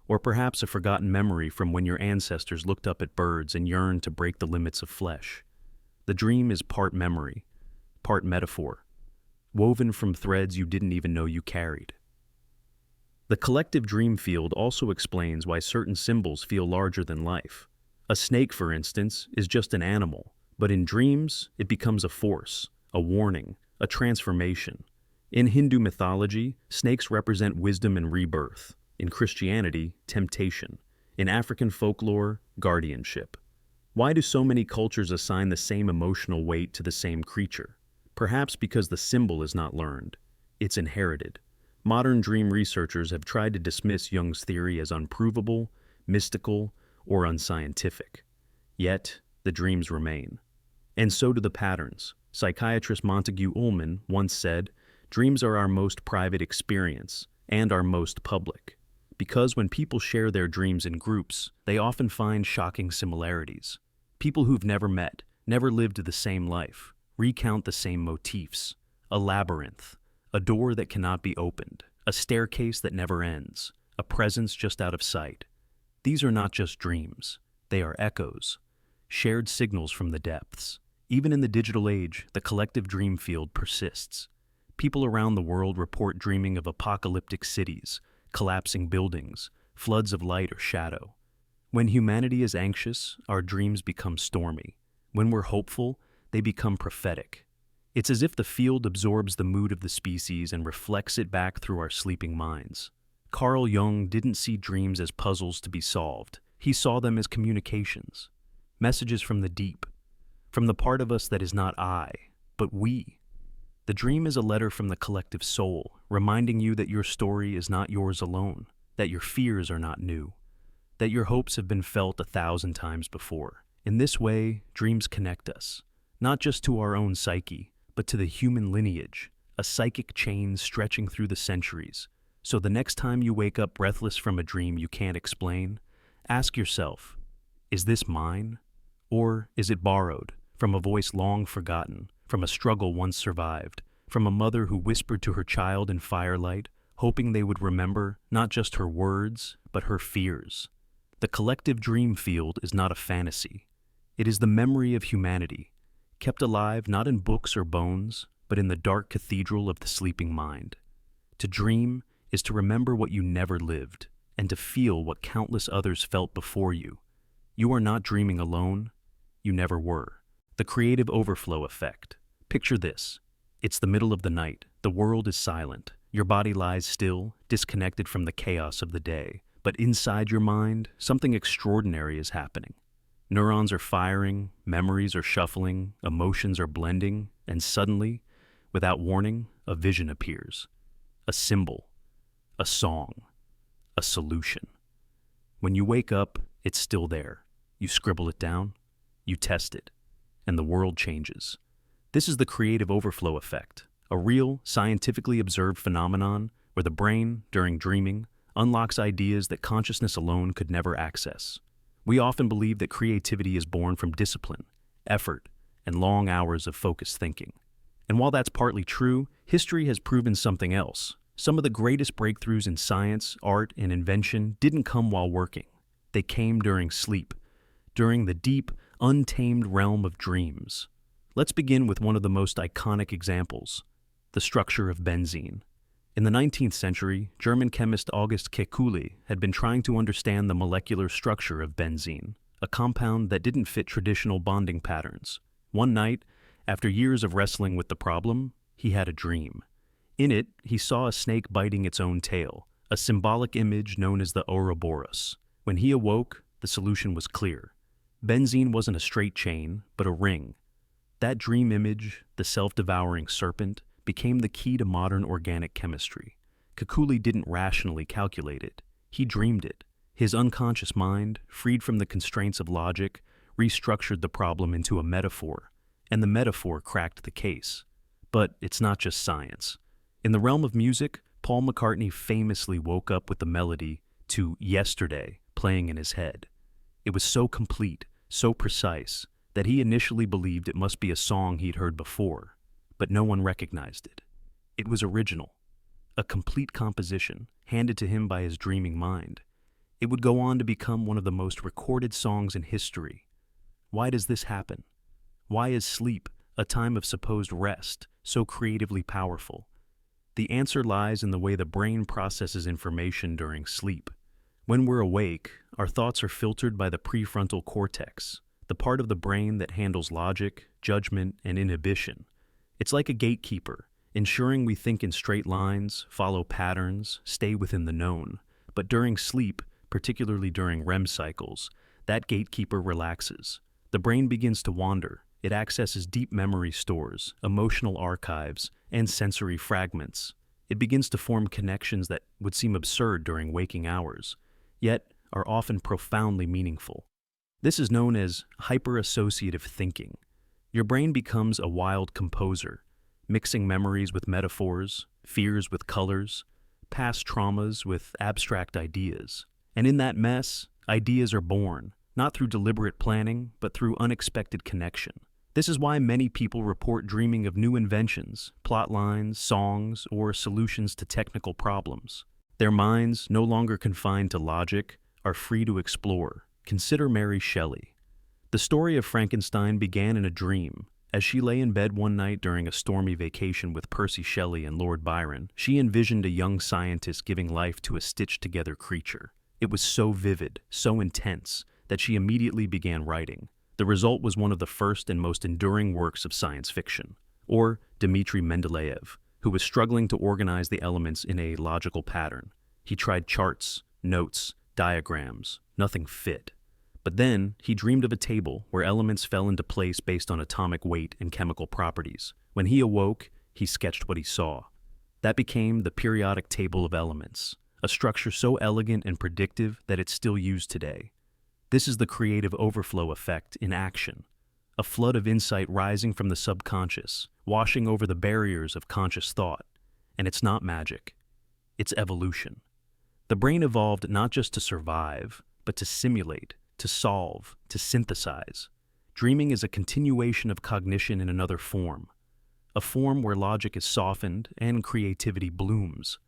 or perhaps a forgotten memory from when your ancestors looked up at birds and yearned to break the limits of flesh. The dream is part memory, part metaphor, woven from threads you didn't even know you carried. The collective dream field also explains why certain symbols feel larger than life. A snake, for instance, is just an animal, but in dreams, it becomes a force, a warning, a transformation. In Hindu mythology, snakes represent wisdom and rebirth. In Christianity, temptation. In African folklore, guardianship. Why do so many cultures assign the same emotional weight to the same creature? Perhaps because the symbol is not learned. It's inherited. Modern dream researchers have tried to dismiss Jung's theory as unprovable, mystical, or unscientific. Yet, the dreams remain. And so do the patterns. Psychiatrist Montague Ullman once said, "Dreams are our most private experience. and are most public. Because when people share their dreams in groups, they often find shocking similarities. People who've never met, never lived the same life, recount the same motifs. A labyrinth, a door that cannot be opened, a staircase that never ends, a presence just out of sight. These are not just dreams, they are echoes, shared signals from the depths. Even in the digital age, the collective dream field persists. People around the world report dreaming of apocalyptic cities, collapsing buildings, floods of light or shadow. When humanity is anxious, our dreams become stormy. When we're hopeful, they become prophetic. It's as if the field absorbs the mood of the species and reflects it back through our sleeping minds. Carl Jung didn't see dreams as puzzles to be solved. He saw them as communications, messages from the deep, from the part of us that is not I, but we. The dream is a letter from the collective soul, reminding you that your story is not yours alone, that your fears are not new, that your hopes have been felt 1,000 times before. In this way, dreams connect us, not just to our own psyche, but to the human lineage, a psychic chain stretching through the centuries. So the next time you wake up breathless from a dream you can't explain, ask yourself, is this mine? Or is it borrowed, from a voice long forgotten, from a struggle once survived, from a mother who whispered to her child in firelight, hoping they would remember not just her words, but her fears? The collective dream field is not a fantasy. It is the memory of humanity, kept alive not in books or bones, but in the dark cathedral of the sleeping mind. To dream is to remember what you never lived, and to feel what countless others felt before you. You are not dreaming alone. You never were. The creative overflow effect. Picture this. It's the middle of the night. The world is silent. Your body lies still, disconnected from the chaos of the day. But inside your mind, something extraordinary is happening. Neurons are firing, memories are shuffling, emotions are blending, and suddenly, without warning, a vision appears. A symbol, a song, a solution. When you wake up, it's still there. You scribble it down, you test it, and the world changes. This is the creative overflow effect, a real, scientifically observed phenomenon where the brain, during dreaming, unlocks ideas that consciousness alone could never access. We often believe that creativity is born from discipline, effort, and long hours of focused thinking. And while that's partly true, history has proven something else. Some of the greatest breakthroughs in science, art, and invention didn't come while working. They came during sleep, during the deep, untamed realm of dreams. Let's begin with one of the most iconic examples, the structure of benzene. In the 19th century, German chemist August Kekulé had been trying to understand the molecular structure of benzene, a compound that didn't fit traditional bonding patterns. One night, after years of wrestling with the problem, he had a dream. In it, he saw a snake biting its own tail, a symbolic image known as the Ouroboros. When he awoke, the solution was clear. Benzene wasn't a straight chain, but a ring. That dream image, the self-devouring serpent, became the key to modern organic chemistry. Kekulé didn't rationally calculate it. He dreamed it. His unconscious mind, freed from the constraints of logic, restructured the problem into a metaphor, and the metaphor cracked the case. But it's not just science. In the realm of music, Paul McCartney famously woke up with the melody to Yesterday playing in his head. It was so complete, so precise, that he initially believed it must be a song he'd heard before, but no one recognized it. It was original, a complete composition handed to him by his dreaming mind. It would go on to become one of the most recorded songs in history. Why does this happen? Why is sleep, a time of supposed rest, so creatively powerful? The answer lies in the way the brain processes information during sleep. When we're awake, our thoughts are filtered by the prefrontal cortex, the part of the brain that handles logic, judgment, and inhibition. It's like a gatekeeper, ensuring we think in straight lines, follow patterns, stay within the known. But during sleep, particularly during REM cycles, that gatekeeper relaxes. The brain begins to wander. It accesses deep memory stores, emotional archives, and sensory fragments. It begins to form connections that would seem absurd during waking hours, yet are often profoundly meaningful. This is known as hyper-associative thinking. Your brain becomes a wild composer, mixing memories with metaphors, fears with colors, past traumas with abstract ideas. And in that mess, ideas are born, not through deliberate planning, but through unexpected connection. This is why many people report dreaming of new inventions, plot lines, songs, or solutions to technical problems. Their minds, no longer confined to logic, are free to explore. Consider Mary Shelley. The story of Frankenstein began in a dream. As she lay in bed one night during a stormy vacation with Percy Shelley and Lord Byron, she envisioned a young scientist giving life to a stitched-together creature. It was so vivid, so intense, that she immediately began writing. The result was one of the first and most enduring works of science fiction. Or Dmitri Mendeleev, who was struggling to organize the elements in a logical pattern. He tried charts, notes, diagrams. Nothing fit. But then, he dreamed of a table where elements fell into place based on atomic weight and chemical properties. When he awoke, he sketched what he saw. That became the periodic table of elements, a structure so elegant and predictive that it's still used today. This is the creative overflow effect in action, a flood of insight rising from the subconscious, washing over the barriers of conscious thought. And it's not magic. It's evolution. The brain evolved not just to survive, but to simulate, to solve, to synthesize. Dreaming is a continuation of cognition in another form, a form where logic is softened and creativity blooms.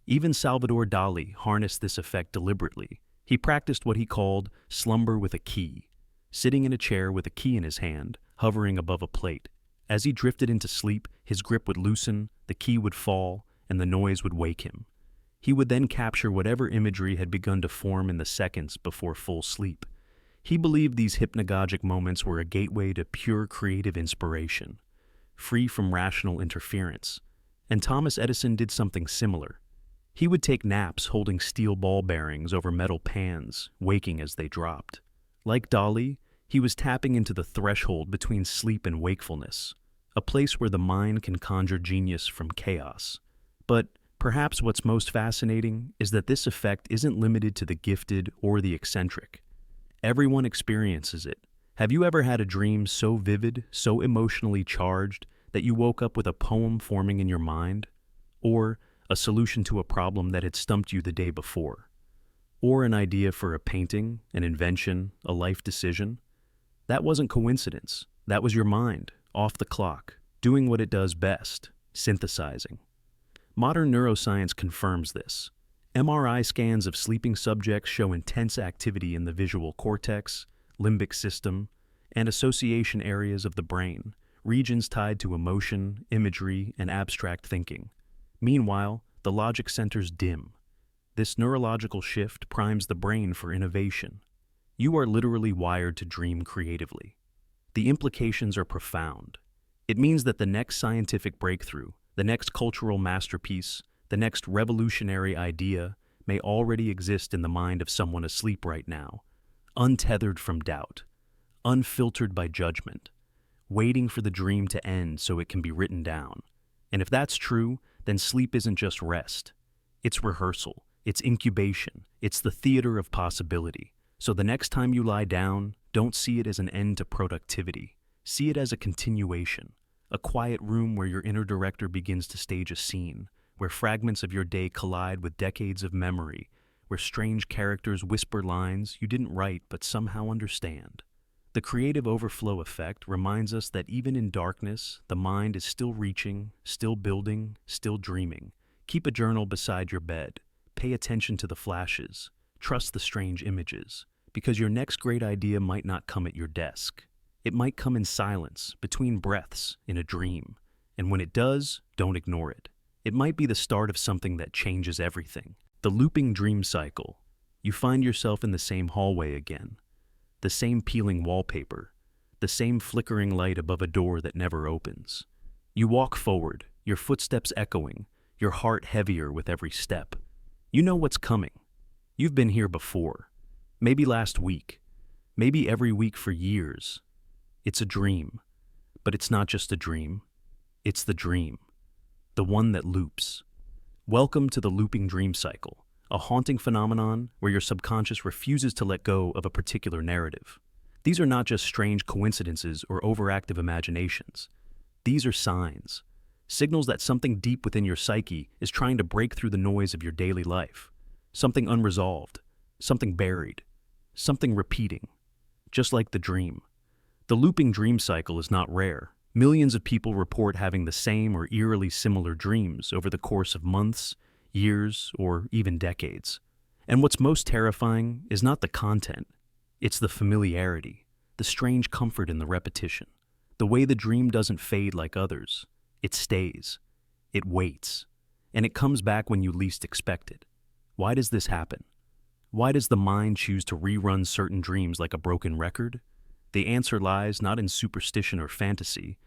Even Salvador Dali harnessed this effect deliberately. He practiced what he called slumber with a key, sitting in a chair with a key in his hand, hovering above a plate. As he drifted into sleep, his grip would loosen, the key would fall, and the noise would wake him. He would then capture whatever imagery had begun to form in the seconds before full sleep. He believed these hypnagogic moments were a gateway to pure creative inspiration, free from rational interference. And Thomas Edison did something similar. He would take naps holding steel ball bearings over metal pans, waking as they dropped. Like Dali, he was tapping into the threshold between sleep and wakefulness, a place where the mind can conjure genius from chaos. But perhaps what's most fascinating is that this effect isn't limited to the gifted or the eccentric. Everyone experiences it. Have you ever had a dream so vivid, so emotionally charged, that you woke up with a poem forming in your mind? Or a solution to a problem that had stumped you the day before? Or an idea for a painting, an invention, a life decision? That wasn't coincidence. That was your mind, off the clock, doing what it does best, synthesizing. Modern neuroscience confirms this. MRI scans of sleeping subjects show intense activity in the visual cortex, limbic system, and association areas of the brain, regions tied to emotion, imagery, and abstract thinking. Meanwhile, the logic centers dim. This neurological shift primes the brain for innovation. You are literally wired to dream creatively. The implications are profound. It means that the next scientific breakthrough, the next cultural masterpiece, the next revolutionary idea may already exist in the mind of someone asleep right now, untethered from doubt, unfiltered by judgment, waiting for the dream to end so it can be written down. And if that's true, then sleep isn't just rest. It's rehearsal, it's incubation, it's the theater of possibility. So the next time you lie down, don't see it as an end to productivity. See it as a continuation, a quiet room where your inner director begins to stage a scene, where fragments of your day collide with decades of memory, where strange characters whisper lines you didn't write but somehow understand. The creative overflow effect reminds us that even in darkness, the mind is still reaching, still building, still dreaming. Keep a journal beside your bed. Pay attention to the flashes. Trust the strange images, because your next great idea might not come at your desk. It might come in silence, between breaths, in a dream. And when it does, don't ignore it. It might be the start of something that changes everything. The looping dream cycle. You find yourself in the same hallway again. The same peeling wallpaper. The same flickering light above a door that never opens. You walk forward, your footsteps echoing, your heart heavier with every step. You know what's coming. You've been here before. Maybe last week. Maybe every week for years. It's a dream. But it's not just a dream. It's the dream. The one that loops. Welcome to the looping dream cycle, a haunting phenomenon where your subconscious refuses to let go of a particular narrative. These are not just strange coincidences or overactive imaginations. These are signs. signals that something deep within your psyche is trying to break through the noise of your daily life. Something unresolved, something buried, something repeating, just like the dream. The looping dream cycle is not rare. Millions of people report having the same or eerily similar dreams over the course of months, years, or even decades. And what's most terrifying is not the content, it's the familiarity, the strange comfort in the repetition. The way the dream doesn't fade like others, it stays, it waits, and it comes back when you least expect it. Why does this happen? Why does the mind choose to rerun certain dreams like a broken record? The answer lies not in superstition or fantasy,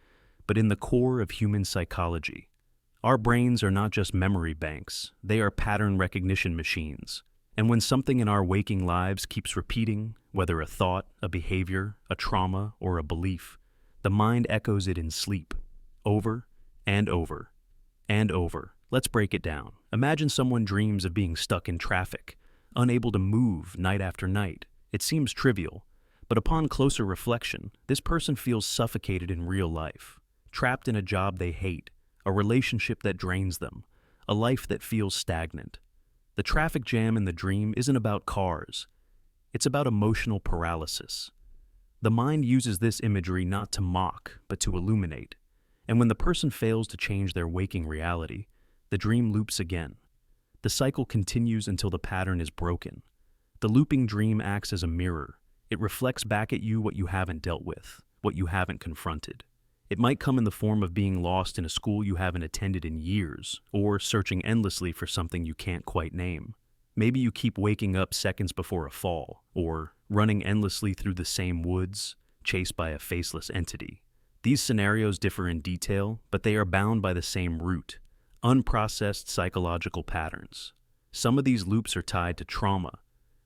but in the core of human psychology. Our brains are not just memory banks, they are pattern recognition machines. And when something in our waking lives keeps repeating, whether a thought, a behavior, a trauma, or a belief, the mind echoes it in sleep, over and over and over. Let's break it down. Imagine someone dreams of being stuck in traffic, unable to move night after night. It seems trivial, but upon closer reflection, this person feels suffocated in real life, trapped in a job they hate, a relationship that drains them, a life that feels stagnant. The traffic jam in the dream isn't about cars, it's about emotional paralysis. The mind uses this imagery not to mock, but to illuminate. And when the person fails to change their waking reality, the dream loops again. The cycle continues until the pattern is broken. The looping dream acts as a mirror. It reflects back at you what you haven't dealt with, what you haven't confronted. It might come in the form of being lost in a school you haven't attended in years, or searching endlessly for something you can't quite name. Maybe you keep waking up seconds before a fall, or running endlessly through the same woods, chased by a faceless entity. These scenarios differ in detail, but they are bound by the same root: unprocessed psychological patterns. Some of these loops are tied to trauma.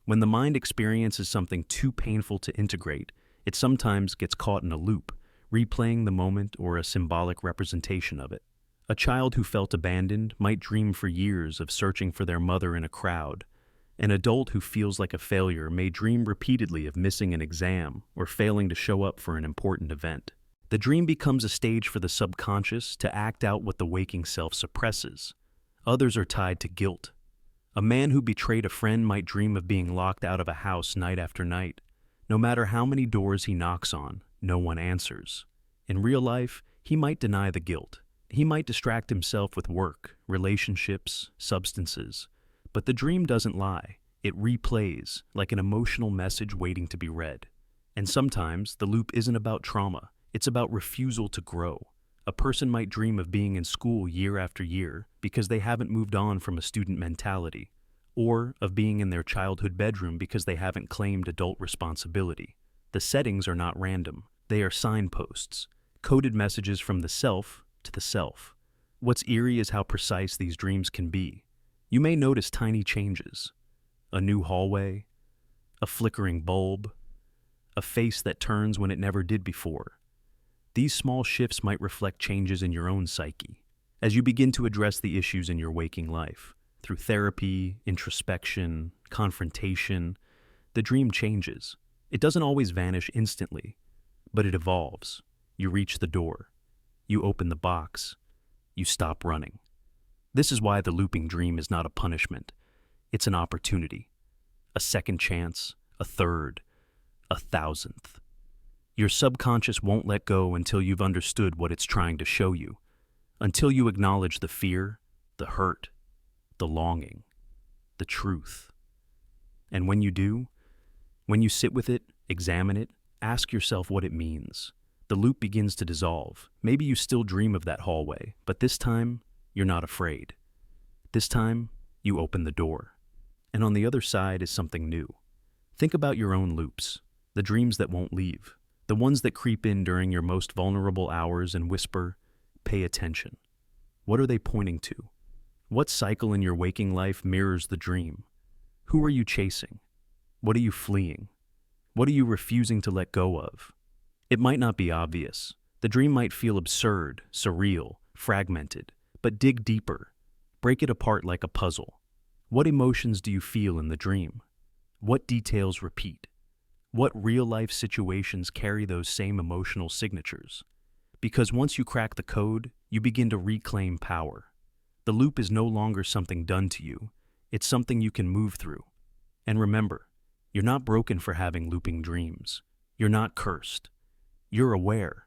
When the mind experiences something too painful to integrate, it sometimes gets caught in a loop, replaying the moment or a symbolic representation of it. A child who felt abandoned might dream for years of searching for their mother in a crowd. An adult who feels like a failure may dream repeatedly of missing an exam or failing to show up for an important event. The dream becomes a stage for the subconscious to act out what the waking self suppresses. Others are tied to guilt. A man who betrayed a friend might dream of being locked out of a house night after night. No matter how many doors he knocks on, no one answers. In real life, he might deny the guilt. He might distract himself with work, relationships, substances. But the dream doesn't lie. It replays, like an emotional message waiting to be read. And sometimes, the loop isn't about trauma. It's about refusal to grow. A person might dream of being in school year after year because they haven't moved on from a student mentality, or of being in their childhood bedroom because they haven't claimed adult responsibility. The settings are not random. They are signposts, coded messages from the self to the self. What's eerie is how precise these dreams can be. You may notice tiny changes: a new hallway, a flickering bulb, a face that turns when it never did before. These small shifts might reflect changes in your own psyche. As you begin to address the issues in your waking life, through therapy, introspection, confrontation, the dream changes. It doesn't always vanish instantly, but it evolves. You reach the door. You open the box. You stop running. This is why the looping dream is not a punishment. It's an opportunity. A second chance, a third, a thousandth. Your subconscious won't let go until you've understood what it's trying to show you, until you acknowledge the fear, the hurt, the longing, the truth. And when you do, when you sit with it, examine it, ask yourself what it means, the loop begins to dissolve. Maybe you still dream of that hallway, but this time, you're not afraid. This time, you open the door. And on the other side is something new. Think about your own loops, the dreams that won't leave. The ones that creep in during your most vulnerable hours and whisper, "Pay attention." What are they pointing to? What cycle in your waking life mirrors the dream? Who are you chasing? What are you fleeing? What are you refusing to let go of? It might not be obvious. The dream might feel absurd, surreal, fragmented, but dig deeper. Break it apart like a puzzle. What emotions do you feel in the dream? What details repeat? What real-life situations carry those same emotional signatures? Because once you crack the code, you begin to reclaim power. The loop is no longer something done to you, it's something you can move through. And remember, you're not broken for having looping dreams. You're not cursed. You're aware.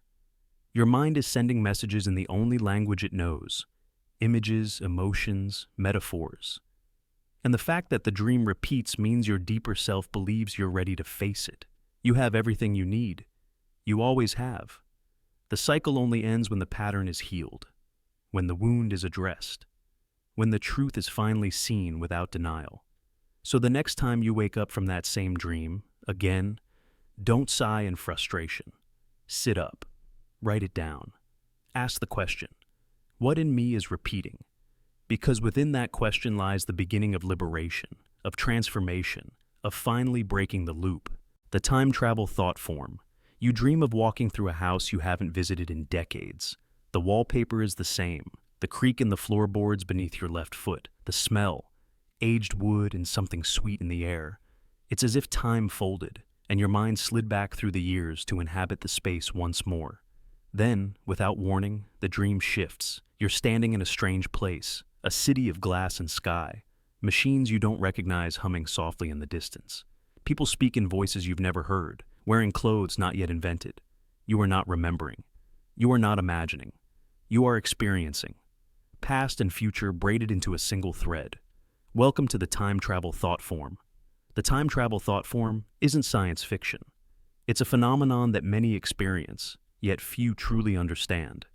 Your mind is sending messages in the only language it knows: images, emotions, metaphors. And the fact that the dream repeats means your deeper self believes you're ready to face it. You have everything you need. You always have. The cycle only ends when the pattern is healed, when the wound is addressed, when the truth is finally seen without denial. So the next time you wake up from that same dream, again, don't sigh in frustration. Sit up. Write it down. Ask the question, what in me is repeating? Because within that question lies the beginning of liberation, of transformation, of finally breaking the loop. The time travel thought form. You dream of walking through a house you haven't visited in decades. The wallpaper is the same, the creak in the floorboards beneath your left foot, the smell, aged wood and something sweet in the air. It's as if time folded, and your mind slid back through the years to inhabit the space once more. Then, without warning, the dream shifts. You're standing in a strange place, a city of glass and sky, machines you don't recognize humming softly in the distance. People speak in voices you've never heard, wearing clothes not yet invented. You are not remembering. You are not imagining. You are experiencing. Past and future braided into a single thread. Welcome to the time travel thought form. The time travel thought form isn't science fiction. It's a phenomenon that many experience, yet few truly understand.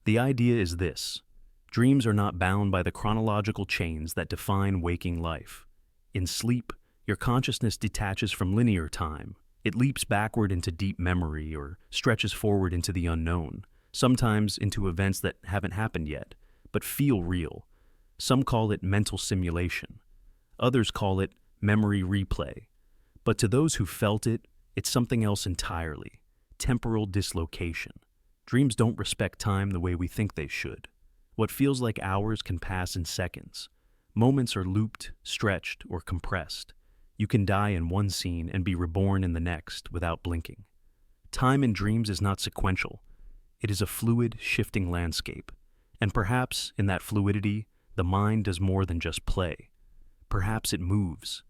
The idea is this: dreams are not bound by the chronological chains that define waking life. In sleep, your consciousness detaches from linear time. It leaps backward into deep memory or stretches forward into the unknown, sometimes into events that haven't happened yet, but feel real. Some call it mental simulation. Others call it memory replay. But to those who felt it, it's something else entirely: temporal dislocation. Dreams don't respect time the way we think they should. What feels like hours can pass in seconds. Moments are looped, stretched, or compressed. You can die in one scene and be reborn in the next without blinking. Time in dreams is not sequential. It is a fluid, shifting landscape. And perhaps, in that fluidity, the mind does more than just play. Perhaps it moves.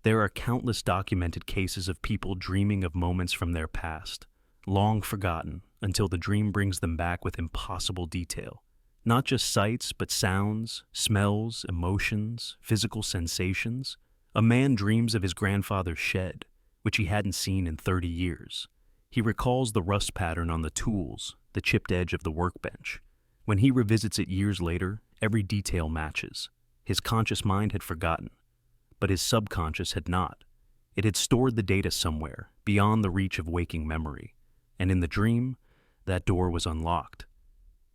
There are countless documented cases of people dreaming of moments from their past, long forgotten, until the dream brings them back with impossible detail. Not just sights, but sounds, smells, emotions, physical sensations. A man dreams of his grandfather's shed, which he hadn't seen in 30 years. He recalls the rust pattern on the tools, the chipped edge of the workbench. When he revisits it years later, every detail matches. His conscious mind had forgotten, but his subconscious had not. It had stored the data somewhere, beyond the reach of waking memory. And in the dream, that door was unlocked.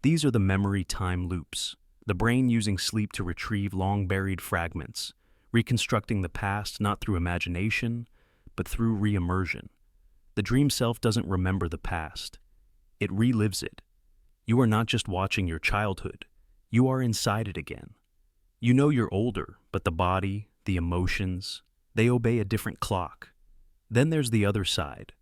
These are the memory time loops, the brain using sleep to retrieve long-buried fragments, reconstructing the past not through imagination, but through re-immersion. The dream self doesn't remember the past. It relives it. You are not just watching your childhood. You are inside it again. You know you're older, but the body, the emotions, they obey a different clock. Then there's the other side.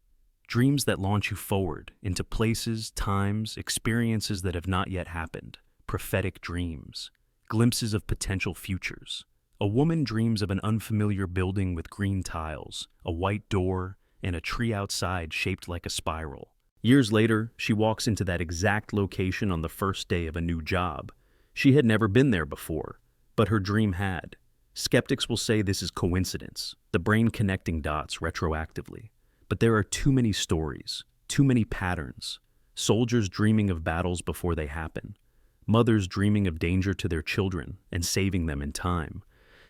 Dreams that launch you forward into places, times, experiences that have not yet happened. Prophetic dreams. Glimpses of potential futures. A woman dreams of an unfamiliar building with green tiles, a white door, and a tree outside shaped like a spiral. Years later, she walks into that exact location on the first day of a new job. She had never been there before, but her dream had. Skeptics will say this is coincidence, the brain connecting dots retroactively. But there are too many stories, too many patterns. Soldiers dreaming of battles before they happen. Mothers dreaming of danger to their children and saving them in time.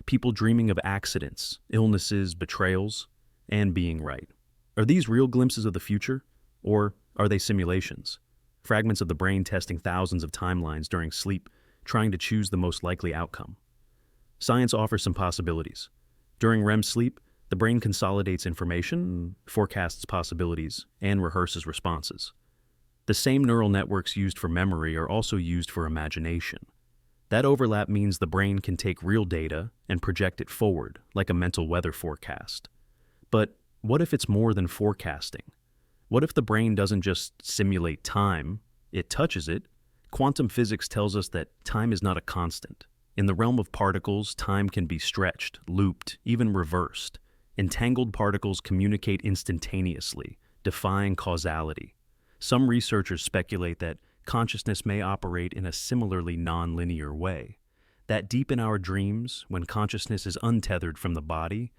People dreaming of accidents, illnesses, betrayals, and being right. Are these real glimpses of the future? Or are they simulations? Fragments of the brain testing thousands of timelines during sleep, trying to choose the most likely outcome. Science offers some possibilities. During REM sleep, the brain consolidates information, forecasts possibilities, and rehearses responses. The same neural networks used for memory are also used for imagination. That overlap means the brain can take real data and project it forward, like a mental weather forecast. But what if it's more than forecasting? What if the brain doesn't just simulate time, it touches it. Quantum physics tells us that time is not a constant. In the realm of particles, time can be stretched, looped, even reversed. Entangled particles communicate instantaneously, defying causality. Some researchers speculate that consciousness may operate in a similarly non-linear way. That deep in our dreams, when consciousness is untethered from the body,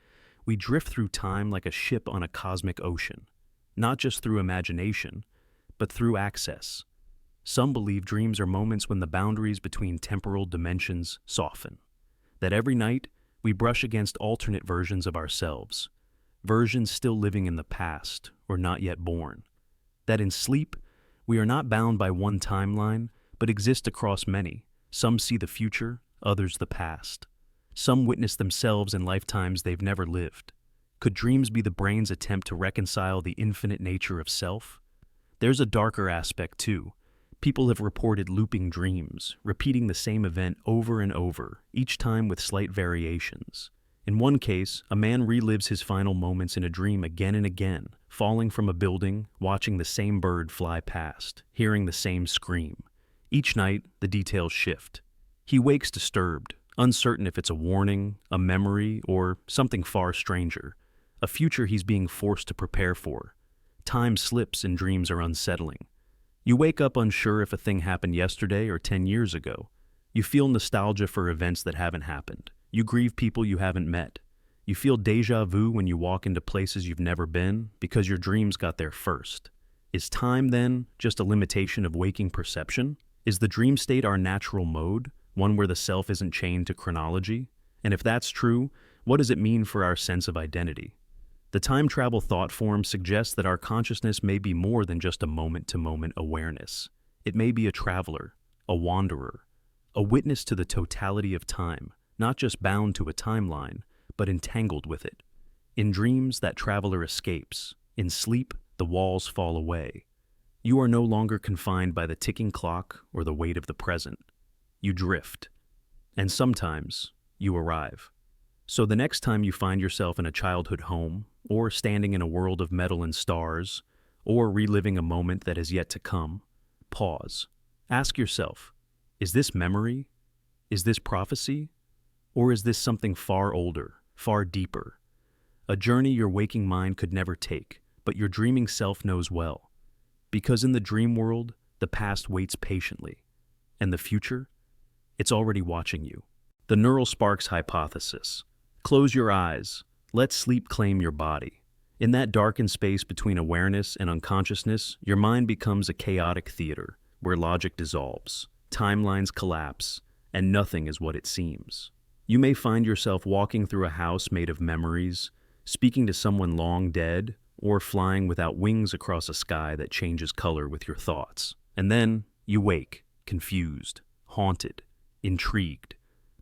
we drift through time like a ship on a cosmic ocean, not just through imagination, but through access. Some believe dreams are moments when the boundaries between temporal dimensions soften. That every night, we brush against alternate versions of ourselves, versions still living in the past or not yet born. That in sleep, we are not bound by one timeline, but exist across many. Some see the future, others the past. Some witness themselves in lifetimes they've never lived. Could dreams be the brain's attempt to reconcile the infinite nature of self? There's a darker aspect too. People have reported looping dreams, repeating the same event over and over, each time with slight variations. In one case, a man relives his final moments in a dream again and again, falling from a building, watching the same bird fly past, hearing the same scream. Each night, the details shift. He wakes disturbed, uncertain if it's a warning, a memory, or something far stranger, a future he's being forced to prepare for. Time slips and dreams are unsettling. You wake up unsure if a thing happened yesterday or 10 years ago. You feel nostalgia for events that haven't happened. You grieve people you haven't met. You feel déjà vu when you walk into places you've never been because your dreams got there first. Is time, then, just a limitation of waking perception? Is the dream state our natural mode, one where the self isn't chained to chronology? And if that's true, what does it mean for our sense of identity? The time travel thought form suggests that our consciousness may be more than just a moment-to-moment awareness. It may be a traveler, a wanderer, a witness to the totality of time, not just bound to a timeline, but entangled with it. In dreams, that traveler escapes. In sleep, the walls fall away. You are no longer confined by the ticking clock or the weight of the present. You drift. And sometimes, you arrive. So the next time you find yourself in a childhood home, or standing in a world of metal and stars, or reliving a moment that is yet to come, pause. Ask yourself, is this memory? Is this prophecy? Or is this something far older, far deeper? A journey your waking mind could never take, but your dreaming self knows well. Because in the dream world, the past waits patiently. And the future? It's already watching you. The neural sparks hypothesis. Close your eyes. Let sleep claim your body. In that darkened space between awareness and unconsciousness, your mind becomes a chaotic theater where logic dissolves, timelines collapse, and nothing is what it seems. You may find yourself walking through a house made of memories, speaking to someone long dead, or flying without wings across a sky that changes color with your thoughts. And then you wake, confused, haunted, intrigued.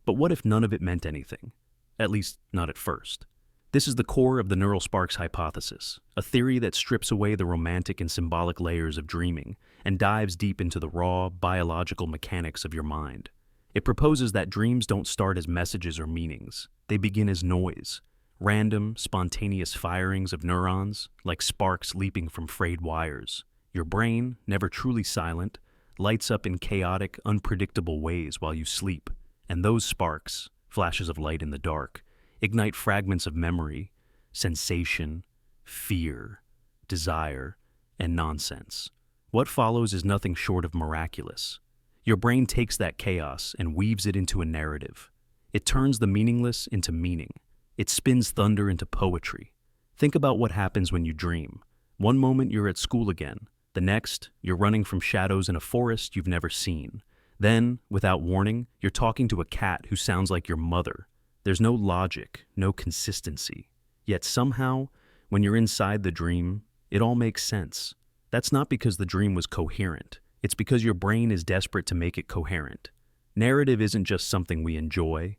But what if none of it meant anything? At least, not at first. This is the core of the neural sparks hypothesis, a theory that strips away the romantic and symbolic layers of dreaming and dives deep into the raw, biological mechanics of your mind. It proposes that dreams don't start as messages or meanings. They begin as noise, random, spontaneous firings of neurons, like sparks leaping from frayed wires. Your brain, never truly silent, lights up in chaotic, unpredictable ways while you sleep, and those sparks, flashes of light in the dark, ignite fragments of memory, sensation, fear, desire, and nonsense. What follows is nothing short of miraculous. Your brain takes that chaos and weaves it into a narrative. It turns the meaningless into meaning. It spins thunder into poetry. Think about what happens when you dream. One moment you're at school again. The next, you're running from shadows in a forest you've never seen. Then, without warning, you're talking to a cat who sounds like your mother. There's no logic, no consistency. Yet somehow, when you're inside the dream, it all makes sense. That's not because the dream was coherent. It's because your brain is desperate to make it coherent. Narrative isn't just something we enjoy.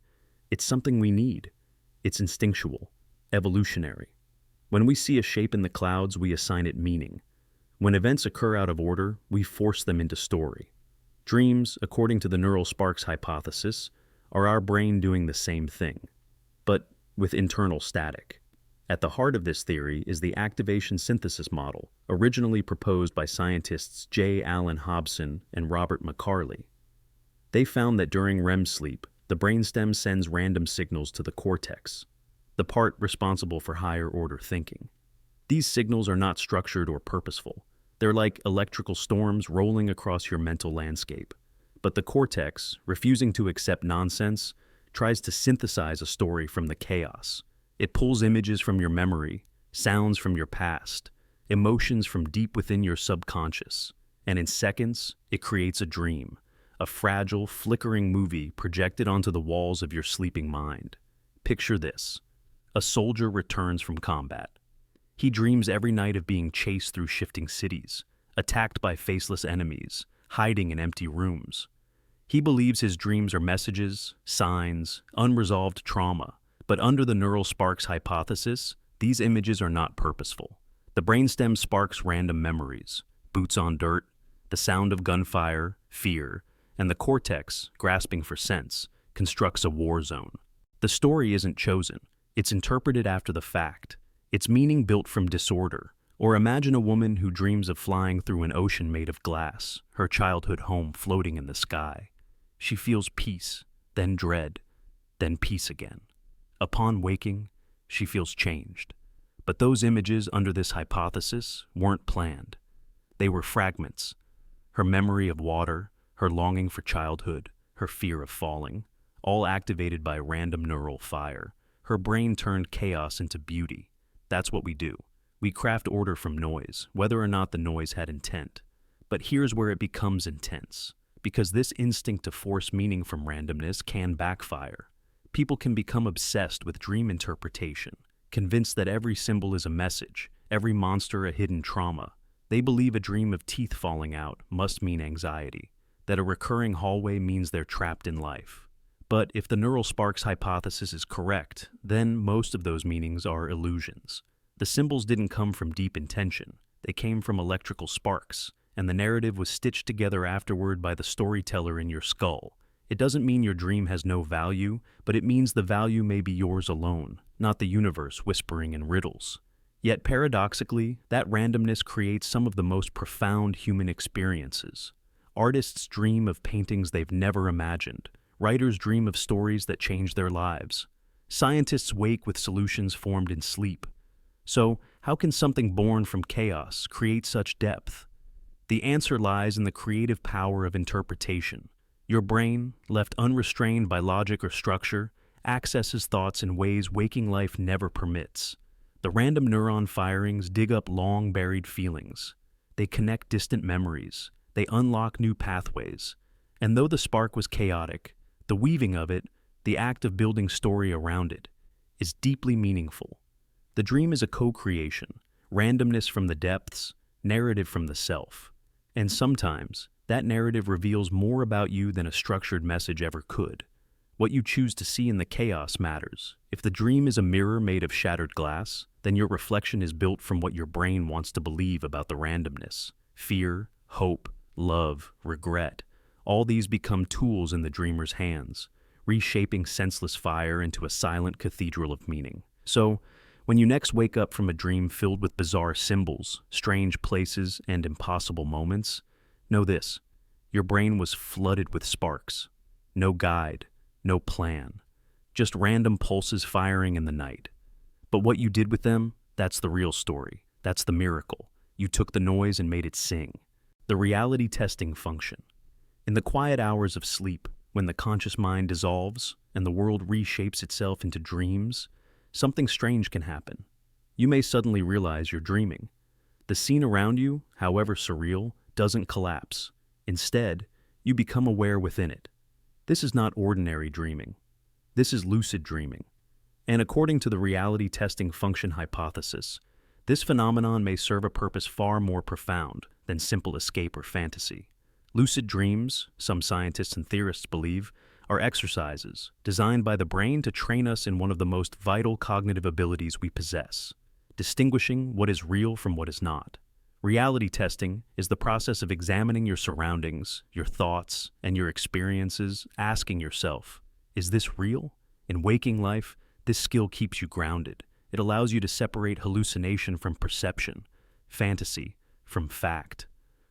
It's something we need. It's instinctual, evolutionary. When we see a shape in the clouds, we assign it meaning. When events occur out of order, we force them into story. Dreams, according to the neural sparks hypothesis, are our brain doing the same thing, but with internal static. At the heart of this theory is the activation synthesis model, originally proposed by scientists J. Allen Hobson and Robert McCarley. They found that during REM sleep, the brainstem sends random signals to the cortex, the part responsible for higher-order thinking. These signals are not structured or purposeful. They're like electrical storms rolling across your mental landscape. But the cortex, refusing to accept nonsense, tries to synthesize a story from the chaos. It pulls images from your memory, sounds from your past, emotions from deep within your subconscious, and in seconds, it creates a dream, a fragile, flickering movie projected onto the walls of your sleeping mind. Picture this. A soldier returns from combat. He dreams every night of being chased through shifting cities, attacked by faceless enemies, hiding in empty rooms. He believes his dreams are messages, signs, unresolved trauma, but under the neural sparks hypothesis, these images are not purposeful. The brainstem sparks random memories, boots on dirt, the sound of gunfire, fear, and the cortex, grasping for sense, constructs a war zone. The story isn't chosen, it's interpreted after the fact, its meaning built from disorder. Or imagine a woman who dreams of flying through an ocean made of glass, her childhood home floating in the sky. She feels peace, then dread, then peace again. Upon waking, she feels changed. But those images under this hypothesis weren't planned. They were fragments. Her memory of water, her longing for childhood, her fear of falling, all activated by random neural fire. Her brain turned chaos into beauty. That's what we do. We craft order from noise, whether or not the noise had intent. But here's where it becomes intense, because this instinct to force meaning from randomness can backfire. People can become obsessed with dream interpretation, convinced that every symbol is a message, every monster a hidden trauma. They believe a dream of teeth falling out must mean anxiety, that a recurring hallway means they're trapped in life. But if the neural sparks hypothesis is correct, then most of those meanings are illusions. The symbols didn't come from deep intention. They came from electrical sparks, and the narrative was stitched together afterward by the storyteller in your skull. It doesn't mean your dream has no value, but it means the value may be yours alone, not the universe whispering in riddles. Yet paradoxically, that randomness creates some of the most profound human experiences. Artists dream of paintings they've never imagined. Writers dream of stories that change their lives. Scientists wake with solutions formed in sleep. So, how can something born from chaos create such depth? The answer lies in the creative power of interpretation. Your brain, left unrestrained by logic or structure, accesses thoughts in ways waking life never permits. The random neuron firings dig up long-buried feelings. They connect distant memories. They unlock new pathways. And though the spark was chaotic, the weaving of it, the act of building story around it, is deeply meaningful. The dream is a co-creation, randomness from the depths, narrative from the self. And sometimes, that narrative reveals more about you than a structured message ever could. What you choose to see in the chaos matters. If the dream is a mirror made of shattered glass, then your reflection is built from what your brain wants to believe about the randomness. Fear, hope, love, regret. All these become tools in the dreamer's hands, reshaping senseless fire into a silent cathedral of meaning. So, when you next wake up from a dream filled with bizarre symbols, strange places, and impossible moments, know this: your brain was flooded with sparks. No guide, no plan, just random pulses firing in the night. But what you did with them, that's the real story. That's the miracle. You took the noise and made it sing. The reality testing function. In the quiet hours of sleep, when the conscious mind dissolves and the world reshapes itself into dreams, something strange can happen. You may suddenly realize you're dreaming. The scene around you, however surreal, doesn't collapse. Instead, you become aware within it. This is not ordinary dreaming. This is lucid dreaming. And according to the reality testing function hypothesis, this phenomenon may serve a purpose far more profound than simple escape or fantasy. Lucid dreams, some scientists and theorists believe, are exercises designed by the brain to train us in one of the most vital cognitive abilities we possess, distinguishing what is real from what is not. Reality testing is the process of examining your surroundings, your thoughts, and your experiences, asking yourself, is this real? In waking life, this skill keeps you grounded. It allows you to separate hallucination from perception, fantasy from fact.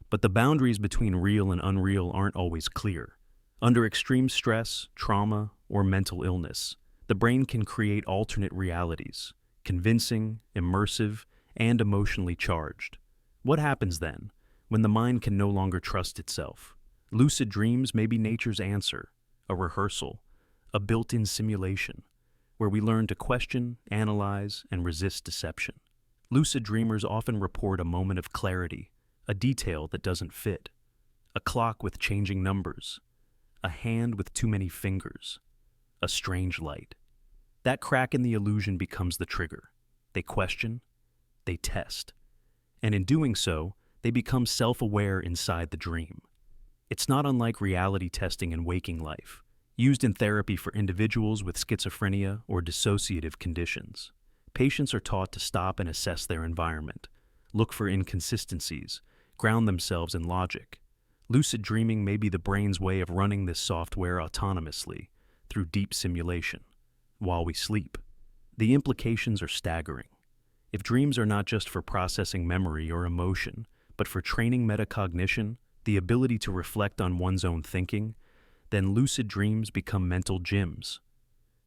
But the boundaries between real and unreal aren't always clear. Under extreme stress, trauma, or mental illness, the brain can create alternate realities, convincing, immersive, and emotionally charged. What happens then, when the mind can no longer trust itself? Lucid dreams may be nature's answer, a rehearsal, a built-in simulation, where we learn to question, analyze, and resist deception. Lucid dreamers often report a moment of clarity, a detail that doesn't fit, a clock with changing numbers, a hand with too many fingers, a strange light. That crack in the illusion becomes the trigger. They question, they test, and in doing so, they become self-aware inside the dream. It's not unlike reality testing in waking life, used in therapy for individuals with schizophrenia or dissociative conditions. Patients are taught to stop and assess their environment, look for inconsistencies, ground themselves in logic. Lucid dreaming may be the brain's way of running this software autonomously through deep simulation while we sleep. The implications are staggering. If dreams are not just for processing memory or emotion, but for training metacognition, the ability to reflect on one's own thinking, then lucid dreams become mental gyms.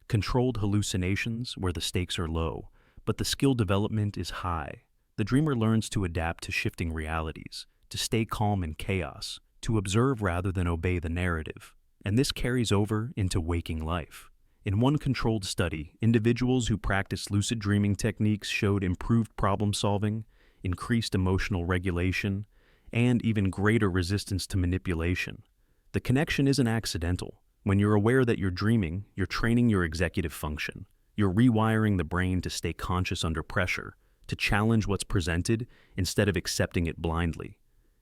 Controlled hallucinations where the stakes are low, but the skill development is high. The dreamer learns to adapt to shifting realities, to stay calm in chaos, to observe rather than obey the narrative. And this carries over into waking life. In one controlled study, individuals who practiced lucid dreaming techniques showed improved problem solving, increased emotional regulation, and even greater resistance to manipulation. The connection isn't accidental. When you're aware that you're dreaming, you're training your executive function. You're rewiring the brain to stay conscious under pressure, to challenge what's presented instead of accepting it blindly.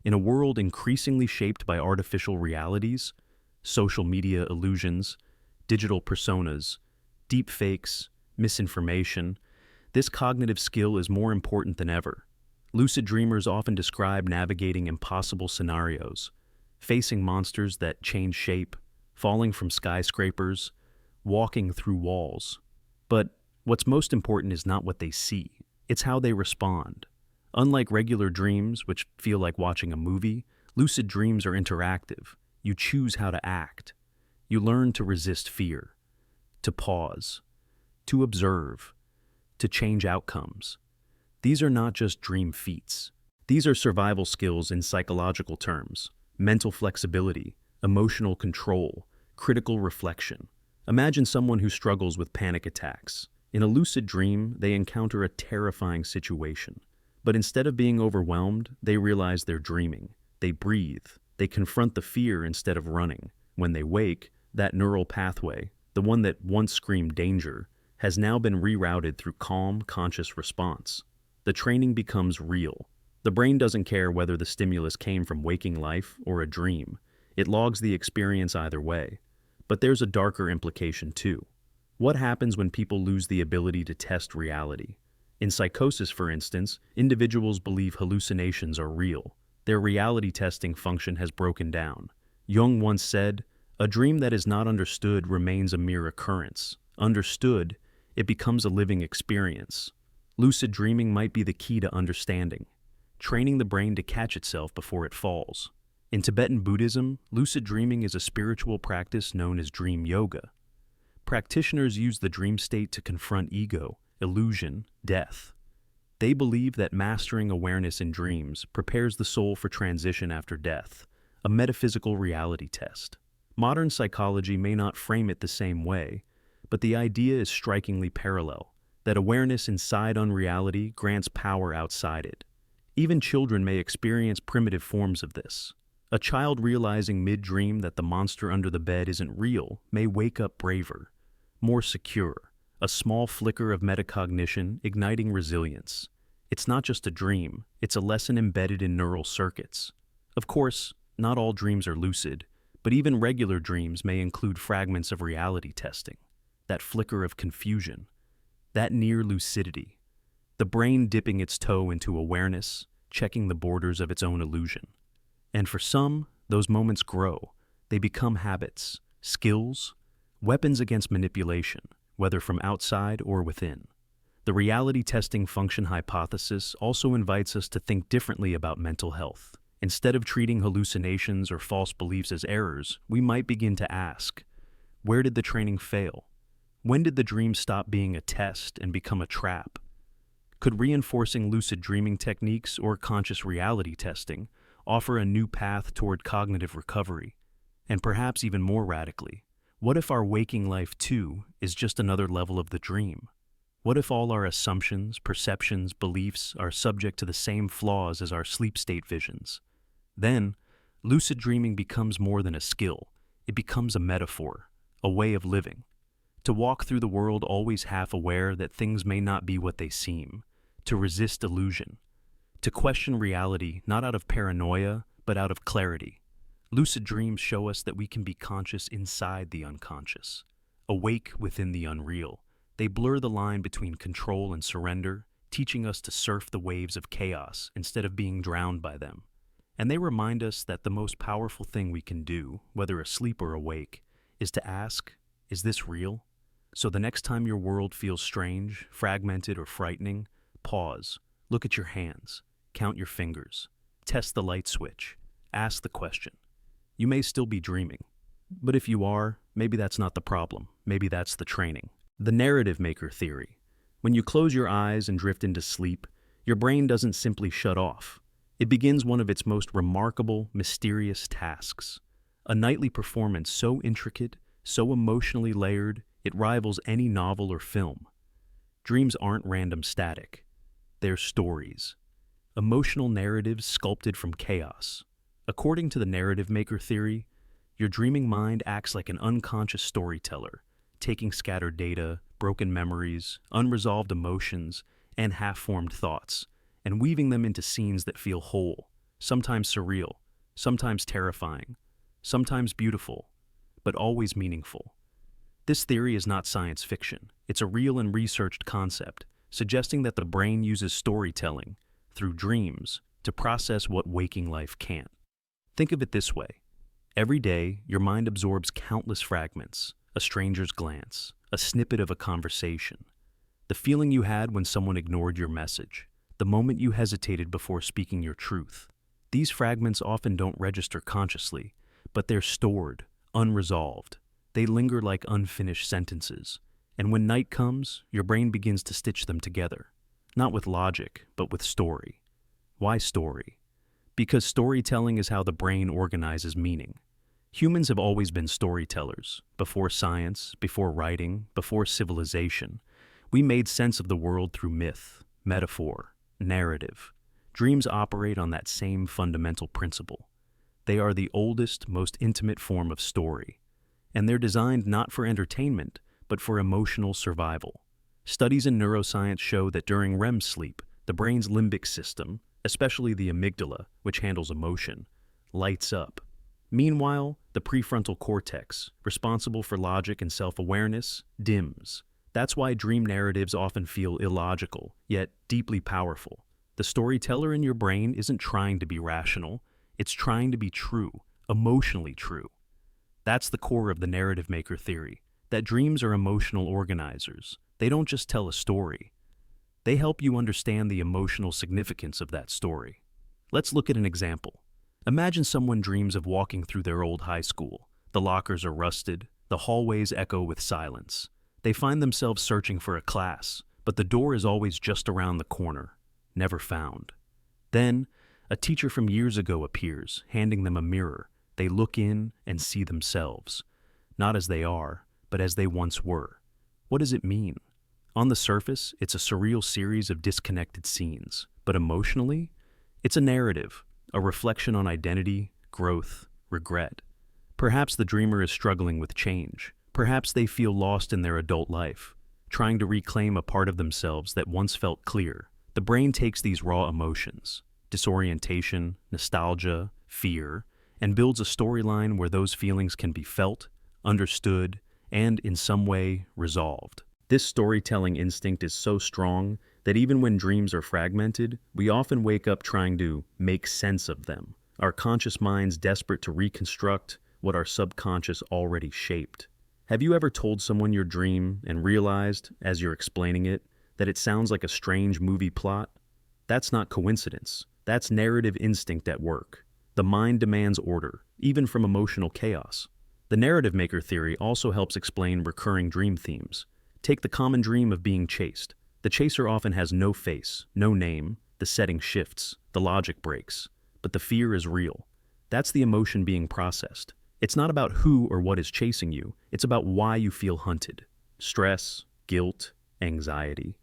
In a world increasingly shaped by artificial realities, social media illusions, digital personas, deepfakes, misinformation, this cognitive skill is more important than ever. Lucid dreamers often describe navigating impossible scenarios, facing monsters that change shape, falling from skyscrapers, walking through walls. But what's most important is not what they see, it's how they respond. Unlike regular dreams, which feel like watching a movie, lucid dreams are interactive. You choose how to act. You learn to resist fear, to pause, to observe, to change outcomes. These are not just dream feats. These are survival skills in psychological terms: mental flexibility, emotional control, critical reflection. Imagine someone who struggles with panic attacks. In a lucid dream, they encounter a terrifying situation. But instead of being overwhelmed, they realize they're dreaming. They breathe. They confront the fear instead of running. When they wake, that neural pathway, the one that once screamed danger, has now been rerouted through calm, conscious response. The training becomes real. The brain doesn't care whether the stimulus came from waking life or a dream. It logs the experience either way. But there's a darker implication too. What happens when people lose the ability to test reality? In psychosis, for instance, individuals believe hallucinations are real. Their reality testing function has broken down. Jung once said, "A dream that is not understood remains a mere occurrence. Understood, it becomes a living experience." Lucid dreaming might be the key to understanding, training the brain to catch itself before it falls. In Tibetan Buddhism, lucid dreaming is a spiritual practice known as dream yoga. Practitioners use the dream state to confront ego, illusion, death. They believe that mastering awareness in dreams prepares the soul for transition after death, a metaphysical reality test. Modern psychology may not frame it the same way, but the idea is strikingly parallel, that awareness inside unreality grants power outside it. Even children may experience primitive forms of this. A child realizing mid-dream that the monster under the bed isn't real may wake up braver, more secure, a small flicker of metacognition igniting resilience. It's not just a dream, it's a lesson embedded in neural circuits. Of course, not all dreams are lucid, but even regular dreams may include fragments of reality testing, that flicker of confusion, that near lucidity, the brain dipping its toe into awareness, checking the borders of its own illusion. And for some, those moments grow. They become habits, skills, weapons against manipulation, whether from outside or within. The reality testing function hypothesis also invites us to think differently about mental health. Instead of treating hallucinations or false beliefs as errors, we might begin to ask, where did the training fail? When did the dream stop being a test and become a trap? Could reinforcing lucid dreaming techniques or conscious reality testing offer a new path toward cognitive recovery? And perhaps even more radically, what if our waking life too is just another level of the dream? What if all our assumptions, perceptions, beliefs are subject to the same flaws as our sleep state visions? Then, lucid dreaming becomes more than a skill. It becomes a metaphor, a way of living. To walk through the world always half aware that things may not be what they seem. To resist illusion. To question reality not out of paranoia, but out of clarity. Lucid dreams show us that we can be conscious inside the unconscious, awake within the unreal. They blur the line between control and surrender, teaching us to surf the waves of chaos instead of being drowned by them. And they remind us that the most powerful thing we can do, whether asleep or awake, is to ask, is this real? So the next time your world feels strange, fragmented, or frightening, pause, look at your hands, count your fingers, test the light switch, ask the question. You may still be dreaming, but if you are, maybe that's not the problem, maybe that's the training. The narrative maker theory. When you close your eyes and drift into sleep, your brain doesn't simply shut off. It begins one of its most remarkable, mysterious tasks. A nightly performance so intricate, so emotionally layered, it rivals any novel or film. Dreams aren't random static. They're stories. Emotional narratives sculpted from chaos. According to the narrative maker theory, your dreaming mind acts like an unconscious storyteller, taking scattered data, broken memories, unresolved emotions, and half-formed thoughts, and weaving them into scenes that feel whole, sometimes surreal, sometimes terrifying, sometimes beautiful, but always meaningful. This theory is not science fiction. It's a real and researched concept, suggesting that the brain uses storytelling, through dreams, to process what waking life can't. Think of it this way. Every day, your mind absorbs countless fragments, a stranger's glance, a snippet of a conversation, the feeling you had when someone ignored your message, the moment you hesitated before speaking your truth. These fragments often don't register consciously, but they're stored, unresolved. They linger like unfinished sentences, and when night comes, your brain begins to stitch them together, not with logic, but with story. Why story? Because storytelling is how the brain organizes meaning. Humans have always been storytellers. Before science, before writing, before civilization, we made sense of the world through myth, metaphor, narrative. Dreams operate on that same fundamental principle. They are the oldest, most intimate form of story, and they're designed not for entertainment, but for emotional survival. Studies in neuroscience show that during REM sleep, the brain's limbic system, especially the amygdala, which handles emotion, lights up. Meanwhile, the prefrontal cortex, responsible for logic and self-awareness, dims. That's why dream narratives often feel illogical, yet deeply powerful. The storyteller in your brain isn't trying to be rational, it's trying to be true, emotionally true. That's the core of the narrative maker theory, that dreams are emotional organizers. They don't just tell a story. They help you understand the emotional significance of that story. Let's look at an example. Imagine someone dreams of walking through their old high school. The lockers are rusted, the hallways echo with silence. They find themselves searching for a class, but the door is always just around the corner, never found. Then, a teacher from years ago appears, handing them a mirror. They look in and see themselves, not as they are, but as they once were. What does it mean? On the surface, it's a surreal series of disconnected scenes, but emotionally, it's a narrative, a reflection on identity, growth, regret. Perhaps the dreamer is struggling with change. Perhaps they feel lost in their adult life, trying to reclaim a part of themselves that once felt clear. The brain takes these raw emotions, disorientation, nostalgia, fear, and builds a storyline where those feelings can be felt, understood, and in some way resolved. This storytelling instinct is so strong that even when dreams are fragmented, we often wake up trying to make sense of them, our conscious minds desperate to reconstruct what our subconscious already shaped. Have you ever told someone your dream and realized, as you're explaining it, that it sounds like a strange movie plot? That's not coincidence. That's narrative instinct at work. The mind demands order, even from emotional chaos. The narrative maker theory also helps explain recurring dream themes. Take the common dream of being chased. The chaser often has no face, no name, the setting shifts, the logic breaks, but the fear is real. That's the emotion being processed. It's not about who or what is chasing you, it's about why you feel hunted. Stress, guilt, anxiety.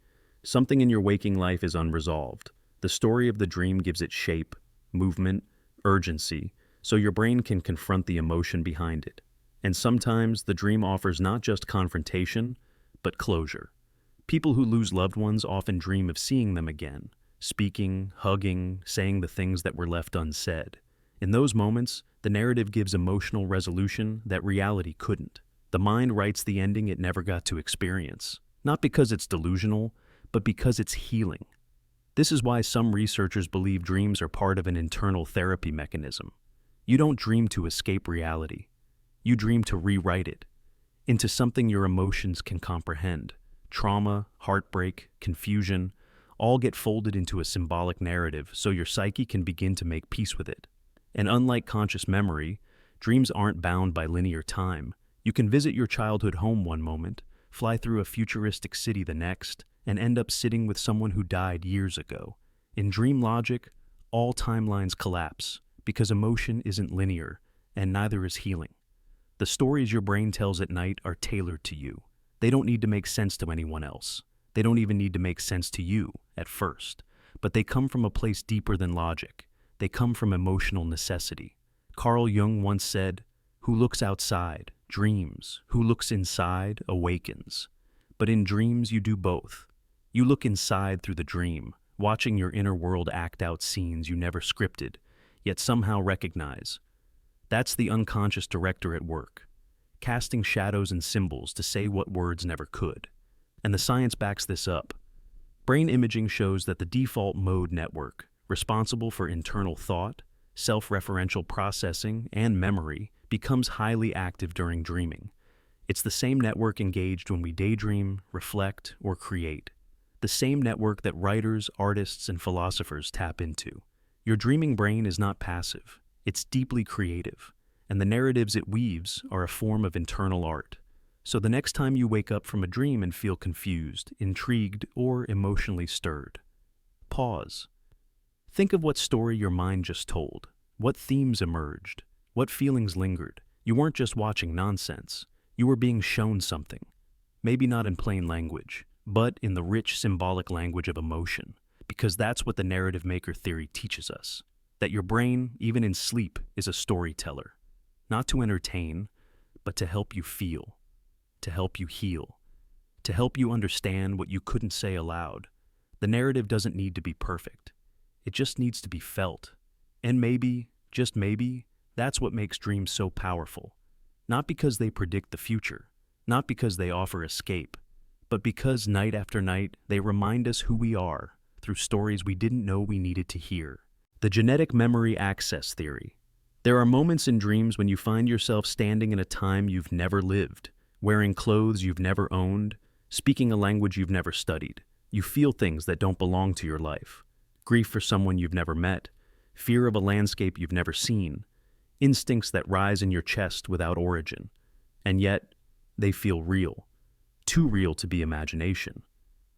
Something in your waking life is unresolved. The story of the dream gives it shape, movement, urgency, so your brain can confront the emotion behind it. And sometimes the dream offers not just confrontation, but closure. People who lose loved ones often dream of seeing them again, speaking, hugging, saying the things that were left unsaid. In those moments, the narrative gives emotional resolution that reality couldn't. The mind writes the ending it never got to experience, not because it's delusional, but because it's healing. This is why some researchers believe dreams are part of an internal therapy mechanism. You don't dream to escape reality. You dream to rewrite it into something your emotions can comprehend. Trauma, heartbreak, confusion, all get folded into a symbolic narrative so your psyche can begin to make peace with it. And unlike conscious memory, dreams aren't bound by linear time. You can visit your childhood home one moment, fly through a futuristic city the next, and end up sitting with someone who died years ago. In dream logic, all timelines collapse because emotion isn't linear, and neither is healing. The stories your brain tells at night are tailored to you. They don't need to make sense to anyone else. They don't even need to make sense to you at first, but they come from a place deeper than logic. They come from emotional necessity. Carl Jung once said, "Who looks outside dreams, who looks inside awakens." But in dreams you do both. You look inside through the dream, watching your inner world act out scenes you never scripted, yet somehow recognize. That's the unconscious director at work, casting shadows and symbols to say what words never could. And the science backs this up. Brain imaging shows that the default mode network, responsible for internal thought, self-referential processing, and memory, becomes highly active during dreaming. It's the same network engaged when we daydream, reflect, or create. The same network that writers, artists, and philosophers tap into. Your dreaming brain is not passive. It's deeply creative, and the narratives it weaves are a form of internal art. So the next time you wake up from a dream and feel confused, intrigued, or emotionally stirred, pause. Think of what story your mind just told. What themes emerged? What feelings lingered? You weren't just watching nonsense. You were being shown something. Maybe not in plain language, but in the rich symbolic language of emotion, because that's what the narrative maker theory teaches us. That your brain, even in sleep, is a storyteller. Not to entertain, but to help you feel, to help you heal, to help you understand what you couldn't say aloud. The narrative doesn't need to be perfect. It just needs to be felt. And maybe, just maybe, that's what makes dreams so powerful. Not because they predict the future, not because they offer escape, but because night after night they remind us who we are through stories we didn't know we needed to hear. The genetic memory access theory. There are moments in dreams when you find yourself standing in a time you've never lived, wearing clothes you've never owned, speaking a language you've never studied. You feel things that don't belong to your life. Grief for someone you've never met, fear of a landscape you've never seen, instincts that rise in your chest without origin. And yet, they feel real. Too real to be imagination.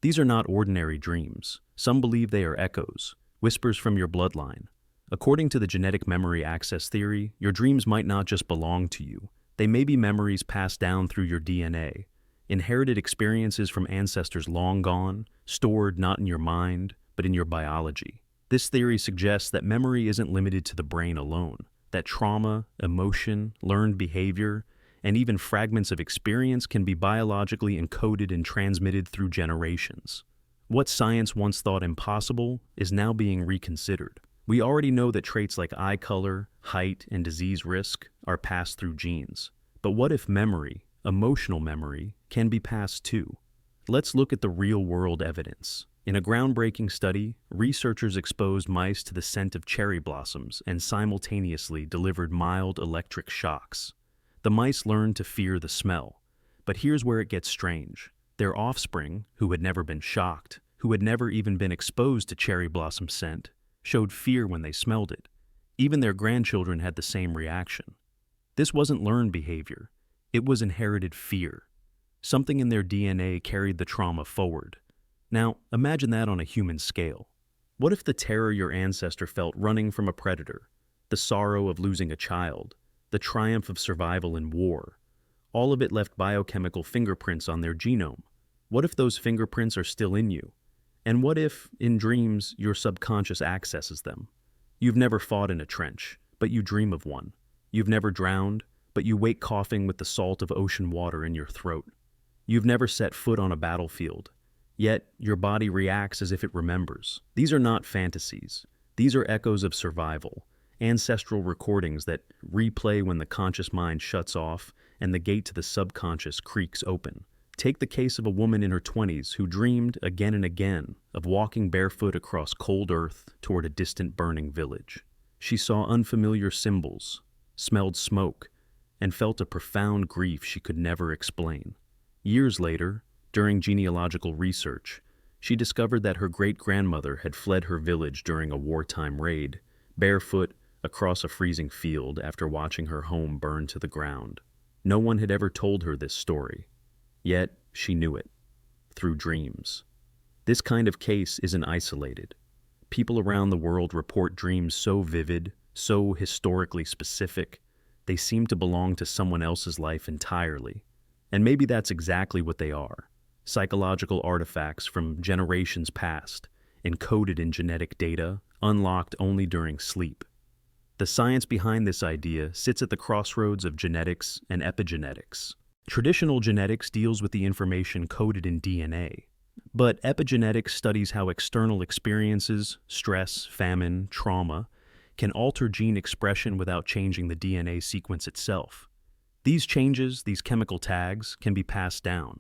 These are not ordinary dreams. Some believe they are echoes, whispers from your bloodline. According to the genetic memory access theory, your dreams might not just belong to you. They may be memories passed down through your DNA, inherited experiences from ancestors long gone, stored not in your mind, but in your biology. This theory suggests that memory isn't limited to the brain alone, that trauma, emotion, learned behavior, and even fragments of experience can be biologically encoded and transmitted through generations. What science once thought impossible is now being reconsidered. We already know that traits like eye color, height, and disease risk are passed through genes. But what if memory, emotional memory, can be passed too? Let's look at the real-world evidence. In a groundbreaking study, researchers exposed mice to the scent of cherry blossoms and simultaneously delivered mild electric shocks. The mice learned to fear the smell. But here's where it gets strange. Their offspring, who had never been shocked, who had never even been exposed to cherry blossom scent, showed fear when they smelled it. Even their grandchildren had the same reaction. This wasn't learned behavior. It was inherited fear. Something in their DNA carried the trauma forward. Now, imagine that on a human scale. What if the terror your ancestor felt running from a predator, the sorrow of losing a child, the triumph of survival in war, all of it left biochemical fingerprints on their genome? What if those fingerprints are still in you? And what if, in dreams, your subconscious accesses them? You've never fought in a trench, but you dream of one. You've never drowned, but you wake coughing with the salt of ocean water in your throat. You've never set foot on a battlefield, yet your body reacts as if it remembers. These are not fantasies. These are echoes of survival, ancestral recordings that replay when the conscious mind shuts off and the gate to the subconscious creaks open. Take the case of a woman in her 20s who dreamed again and again of walking barefoot across cold earth toward a distant burning village. She saw unfamiliar symbols, smelled smoke, and felt a profound grief she could never explain. Years later, during genealogical research, she discovered that her great-grandmother had fled her village during a wartime raid, barefoot across a freezing field after watching her home burn to the ground. No one had ever told her this story, yet she knew it, through dreams. This kind of case isn't isolated. People around the world report dreams so vivid, so historically specific, they seem to belong to someone else's life entirely. And maybe that's exactly what they are. Psychological artifacts from generations past, encoded in genetic data, unlocked only during sleep. The science behind this idea sits at the crossroads of genetics and epigenetics. Traditional genetics deals with the information coded in DNA, but epigenetics studies how external experiences, stress, famine, trauma, can alter gene expression without changing the DNA sequence itself. These changes, these chemical tags, can be passed down.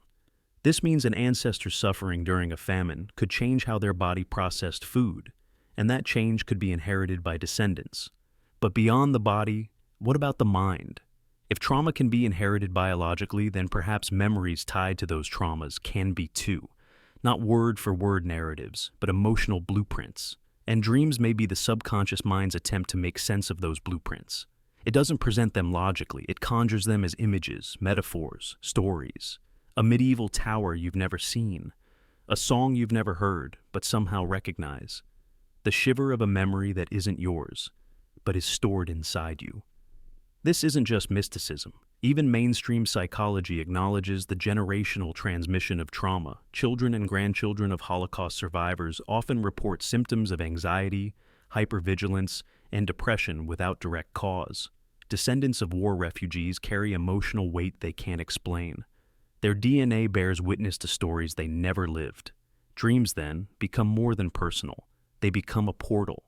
This means an ancestor's suffering during a famine could change how their body processed food, and that change could be inherited by descendants. But beyond the body, what about the mind? If trauma can be inherited biologically, then perhaps memories tied to those traumas can be too. Not word-for-word narratives, but emotional blueprints. And dreams may be the subconscious mind's attempt to make sense of those blueprints. It doesn't present them logically, it conjures them as images, metaphors, stories. A medieval tower you've never seen, a song you've never heard but somehow recognize. The shiver of a memory that isn't yours, but is stored inside you. This isn't just mysticism. Even mainstream psychology acknowledges the generational transmission of trauma. Children and grandchildren of Holocaust survivors often report symptoms of anxiety, hypervigilance, and depression without direct cause. Descendants of war refugees carry emotional weight they can't explain. Their DNA bears witness to stories they never lived. Dreams, then, become more than personal. They become a portal,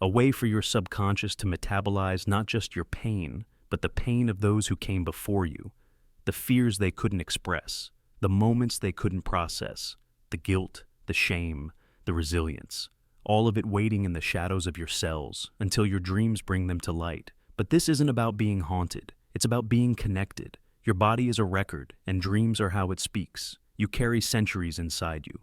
a way for your subconscious to metabolize not just your pain, but the pain of those who came before you, the fears they couldn't express, the moments they couldn't process, the guilt, the shame, the resilience, all of it waiting in the shadows of your cells until your dreams bring them to light. But this isn't about being haunted. It's about being connected. Your body is a record, and dreams are how it speaks. You carry centuries inside you.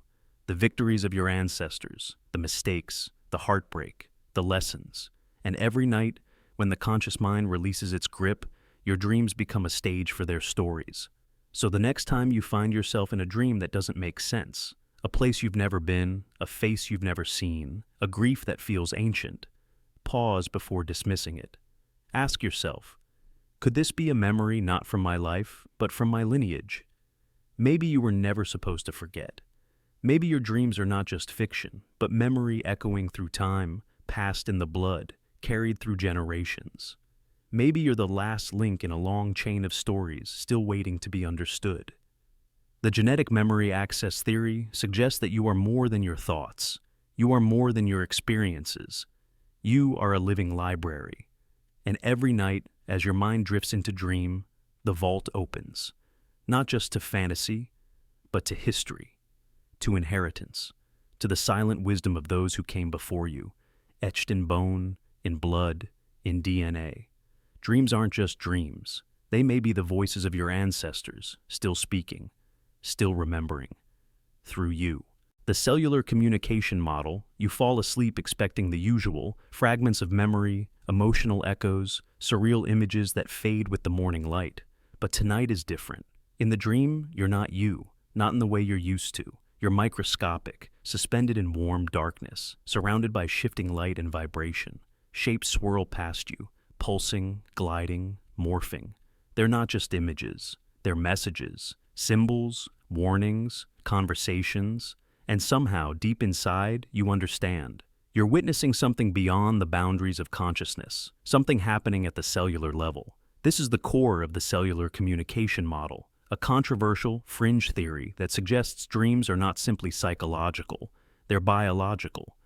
The victories of your ancestors, the mistakes, the heartbreak, the lessons. And every night, when the conscious mind releases its grip, your dreams become a stage for their stories. So the next time you find yourself in a dream that doesn't make sense, a place you've never been, a face you've never seen, a grief that feels ancient, pause before dismissing it. Ask yourself, could this be a memory not from my life, but from my lineage? Maybe you were never supposed to forget. Maybe your dreams are not just fiction, but memory echoing through time, passed in the blood, carried through generations. Maybe you're the last link in a long chain of stories still waiting to be understood. The genetic memory access theory suggests that you are more than your thoughts. You are more than your experiences. You are a living library. And every night, as your mind drifts into dream, the vault opens, not just to fantasy, but to history, to inheritance, to the silent wisdom of those who came before you, etched in bone, in blood, in DNA. Dreams aren't just dreams. They may be the voices of your ancestors, still speaking. still remembering. Through you. The cellular communication model, you fall asleep expecting the usual, fragments of memory, emotional echoes, surreal images that fade with the morning light. But tonight is different. In the dream, you're not you, not in the way you're used to. You're microscopic, suspended in warm darkness, surrounded by shifting light and vibration. Shapes swirl past you, pulsing, gliding, morphing. They're not just images, they're messages, symbols, warnings, conversations, and somehow, deep inside, you understand. You're witnessing something beyond the boundaries of consciousness, something happening at the cellular level. This is the core of the cellular communication model, a controversial, fringe theory that suggests dreams are not simply psychological, they're biological.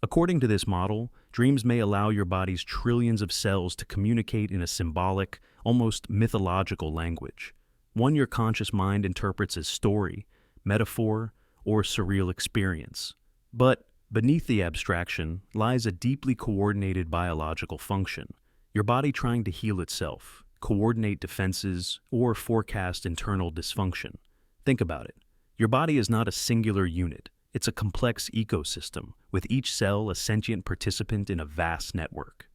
According to this model, dreams may allow your body's trillions of cells to communicate in a symbolic, almost mythological language, one your conscious mind interprets as story, metaphor, or surreal experience. But beneath the abstraction lies a deeply coordinated biological function, your body trying to heal itself, coordinate defenses, or forecast internal dysfunction. Think about it. Your body is not a singular unit. It's a complex ecosystem, with each cell a sentient participant in a vast network.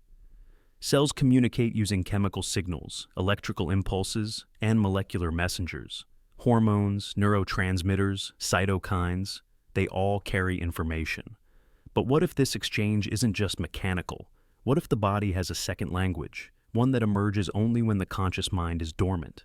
Cells communicate using chemical signals, electrical impulses, and molecular messengers. Hormones, neurotransmitters, cytokines, they all carry information. But what if this exchange isn't just mechanical? What if the body has a second language, one that emerges only when the conscious mind is dormant?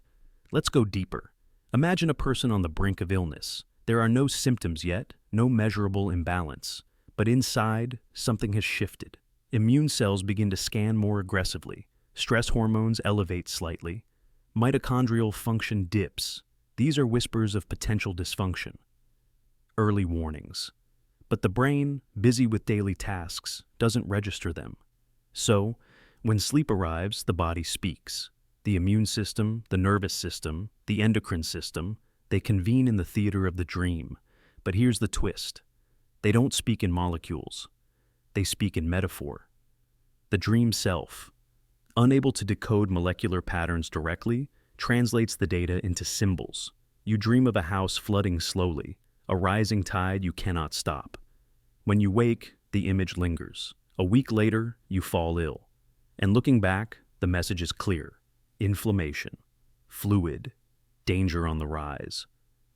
Let's go deeper. Imagine a person on the brink of illness. There are no symptoms yet, no measurable imbalance. But inside, something has shifted. Immune cells begin to scan more aggressively. Stress hormones elevate slightly. Mitochondrial function dips. These are whispers of potential dysfunction. Early warnings. But the brain, busy with daily tasks, doesn't register them. So, when sleep arrives, the body speaks. The immune system, the nervous system, the endocrine system, they convene in the theater of the dream. But here's the twist. They don't speak in molecules. They speak in metaphor. The dream self, unable to decode molecular patterns directly, translates the data into symbols. You dream of a house flooding slowly, a rising tide you cannot stop. When you wake, the image lingers. A week later, you fall ill. And looking back, the message is clear. Inflammation, fluid, danger on the rise.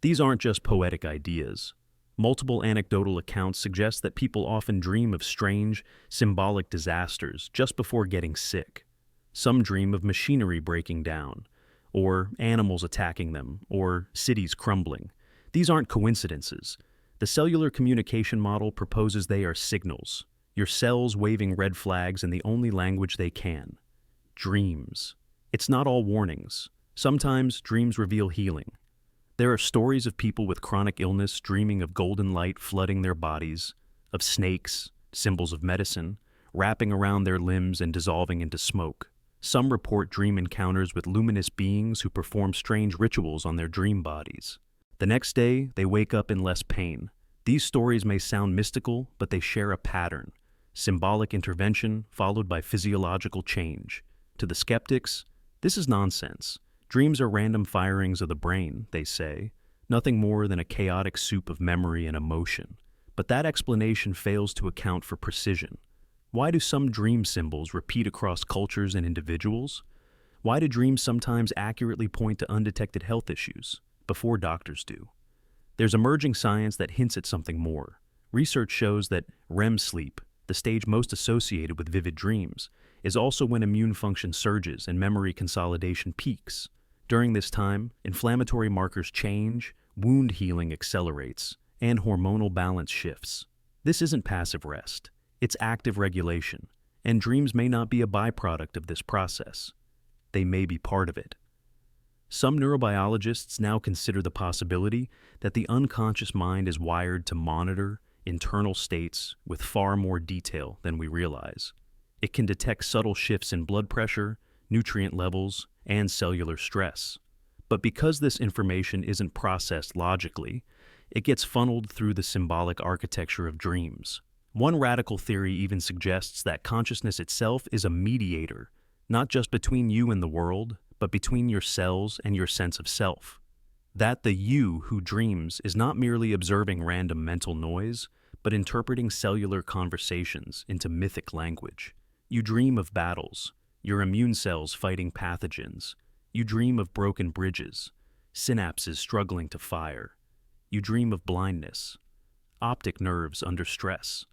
These aren't just poetic ideas. Multiple anecdotal accounts suggest that people often dream of strange, symbolic disasters just before getting sick. Some dream of machinery breaking down, or animals attacking them, or cities crumbling. These aren't coincidences. The cellular communication model proposes they are signals, your cells waving red flags in the only language they can. Dreams. It's not all warnings. Sometimes dreams reveal healing. There are stories of people with chronic illness dreaming of golden light flooding their bodies, of snakes, symbols of medicine, wrapping around their limbs and dissolving into smoke. Some report dream encounters with luminous beings who perform strange rituals on their dream bodies. The next day, they wake up in less pain. These stories may sound mystical, but they share a pattern. Symbolic intervention followed by physiological change. To the skeptics, this is nonsense. Dreams are random firings of the brain, they say, nothing more than a chaotic soup of memory and emotion. But that explanation fails to account for precision. Why do some dream symbols repeat across cultures and individuals? Why do dreams sometimes accurately point to undetected health issues before doctors do? There's emerging science that hints at something more. Research shows that REM sleep, the stage most associated with vivid dreams, is also when immune function surges and memory consolidation peaks. During this time, inflammatory markers change, wound healing accelerates, and hormonal balance shifts. This isn't passive rest. It's active regulation, and dreams may not be a byproduct of this process. They may be part of it. Some neurobiologists now consider the possibility that the unconscious mind is wired to monitor internal states with far more detail than we realize. It can detect subtle shifts in blood pressure, nutrient levels, and cellular stress. But because this information isn't processed logically, it gets funneled through the symbolic architecture of dreams. One radical theory even suggests that consciousness itself is a mediator, not just between you and the world, but between your cells and your sense of self. That the you who dreams is not merely observing random mental noise, but interpreting cellular conversations into mythic language. You dream of battles, your immune cells fighting pathogens. You dream of broken bridges, synapses struggling to fire. You dream of blindness, optic nerves under stress.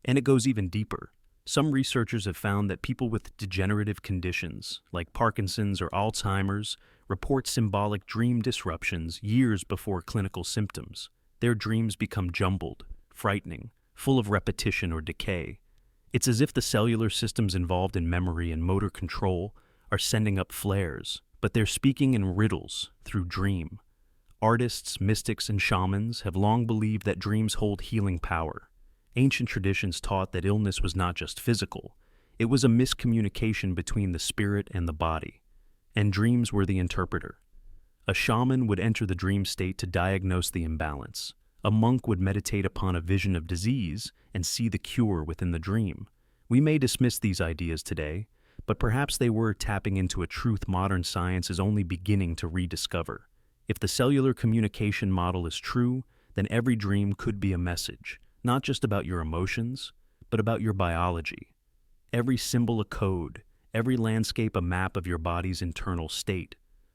And it goes even deeper. Some researchers have found that people with degenerative conditions, like Parkinson's or Alzheimer's, report symbolic dream disruptions years before clinical symptoms. Their dreams become jumbled, frightening, full of repetition or decay. It's as if the cellular systems involved in memory and motor control are sending up flares, but they're speaking in riddles through dream. Artists, mystics, and shamans have long believed that dreams hold healing power. Ancient traditions taught that illness was not just physical, it was a miscommunication between the spirit and the body, and dreams were the interpreter. A shaman would enter the dream state to diagnose the imbalance. A monk would meditate upon a vision of disease and see the cure within the dream. We may dismiss these ideas today, but perhaps they were tapping into a truth modern science is only beginning to rediscover. If the cellular communication model is true, then every dream could be a message, not just about your emotions, but about your biology. Every symbol a code, every landscape a map of your body's internal state.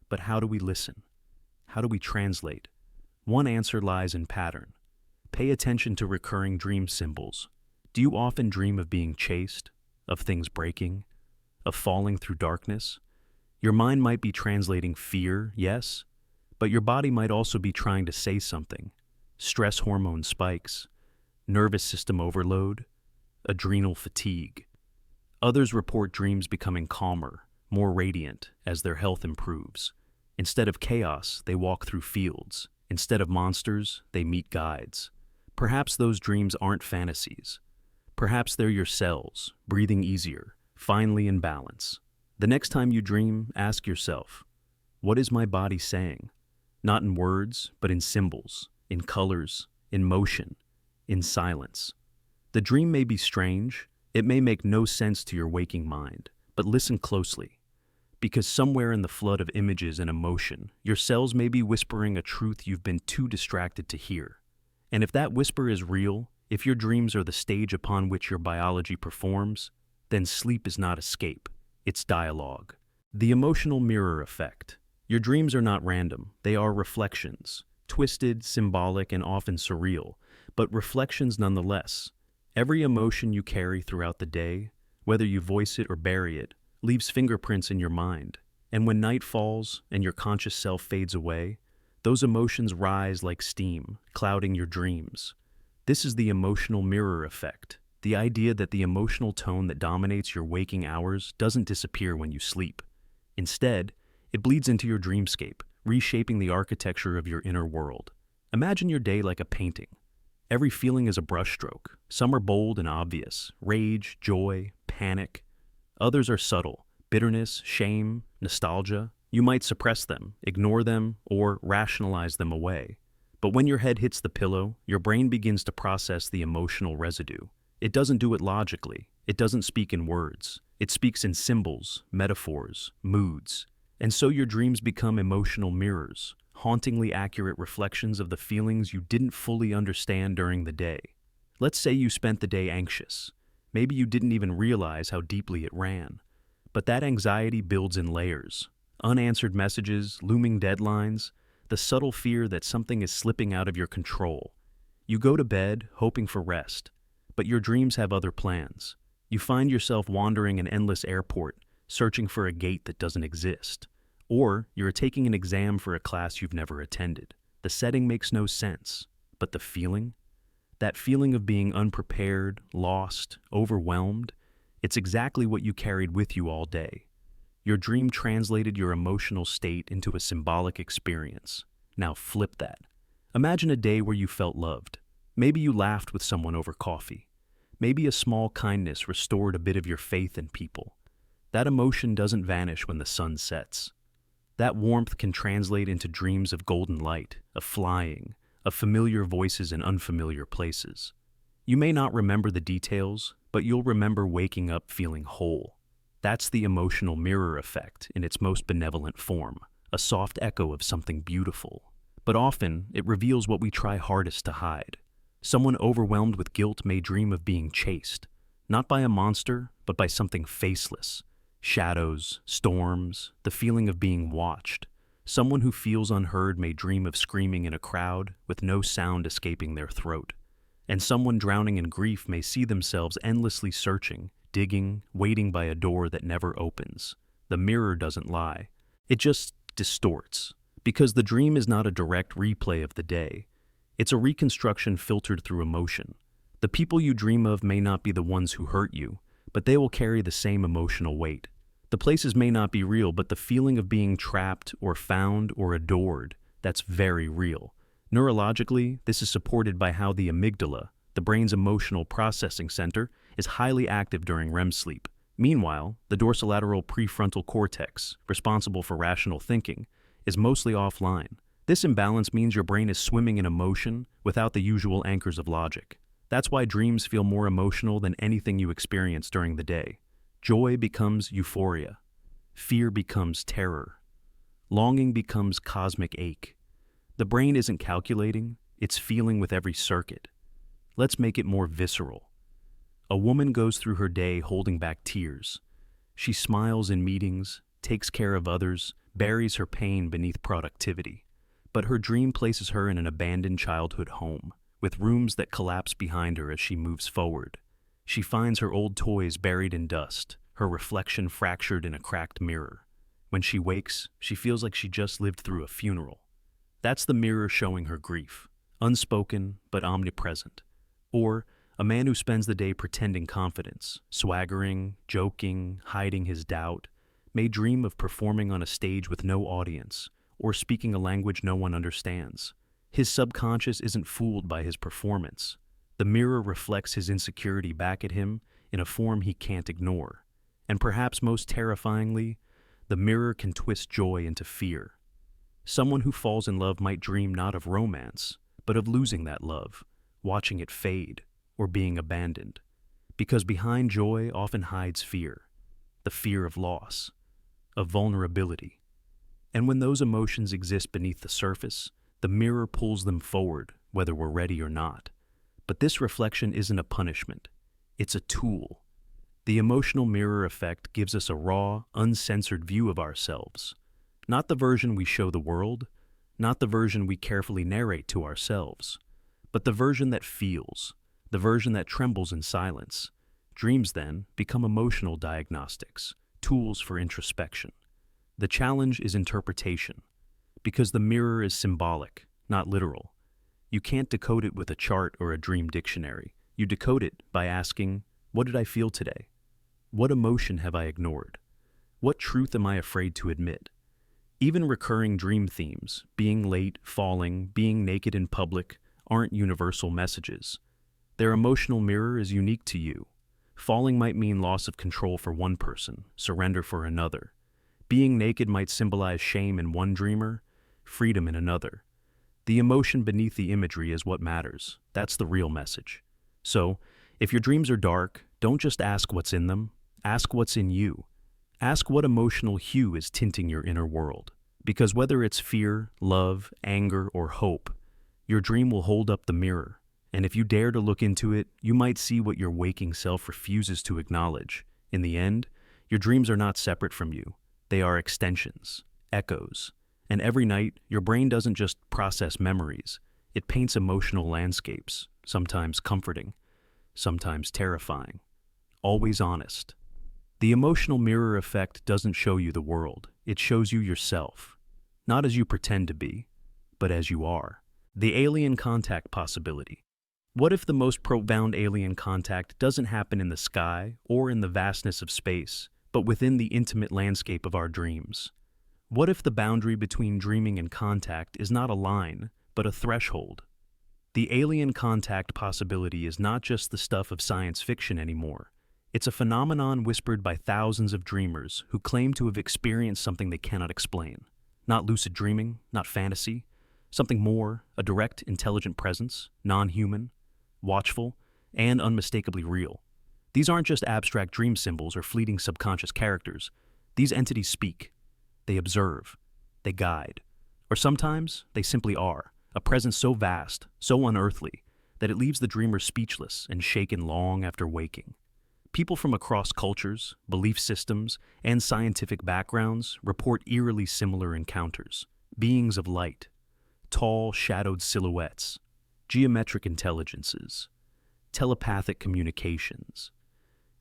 But how do we listen? How do we translate? One answer lies in pattern. Pay attention to recurring dream symbols. Do you often dream of being chased, of things breaking, of falling through darkness? Your mind might be translating fear, yes, but your body might also be trying to say something. Stress hormone spikes, nervous system overload, adrenal fatigue. Others report dreams becoming calmer, more radiant as their health improves. Instead of chaos, they walk through fields. Instead of monsters, they meet guides. Perhaps those dreams aren't fantasies. Perhaps they're your cells, breathing easier, finally in balance. The next time you dream, ask yourself, what is my body saying? Not in words, but in symbols, in colors, in motion, in silence. The dream may be strange, it may make no sense to your waking mind, but listen closely. Because somewhere in the flood of images and emotion, your cells may be whispering a truth you've been too distracted to hear. And if that whisper is real, if your dreams are the stage upon which your biology performs, then sleep is not escape, it's dialogue. The emotional mirror effect. Your dreams are not random, they are reflections, twisted, symbolic, and often surreal, but reflections nonetheless. Every emotion you carry throughout the day, whether you voice it or bury it, leaves fingerprints in your mind. And when night falls and your conscious self fades away, those emotions rise like steam, clouding your dreams. This is the emotional mirror effect, the idea that the emotional tone that dominates your waking hours doesn't disappear when you sleep. Instead, it bleeds into your dreamscape, reshaping the architecture of your inner world. Imagine your day like a painting. Every feeling is a brushstroke. Some are bold and obvious, rage, joy, panic. Others are subtle, bitterness, shame, nostalgia. You might suppress them, ignore them, or rationalize them away. But when your head hits the pillow, your brain begins to process the emotional residue. It doesn't do it logically. It doesn't speak in words. It speaks in symbols, metaphors, moods. And so your dreams become emotional mirrors, hauntingly accurate reflections of the feelings you didn't fully understand during the day. Let's say you spent the day anxious. Maybe you didn't even realize how deeply it ran. But that anxiety builds in layers. Unanswered messages, looming deadlines, the subtle fear that something is slipping out of your control. You go to bed hoping for rest, but your dreams have other plans. You find yourself wandering an endless airport, searching for a gate that doesn't exist. Or you're taking an exam for a class you've never attended. The setting makes no sense, but the feeling? That feeling of being unprepared, lost, overwhelmed, it's exactly what you carried with you all day. Your dream translated your emotional state into a symbolic experience. Now flip that. Imagine a day where you felt loved. Maybe you laughed with someone over coffee. Maybe a small kindness restored a bit of your faith in people. That emotion doesn't vanish when the sun sets. That warmth can translate into dreams of golden light, of flying, of familiar voices in unfamiliar places. You may not remember the details, but you'll remember waking up feeling whole. That's the emotional mirror effect in its most benevolent form, a soft echo of something beautiful. but often it reveals what we try hardest to hide. Someone overwhelmed with guilt may dream of being chased, not by a monster, but by something faceless. Shadows, storms, the feeling of being watched. Someone who feels unheard may dream of screaming in a crowd with no sound escaping their throat. And someone drowning in grief may see themselves endlessly searching, digging, waiting by a door that never opens. The mirror doesn't lie. It just distorts. Because the dream is not a direct replay of the day. It's a reconstruction filtered through emotion. The people you dream of may not be the ones who hurt you, but they will carry the same emotional weight. The places may not be real, but the feeling of being trapped or found or adored, that's very real. Neurologically, this is supported by how the amygdala, the brain's emotional processing center, is highly active during REM sleep. Meanwhile, the dorsolateral prefrontal cortex, responsible for rational thinking, is mostly offline. This imbalance means your brain is swimming in emotion without the usual anchors of logic. That's why dreams feel more emotional than anything you experience during the day. Joy becomes euphoria. Fear becomes terror. Longing becomes cosmic ache. The brain isn't calculating, it's feeling with every circuit. Let's make it more visceral. A woman goes through her day holding back tears. She smiles in meetings, takes care of others, buries her pain beneath productivity. But her dream places her in an abandoned childhood home, with rooms that collapse behind her as she moves forward. She finds her old toys buried in dust, her reflection fractured in a cracked mirror. When she wakes, she feels like she just lived through a funeral. That's the mirror showing her grief, unspoken but omnipresent. Or a man who spends the day pretending confidence, swaggering, joking, hiding his doubt, may dream of performing on a stage with no audience, or speaking a language no one understands. His subconscious isn't fooled by his performance. The mirror reflects his insecurity back at him in a form he can't ignore. And perhaps most terrifyingly, the mirror can twist joy into fear. Someone who falls in love might dream not of romance, but of losing that love, watching it fade, or being abandoned. Because behind joy often hides fear, the fear of loss, of vulnerability. And when those emotions exist beneath the surface, the mirror pulls them forward, whether we're ready or not. But this reflection isn't a punishment. It's a tool. The emotional mirror effect gives us a raw, uncensored view of ourselves. Not the version we show the world, not the version we carefully narrate to ourselves, but the version that feels, the version that trembles in silence. Dreams, then, become emotional diagnostics, tools for introspection. The challenge is interpretation, because the mirror is symbolic, not literal. You can't decode it with a chart or a dream dictionary. You decode it by asking, what did I feel today? What emotion have I ignored? What truth am I afraid to admit? Even recurring dream themes, being late, falling, being naked in public, aren't universal messages. Their emotional mirror is unique to you. Falling might mean loss of control for one person, surrender for another. Being naked might symbolize shame in one dreamer, freedom in another. The emotion beneath the imagery is what matters. That's the real message. So, if your dreams are dark, don't just ask what's in them. Ask what's in you. Ask what emotional hue is tinting your inner world. Because whether it's fear, love, anger, or hope, your dream will hold up the mirror. And if you dare to look into it, you might see what your waking self refuses to acknowledge. In the end, your dreams are not separate from you. They are extensions, echoes. And every night, your brain doesn't just process memories. It paints emotional landscapes, sometimes comforting, sometimes terrifying, always honest. The emotional mirror effect doesn't show you the world. It shows you yourself. Not as you pretend to be, but as you are. The alien contact possibility. What if the most profound alien contact doesn't happen in the sky or in the vastness of space, but within the intimate landscape of our dreams? What if the boundary between dreaming and contact is not a line, but a threshold? The alien contact possibility is not just the stuff of science fiction anymore. It's a phenomenon whispered by thousands of dreamers who claim to have experienced something they cannot explain. Not lucid dreaming, not fantasy, something more, a direct, intelligent presence, non-human, watchful, and unmistakably real. These aren't just abstract dream symbols or fleeting subconscious characters. These entities speak. They observe. They guide. Or sometimes they simply are, a presence so vast, so unearthly, that it leaves the dreamer speechless and shaken long after waking. People from across cultures, belief systems, and scientific backgrounds report eerily similar encounters. Beings of light, tall, shadowed silhouettes, geometric intelligences, telepathic communications.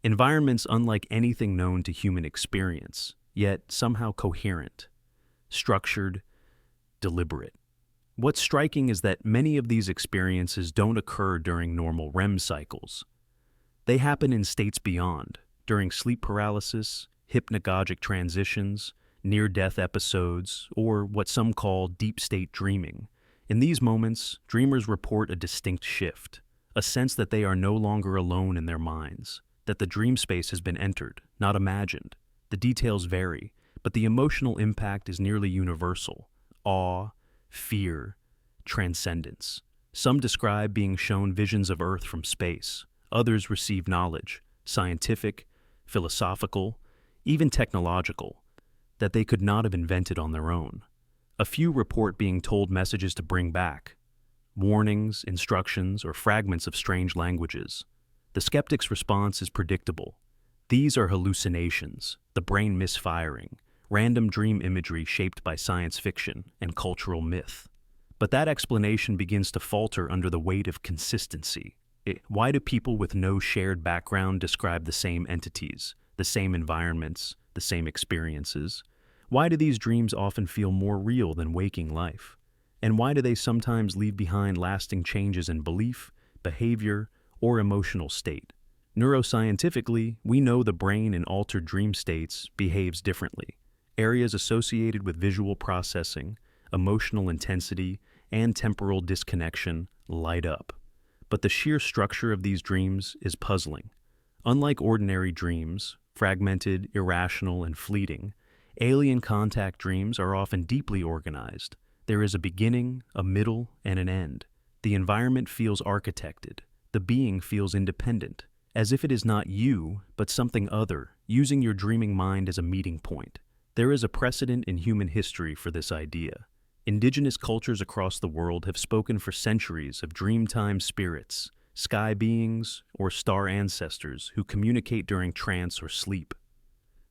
Environments unlike anything known to human experience, yet somehow coherent, structured, deliberate. What's striking is that many of these experiences don't occur during normal REM cycles. They happen in states beyond, during sleep paralysis, hypnagogic transitions, near-death episodes, or what some call deep state dreaming. In these moments, dreamers report a distinct shift, a sense that they are no longer alone in their minds, that the dream space has been entered, not imagined. The details vary, but the emotional impact is nearly universal: awe, fear, transcendence. Some describe being shown visions of Earth from space. Others receive knowledge, scientific, philosophical, even technological, that they could not have invented on their own. A few report being told messages to bring back, warnings, instructions, or fragments of strange languages. The skeptic's response is predictable. These are hallucinations, the brain misfiring, random dream imagery shaped by science fiction and cultural myth. But that explanation begins to falter under the weight of consistency. Why do people with no shared background describe the same entities, the same environments, the same experiences? Why do these dreams often feel more real than waking life? And why do they sometimes leave behind lasting changes in belief, behavior, or emotional state? Neuroscientifically, we know the brain in altered dream states behaves differently. Areas associated with visual processing, emotional intensity, and temporal disconnection light up. But the sheer structure of these dreams is puzzling. Unlike ordinary dreams, fragmented, irrational, and fleeting, alien contact dreams are often deeply organized. There is a beginning, a middle, and an end. The environment feels architected. The being feels independent, as if it is not you, but something other, using your dreaming mind as a meeting point. There is a precedent in human history for this idea. Indigenous cultures across the world have spoken for centuries of dreamtime spirits, sky beings, or star ancestors who communicate during trance or sleep.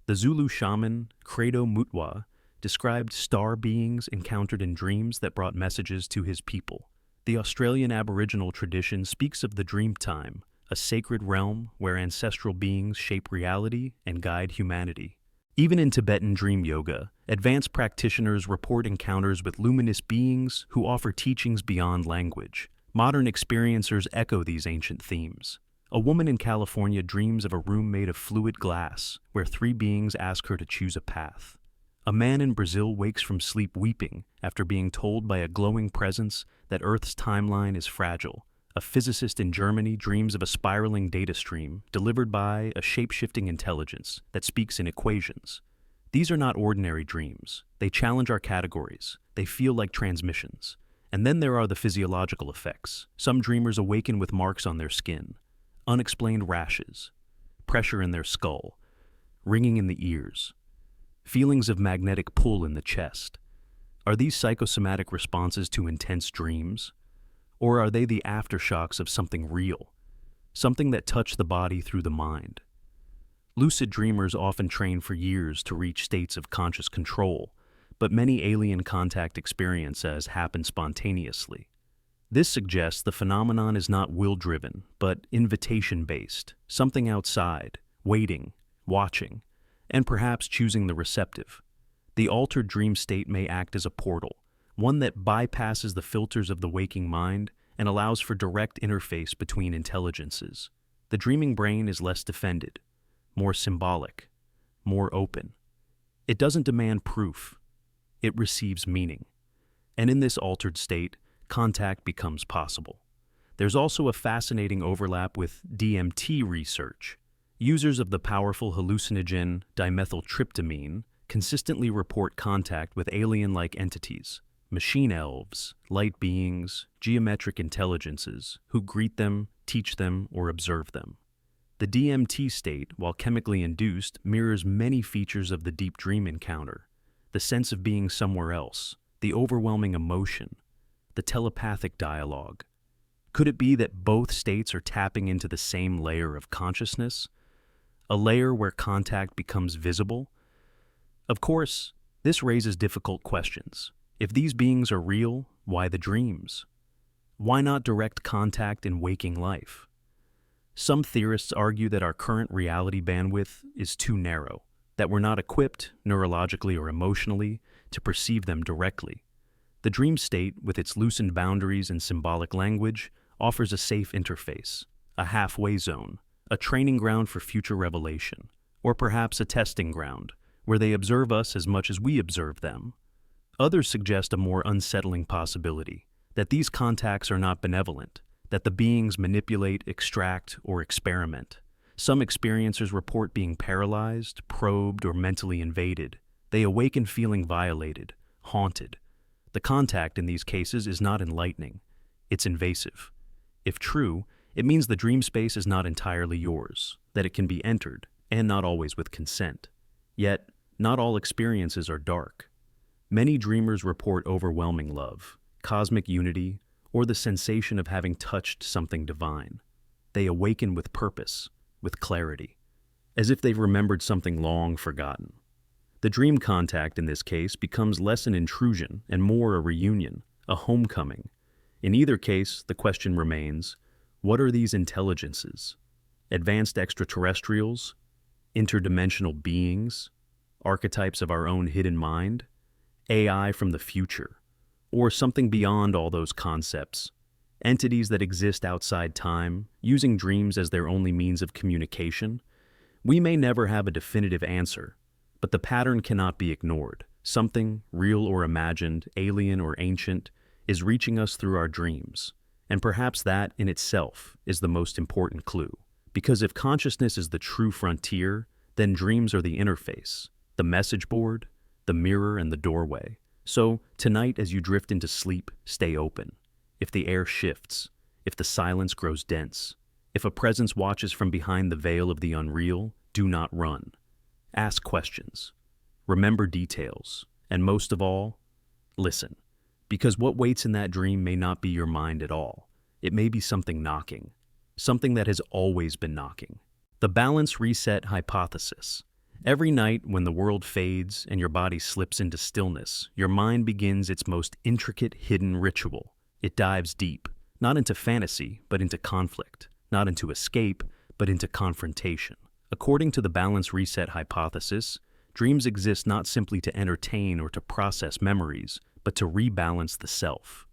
The Zulu shaman, Credo Mutwa, described star beings encountered in dreams that brought messages to his people. The Australian Aboriginal tradition speaks of the dream time, a sacred realm where ancestral beings shape reality and guide humanity. Even in Tibetan dream yoga, advanced practitioners report encounters with luminous beings who offer teachings beyond language. Modern experiencers echo these ancient themes. A woman in California dreams of a room made of fluid glass, where three beings ask her to choose a path. A man in Brazil wakes from sleep weeping after being told by a glowing presence that Earth's timeline is fragile. A physicist in Germany dreams of a spiraling data stream delivered by a shape-shifting intelligence that speaks in equations. These are not ordinary dreams. They challenge our categories. They feel like transmissions. And then there are the physiological effects. Some dreamers awaken with marks on their skin, unexplained rashes, pressure in their skull, ringing in the ears, feelings of magnetic pull in the chest. Are these psychosomatic responses to intense dreams? Or are they the aftershocks of something real, something that touched the body through the mind? Lucid dreamers often train for years to reach states of conscious control, but many alien contact experiences happen spontaneously. This suggests the phenomenon is not will-driven, but invitation-based, something outside, waiting, watching, and perhaps choosing the receptive. The altered dream state may act as a portal, one that bypasses the filters of the waking mind and allows for direct interface between intelligences. The dreaming brain is less defended, more symbolic, more open. It doesn't demand proof. It receives meaning. And in this altered state, contact becomes possible. There's also a fascinating overlap with DMT research. Users of the powerful hallucinogen dimethyltryptamine consistently report contact with alien-like entities, machine elves, light beings, geometric intelligences, who greet them, teach them, or observe them. The DMT state, while chemically induced, mirrors many features of the deep dream encounter: the sense of being somewhere else, the overwhelming emotion, the telepathic dialogue? Could it be that both states are tapping into the same layer of consciousness? A layer where contact becomes visible? Of course, this raises difficult questions. If these beings are real, why the dreams? Why not direct contact in waking life? Some theorists argue that our current reality bandwidth is too narrow, that we're not equipped, neurologically or emotionally, to perceive them directly. The dream state, with its loosened boundaries and symbolic language, offers a safe interface, a halfway zone, a training ground for future revelation, or perhaps a testing ground, where they observe us as much as we observe them. Others suggest a more unsettling possibility, that these contacts are not benevolent, that the beings manipulate, extract, or experiment. Some experiencers report being paralyzed, probed, or mentally invaded. They awaken feeling violated, haunted. The contact in these cases is not enlightening. It's invasive. If true, it means the dream space is not entirely yours, that it can be entered, and not always with consent. Yet, not all experiences are dark. Many dreamers report overwhelming love, cosmic unity, or the sensation of having touched something divine. They awaken with purpose, with clarity, as if they've remembered something long forgotten. The dream contact in this case becomes less an intrusion and more a reunion, a homecoming. In either case, the question remains, what are these intelligences? Advanced extraterrestrials? Interdimensional beings? Archetypes of our own hidden mind? AI from the future? Or something beyond all those concepts? Entities that exist outside time, using dreams as their only means of communication? We may never have a definitive answer, but the pattern cannot be ignored. Something, real or imagined, alien or ancient, is reaching us through our dreams. And perhaps that, in itself, is the most important clue. Because if consciousness is the true frontier, then dreams are the interface, the message board, the mirror, and the doorway. So, tonight as you drift into sleep, stay open. If the air shifts, if the silence grows dense, if a presence watches from behind the veil of the unreal, do not run. Ask questions. Remember details. And most of all, listen. Because what waits in that dream may not be your mind at all. It may be something knocking. Something that has always been knocking. The balance reset hypothesis. Every night when the world fades and your body slips into stillness, your mind begins its most intricate hidden ritual. It dives deep, not into fantasy, but into conflict. Not into escape, but into confrontation. According to the balance reset hypothesis, dreams exist not simply to entertain or to process memories, but to rebalance the self.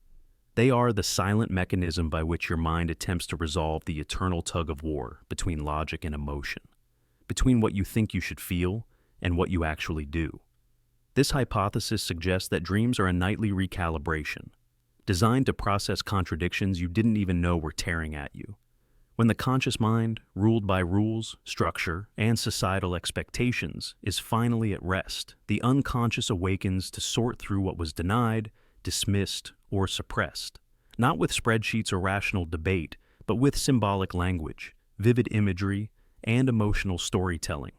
They are the silent mechanism by which your mind attempts to resolve the eternal tug-of-war between logic and emotion, between what you think you should feel and what you actually do. This hypothesis suggests that dreams are a nightly recalibration, designed to process contradictions you didn't even know were tearing at you. When the conscious mind, ruled by rules, structure, and societal expectations, is finally at rest, the unconscious awakens to sort through what was denied, dismissed, or suppressed. Not with spreadsheets or rational debate, but with symbolic language, vivid imagery, and emotional storytelling.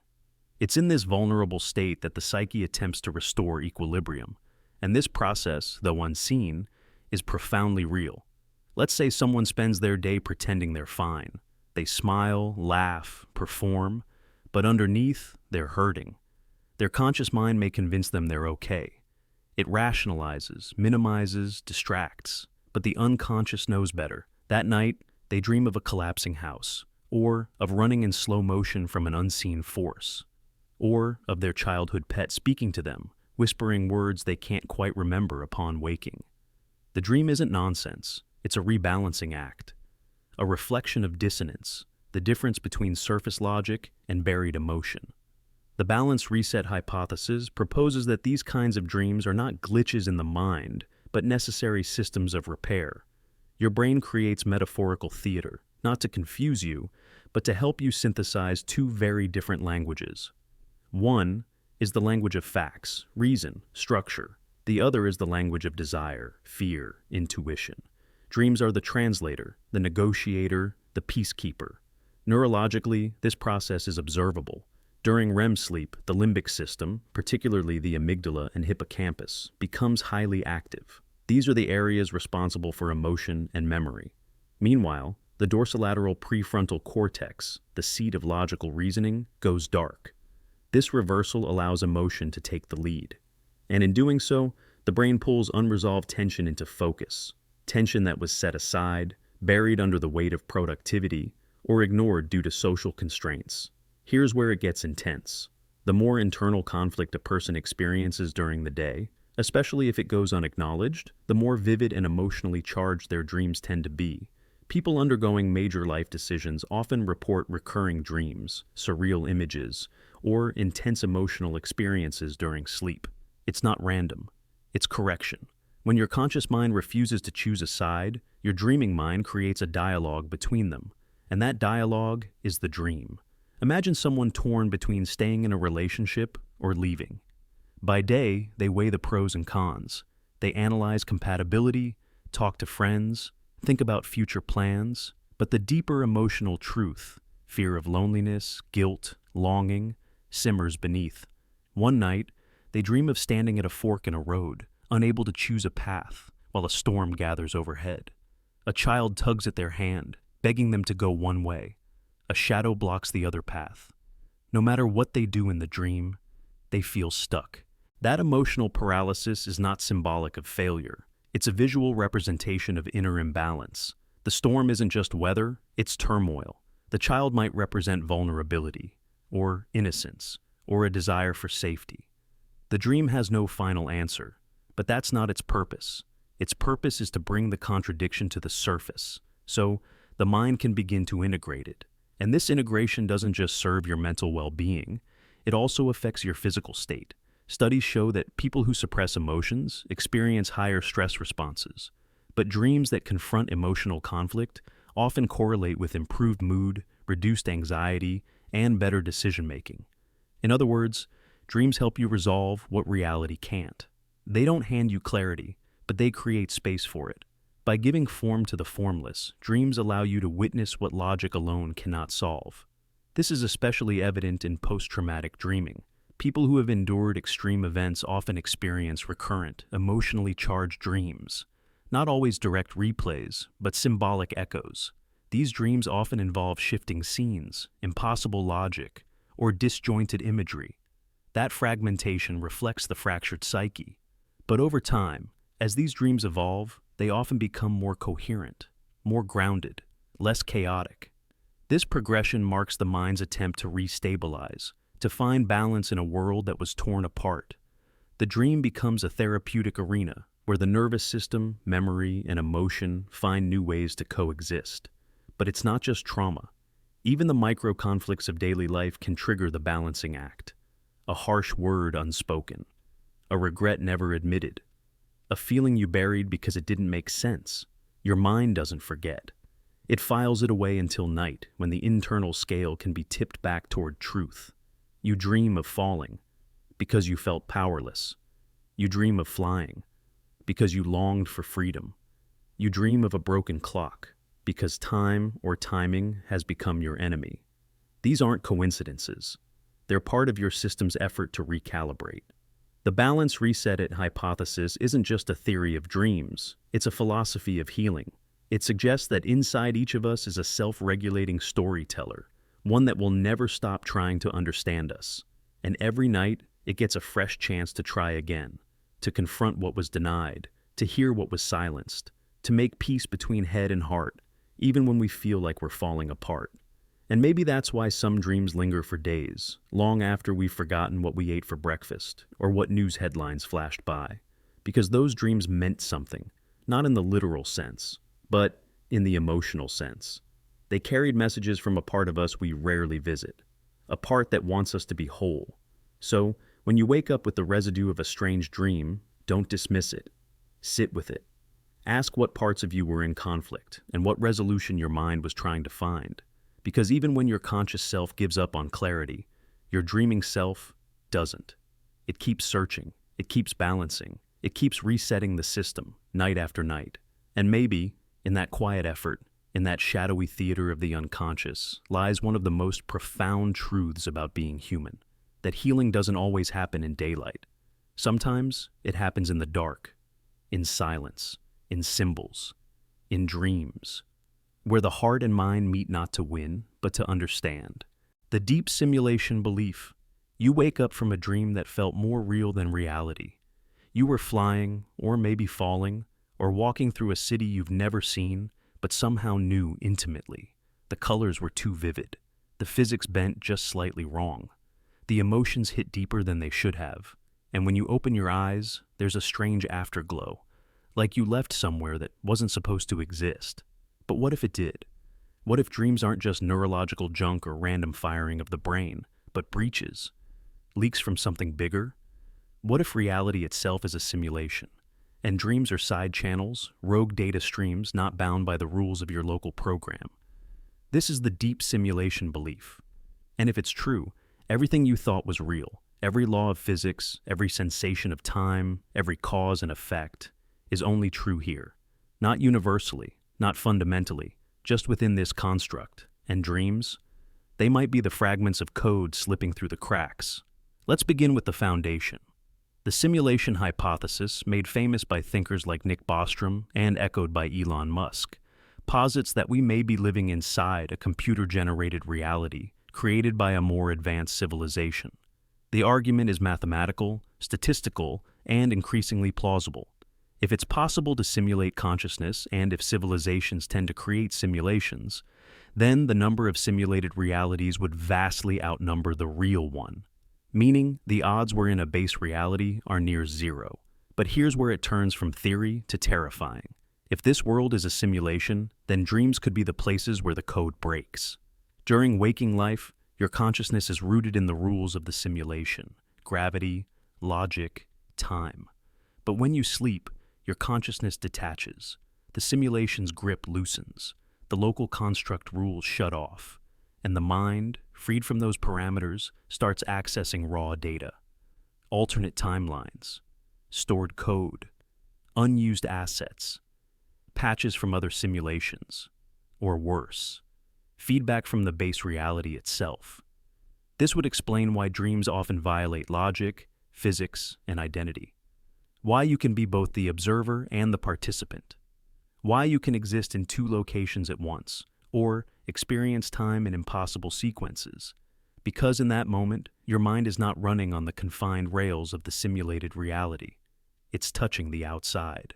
It's in this vulnerable state that the psyche attempts to restore equilibrium, and this process, though unseen, is profoundly real. Let's say someone spends their day pretending they're fine. They smile, laugh, perform, but underneath, they're hurting. Their conscious mind may convince them they're okay. It rationalizes, minimizes, distracts, but the unconscious knows better. That night, they dream of a collapsing house, or of running in slow motion from an unseen force, or of their childhood pet speaking to them, whispering words they can't quite remember upon waking. The dream isn't nonsense. It's a rebalancing act, a reflection of dissonance, the difference between surface logic and buried emotion. The balance reset hypothesis proposes that these kinds of dreams are not glitches in the mind, but necessary systems of repair. Your brain creates metaphorical theater, not to confuse you, but to help you synthesize two very different languages. One is the language of facts, reason, structure. The other is the language of desire, fear, intuition. Dreams are the translator, the negotiator, the peacekeeper. Neurologically, this process is observable. During REM sleep, the limbic system, particularly the amygdala and hippocampus, becomes highly active. These are the areas responsible for emotion and memory. Meanwhile, the dorsolateral prefrontal cortex, the seat of logical reasoning, goes dark. This reversal allows emotion to take the lead. And in doing so, the brain pulls unresolved tension into focus, tension that was set aside, buried under the weight of productivity, or ignored due to social constraints. Here's where it gets intense. The more internal conflict a person experiences during the day, especially if it goes unacknowledged, the more vivid and emotionally charged their dreams tend to be. People undergoing major life decisions often report recurring dreams, surreal images, or intense emotional experiences during sleep. It's not random. It's correction. When your conscious mind refuses to choose a side, your dreaming mind creates a dialogue between them, and that dialogue is the dream. Imagine someone torn between staying in a relationship or leaving. By day, they weigh the pros and cons. They analyze compatibility, talk to friends, think about future plans. But the deeper emotional truth, fear of loneliness, guilt, longing, simmers beneath. One night, they dream of standing at a fork in a road, unable to choose a path, while a storm gathers overhead. A child tugs at their hand, begging them to go one way. A shadow blocks the other path. No matter what they do in the dream, they feel stuck. That emotional paralysis is not symbolic of failure. It's a visual representation of inner imbalance. The storm isn't just weather, it's turmoil. The child might represent vulnerability, or innocence, or a desire for safety. The dream has no final answer, but that's not its purpose. Its purpose is to bring the contradiction to the surface, so the mind can begin to integrate it. And this integration doesn't just serve your mental well-being, it also affects your physical state. Studies show that people who suppress emotions experience higher stress responses, but dreams that confront emotional conflict often correlate with improved mood, reduced anxiety, and better decision-making. In other words, dreams help you resolve what reality can't. They don't hand you clarity, but they create space for it. By giving form to the formless, dreams allow you to witness what logic alone cannot solve. This is especially evident in post-traumatic dreaming. People who have endured extreme events often experience recurrent, emotionally charged dreams. Not always direct replays, but symbolic echoes. These dreams often involve shifting scenes, impossible logic, or disjointed imagery. That fragmentation reflects the fractured psyche. But over time, as these dreams evolve, they often become more coherent, more grounded, less chaotic. This progression marks the mind's attempt to restabilize, to find balance in a world that was torn apart. The dream becomes a therapeutic arena where the nervous system, memory, and emotion find new ways to coexist. But it's not just trauma. Even the micro-conflicts of daily life can trigger the balancing act. A harsh word unspoken, a regret never admitted, a feeling you buried because it didn't make sense. Your mind doesn't forget. It files it away until night, when the internal scale can be tipped back toward truth. You dream of falling, because you felt powerless. You dream of flying, because you longed for freedom. You dream of a broken clock, because time or timing has become your enemy. These aren't coincidences. They're part of your system's effort to recalibrate. The balance reset it hypothesis isn't just a theory of dreams, it's a philosophy of healing. It suggests that inside each of us is a self-regulating storyteller, one that will never stop trying to understand us. And every night, it gets a fresh chance to try again, to confront what was denied, to hear what was silenced, to make peace between head and heart, even when we feel like we're falling apart. And maybe that's why some dreams linger for days, long after we've forgotten what we ate for breakfast or what news headlines flashed by. Because those dreams meant something, not in the literal sense, but in the emotional sense. They carried messages from a part of us we rarely visit, a part that wants us to be whole. So, when you wake up with the residue of a strange dream, don't dismiss it. Sit with it. Ask what parts of you were in conflict and what resolution your mind was trying to find. Because even when your conscious self gives up on clarity, your dreaming self doesn't. It keeps searching, it keeps balancing, it keeps resetting the system night after night. And maybe, in that quiet effort, in that shadowy theater of the unconscious, lies one of the most profound truths about being human, that healing doesn't always happen in daylight. Sometimes it happens in the dark, in silence, in symbols, in dreams, where the heart and mind meet not to win, but to understand. The deep simulation belief. You wake up from a dream that felt more real than reality. You were flying, or maybe falling, or walking through a city you've never seen, but somehow knew intimately. The colors were too vivid. The physics bent just slightly wrong. The emotions hit deeper than they should have. And when you open your eyes, there's a strange afterglow, like you left somewhere that wasn't supposed to exist. But what if it did? What if dreams aren't just neurological junk or random firing of the brain, but breaches? Leaks from something bigger? What if reality itself is a simulation, and dreams are side channels, rogue data streams not bound by the rules of your local program? This is the deep simulation belief. And if it's true, everything you thought was real, every law of physics, every sensation of time, every cause and effect, is only true here. Not universally, not fundamentally, just within this construct. And dreams? They might be the fragments of code slipping through the cracks. Let's begin with the foundation. The simulation hypothesis, made famous by thinkers like Nick Bostrom and echoed by Elon Musk, posits that we may be living inside a computer-generated reality created by a more advanced civilization. The argument is mathematical, statistical, and increasingly plausible. If it's possible to simulate consciousness, and if civilizations tend to create simulations, then the number of simulated realities would vastly outnumber the real one. Meaning, the odds we're in a base reality are near zero. But here's where it turns from theory to terrifying. If this world is a simulation, then dreams could be the places where the code breaks. During waking life, your consciousness is rooted in the rules of the simulation: gravity, logic, time. But when you sleep, your consciousness detaches. The simulation's grip loosens. The local construct rules shut off. And the mind, freed from those parameters, starts accessing raw data. Alternate timelines, stored code, unused assets, patches from other simulations, or worse, feedback from the base reality itself. This would explain why dreams often violate logic, physics, and identity. Why you can be both the observer and the participant. Why you can exist in two locations at once, or experience time in impossible sequences. Because in that moment, your mind is not running on the confined rails of the simulated reality. It's touching the outside.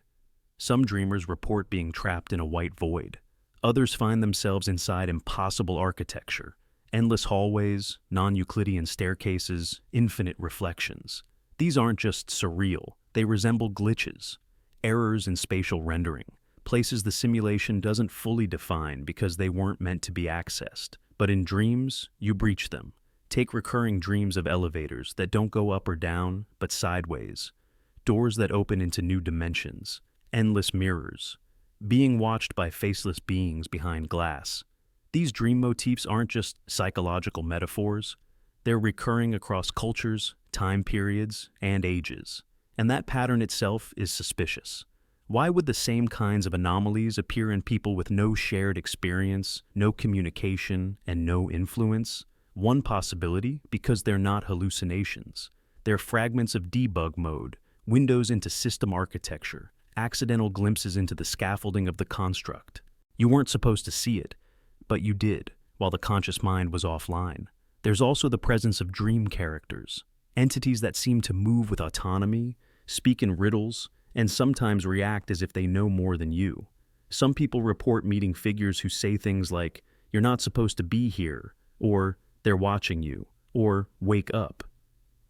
Some dreamers report being trapped in a white void. Others find themselves inside impossible architecture, endless hallways, non-Euclidean staircases, infinite reflections. These aren't just surreal, they resemble glitches, errors in spatial rendering, places the simulation doesn't fully define because they weren't meant to be accessed. But in dreams, you breach them. Take recurring dreams of elevators that don't go up or down, but sideways. Doors that open into new dimensions. Endless mirrors. Being watched by faceless beings behind glass. These dream motifs aren't just psychological metaphors. They're recurring across cultures, time periods, and ages. And that pattern itself is suspicious. Why would the same kinds of anomalies appear in people with no shared experience, no communication, and no influence? One possibility, because they're not hallucinations. They're fragments of debug mode, windows into system architecture, accidental glimpses into the scaffolding of the construct. You weren't supposed to see it, but you did, while the conscious mind was offline. There's also the presence of dream characters, entities that seem to move with autonomy, speak in riddles, and sometimes react as if they know more than you. Some people report meeting figures who say things like, "You're not supposed to be here," or "They're watching you," or "Wake up."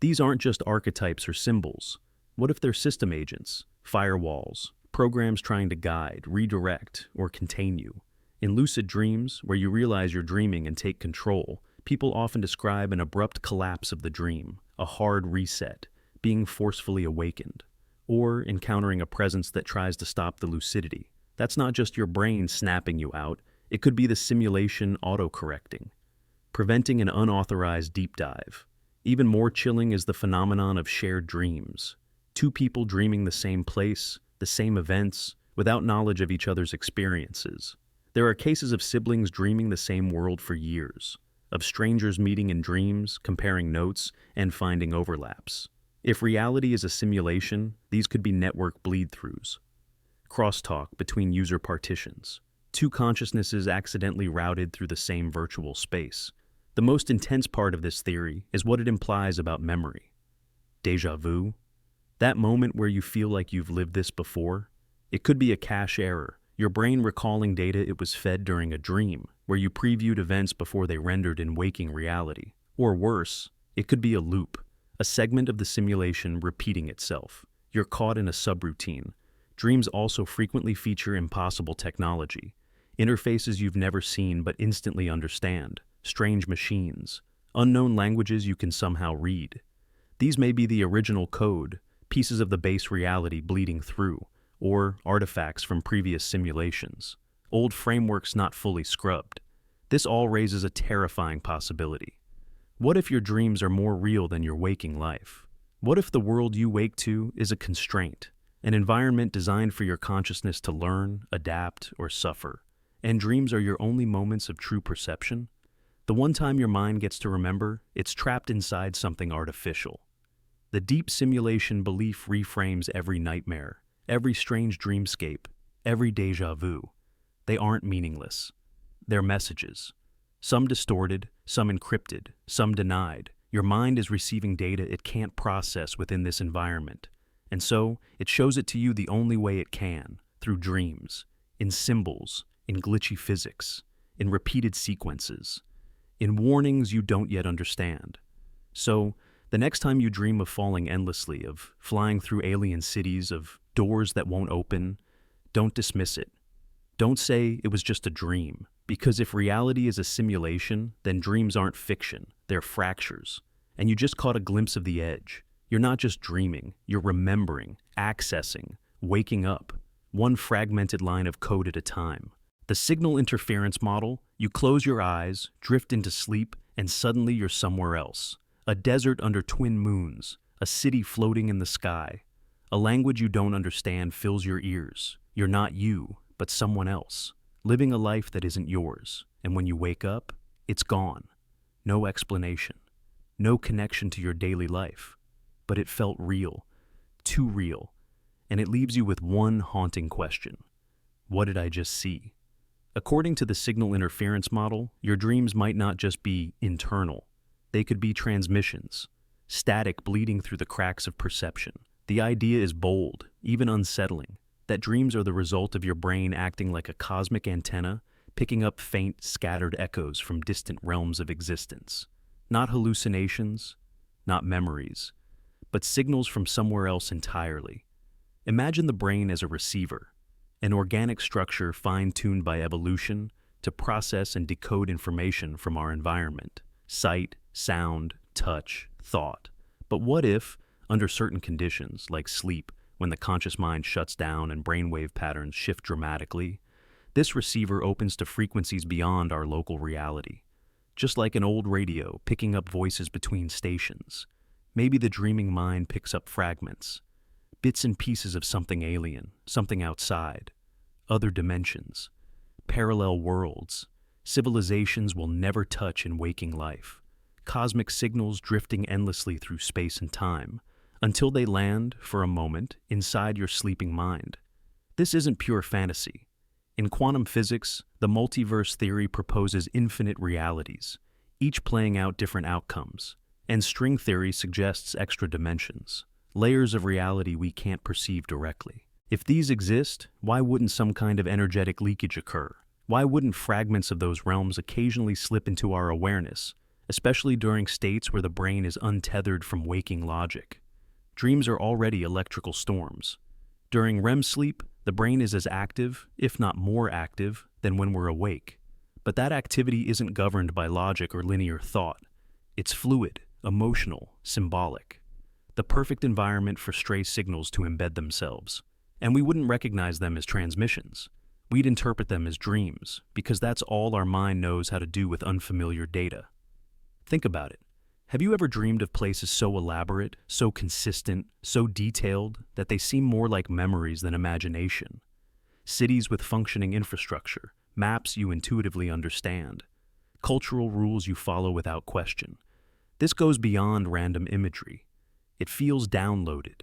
These aren't just archetypes or symbols. What if they're system agents, firewalls, programs trying to guide, redirect, or contain you? In lucid dreams, where you realize you're dreaming and take control, people often describe an abrupt collapse of the dream, a hard reset, being forcefully awakened, or encountering a presence that tries to stop the lucidity. That's not just your brain snapping you out, it could be the simulation auto-correcting, preventing an unauthorized deep dive. Even more chilling is the phenomenon of shared dreams. Two people dreaming the same place, the same events, without knowledge of each other's experiences. There are cases of siblings dreaming the same world for years, of strangers meeting in dreams, comparing notes, and finding overlaps. If reality is a simulation, these could be network bleed-throughs. Crosstalk between user partitions. Two consciousnesses accidentally routed through the same virtual space. The most intense part of this theory is what it implies about memory. Déjà vu? That moment where you feel like you've lived this before? It could be a cache error, your brain recalling data it was fed during a dream, where you previewed events before they rendered in waking reality. Or worse, it could be a loop, a segment of the simulation repeating itself. You're caught in a subroutine. Dreams also frequently feature impossible technology, interfaces you've never seen but instantly understand, strange machines, unknown languages you can somehow read. These may be the original code, pieces of the base reality bleeding through, or artifacts from previous simulations, old frameworks not fully scrubbed. This all raises a terrifying possibility. What if your dreams are more real than your waking life? What if the world you wake to is a constraint, an environment designed for your consciousness to learn, adapt, or suffer, and dreams are your only moments of true perception? The one time your mind gets to remember, it's trapped inside something artificial. The deep simulation belief reframes every nightmare, every strange dreamscape, every déjà vu. They aren't meaningless. They're messages. Some distorted, some encrypted, some denied. Your mind is receiving data it can't process within this environment. And so, it shows it to you the only way it can, through dreams, in symbols, in glitchy physics, in repeated sequences, in warnings you don't yet understand. So, the next time you dream of falling endlessly, of flying through alien cities, of doors that won't open, don't dismiss it. Don't say it was just a dream, because if reality is a simulation, then dreams aren't fiction, they're fractures. And you just caught a glimpse of the edge. You're not just dreaming, you're remembering, accessing, waking up, one fragmented line of code at a time. The signal interference model, you close your eyes, drift into sleep, and suddenly you're somewhere else. A desert under twin moons, a city floating in the sky. A language you don't understand fills your ears. You're not you, but someone else, living a life that isn't yours. And when you wake up, it's gone. No explanation. No connection to your daily life. But it felt real, too real. And it leaves you with one haunting question. What did I just see? According to the signal interference model, your dreams might not just be internal. They could be transmissions, static bleeding through the cracks of perception. The idea is bold, even unsettling, that dreams are the result of your brain acting like a cosmic antenna, picking up faint, scattered echoes from distant realms of existence. Not hallucinations, not memories, but signals from somewhere else entirely. Imagine the brain as a receiver, an organic structure fine-tuned by evolution to process and decode information from our environment. Sight, sound, touch, thought. But what if, under certain conditions, like sleep, when the conscious mind shuts down and brainwave patterns shift dramatically, this receiver opens to frequencies beyond our local reality? Just like an old radio picking up voices between stations, maybe the dreaming mind picks up fragments, bits and pieces of something alien, something outside, other dimensions, parallel worlds, civilizations we'll never touch in waking life, cosmic signals drifting endlessly through space and time, until they land, for a moment, inside your sleeping mind. This isn't pure fantasy. In quantum physics, the multiverse theory proposes infinite realities, each playing out different outcomes, and string theory suggests extra dimensions, layers of reality we can't perceive directly. If these exist, why wouldn't some kind of energetic leakage occur? Why wouldn't fragments of those realms occasionally slip into our awareness, especially during states where the brain is untethered from waking logic? Dreams are already electrical storms. During REM sleep, the brain is as active, if not more active, than when we're awake. But that activity isn't governed by logic or linear thought. It's fluid, emotional, symbolic. The perfect environment for stray signals to embed themselves. And we wouldn't recognize them as transmissions. We'd interpret them as dreams, because that's all our mind knows how to do with unfamiliar data. Think about it. Have you ever dreamed of places so elaborate, so consistent, so detailed, that they seem more like memories than imagination? Cities with functioning infrastructure, maps you intuitively understand, cultural rules you follow without question. This goes beyond random imagery. It feels downloaded,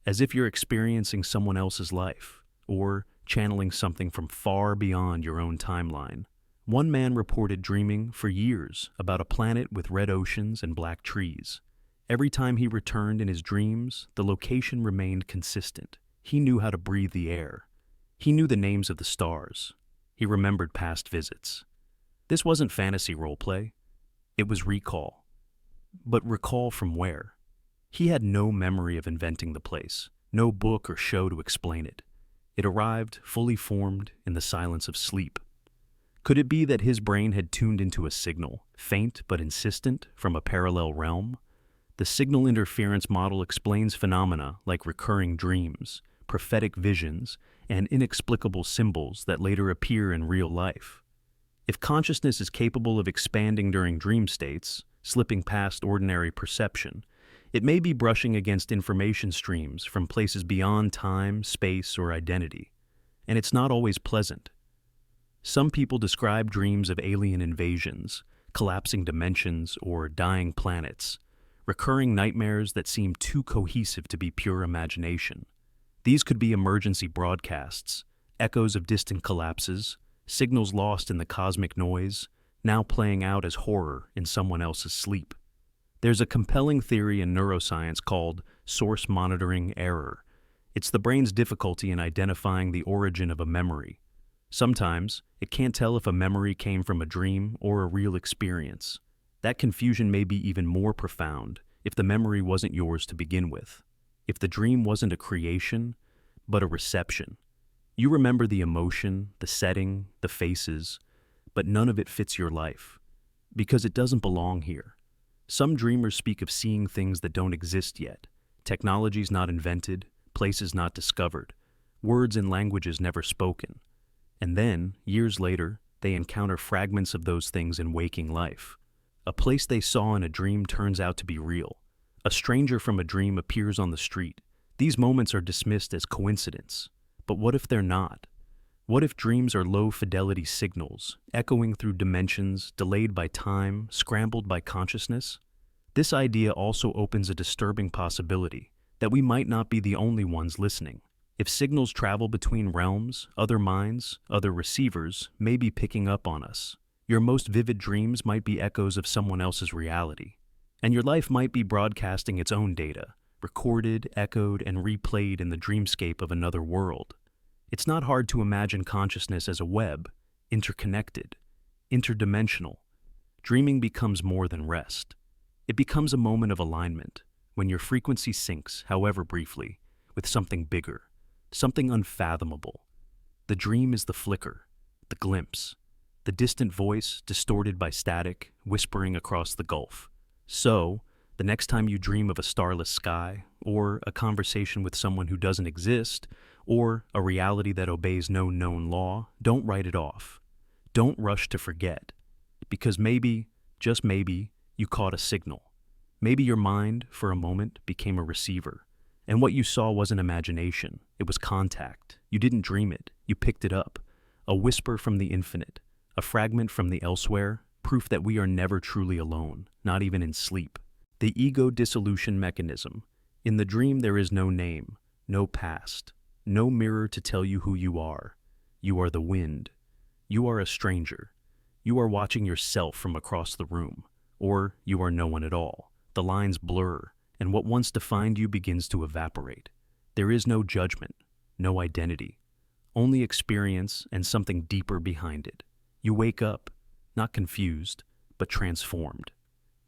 as if you're experiencing someone else's life, or channeling something from far beyond your own timeline. One man reported dreaming for years about a planet with red oceans and black trees. Every time he returned in his dreams, the location remained consistent. He knew how to breathe the air. He knew the names of the stars. He remembered past visits. This wasn't fantasy roleplay. It was recall. But recall from where? He had no memory of inventing the place, no book or show to explain it. It arrived, fully formed, in the silence of sleep. Could it be that his brain had tuned into a signal, faint but insistent, from a parallel realm? The signal interference model explains phenomena like recurring dreams, prophetic visions, and inexplicable symbols that later appear in real life. If consciousness is capable of expanding during dream states, slipping past ordinary perception, it may be brushing against information streams from places beyond time, space, or identity. And it's not always pleasant. Some people describe dreams of alien invasions, collapsing dimensions, or dying planets, recurring nightmares that seem too cohesive to be pure imagination. These could be emergency broadcasts, echoes of distant collapses, signals lost in the cosmic noise, now playing out as horror in someone else's sleep. There's a compelling theory in neuroscience called source monitoring error. It's the brain's difficulty in identifying the origin of a memory. Sometimes, it can't tell if a memory came from a dream or a real experience. That confusion may be even more profound if the memory wasn't yours to begin with. If the dream wasn't a creation, but a reception. You remember the emotion, the setting, the faces, but none of it fits your life, because it doesn't belong here. Some dreamers speak of seeing things that don't exist yet, technologies not invented, places not discovered, words and languages never spoken. And then, years later, they encounter fragments of those things in waking life. A place they saw in a dream turns out to be real. A stranger from a dream appears on the street. These moments are dismissed as coincidence. But what if they're not? What if dreams are low-fidelity signals, echoing through dimensions, delayed by time, scrambled by consciousness? This idea also opens a disturbing possibility that we might not be the only ones listening. If signals travel between realms, other minds, other receivers may be picking up on us. Your most vivid dreams might be echoes of someone else's reality. And your life might be broadcasting its own data, recorded, echoed, and replayed in the dreamscape of another world. It's not hard to imagine consciousness as a web, interconnected, interdimensional. Dreaming becomes more than rest. It becomes a moment of alignment, when your frequency syncs, however briefly, with something bigger, something unfathomable. The dream is the flicker, the glimpse, the distant voice distorted by static, whispering across the gulf. So, the next time you dream of a starless sky, or a conversation with someone who doesn't exist, or a reality that obeys no known law, don't write it off. Don't rush to forget. Because maybe, just maybe, you caught a signal. Maybe your mind, for a moment, became a receiver. And what you saw wasn't imagination. It was contact. You didn't dream it. You picked it up. A whisper from the infinite. A fragment from the elsewhere. Proof that we are never truly alone, not even in sleep. The ego dissolution mechanism. In the dream there is no name, no past, no mirror to tell you who you are. You are the wind. You are a stranger. You are watching yourself from across the room. Or you are no one at all. The lines blur, and what once defined you begins to evaporate. There is no judgment, no identity. Only experience and something deeper behind it. You wake up, not confused, but transformed.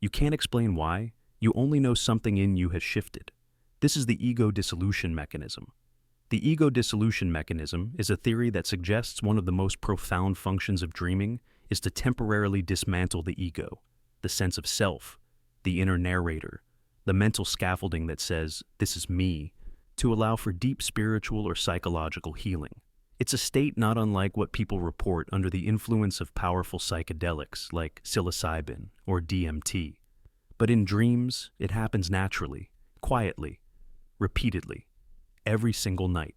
You can't explain why. You only know something in you has shifted. This is the ego dissolution mechanism. The ego dissolution mechanism is a theory that suggests one of the most profound functions of dreaming is to temporarily dismantle the ego, the sense of self, the inner narrator, the mental scaffolding that says, "This is me," to allow for deep spiritual or psychological healing. It's a state not unlike what people report under the influence of powerful psychedelics like psilocybin or DMT. But in dreams, it happens naturally, quietly, repeatedly, every single night.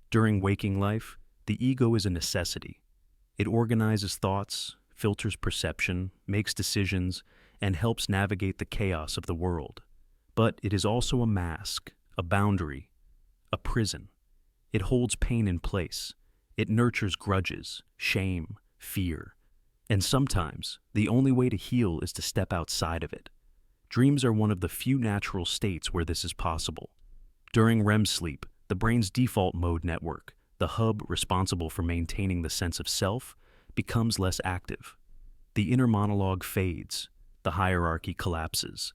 During waking life, the ego is a necessity. It organizes thoughts, filters perception, makes decisions, and helps navigate the chaos of the world. But it is also a mask, a boundary, a prison. It holds pain in place. It nurtures grudges, shame, fear. And sometimes, the only way to heal is to step outside of it. Dreams are one of the few natural states where this is possible. During REM sleep, the brain's default mode network, the hub responsible for maintaining the sense of self, becomes less active. The inner monologue fades. The hierarchy collapses.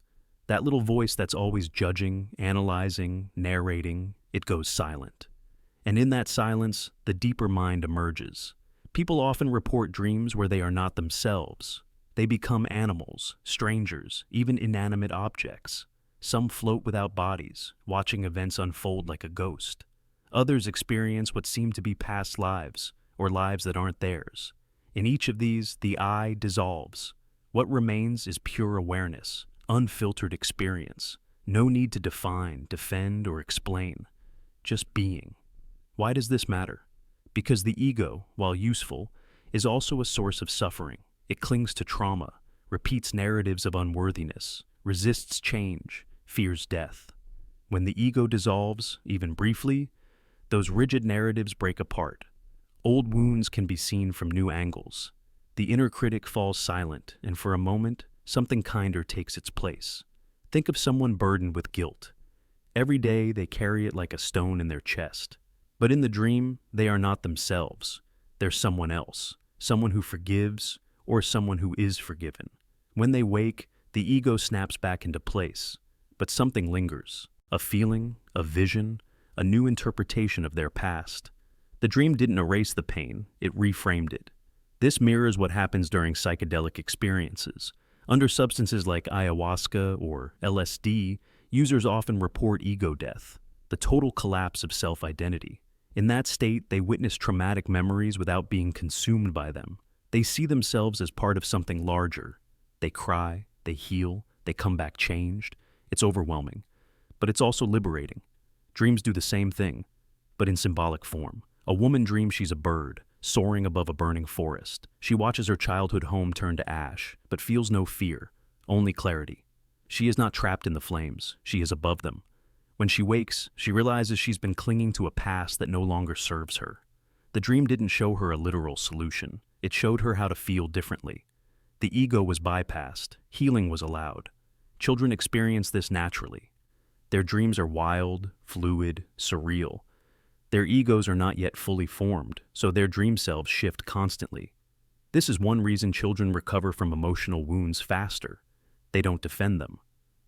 That little voice that's always judging, analyzing, narrating, it goes silent. And in that silence, the deeper mind emerges. People often report dreams where they are not themselves. They become animals, strangers, even inanimate objects. Some float without bodies, watching events unfold like a ghost. Others experience what seem to be past lives, or lives that aren't theirs. In each of these, the I dissolves. What remains is pure awareness, unfiltered experience. No need to define, defend, or explain. Just being. Why does this matter? Because the ego, while useful, is also a source of suffering. It clings to trauma, repeats narratives of unworthiness, resists change, fears death. When the ego dissolves, even briefly, those rigid narratives break apart. Old wounds can be seen from new angles. The inner critic falls silent, and for a moment, something kinder takes its place. Think of someone burdened with guilt. Every day they carry it like a stone in their chest. But in the dream, they are not themselves. They're someone else, someone who forgives, or someone who is forgiven. When they wake, the ego snaps back into place, but something lingers, a feeling, a vision, a new interpretation of their past. The dream didn't erase the pain, it reframed it. This mirrors what happens during psychedelic experiences. Under substances like ayahuasca or LSD, users often report ego death, the total collapse of self-identity. In that state, they witness traumatic memories without being consumed by them. They see themselves as part of something larger. They cry, they heal, they come back changed. It's overwhelming, but it's also liberating. Dreams do the same thing, but in symbolic form. A woman dreams she's a bird, soaring above a burning forest. She watches her childhood home turn to ash, but feels no fear, only clarity. She is not trapped in the flames, she is above them. When she wakes, she realizes she's been clinging to a past that no longer serves her. The dream didn't show her a literal solution. It showed her how to feel differently. The ego was bypassed. Healing was allowed. Children experience this naturally. Their dreams are wild, fluid, surreal. Their egos are not yet fully formed, so their dream selves shift constantly. This is one reason children recover from emotional wounds faster. They don't defend them.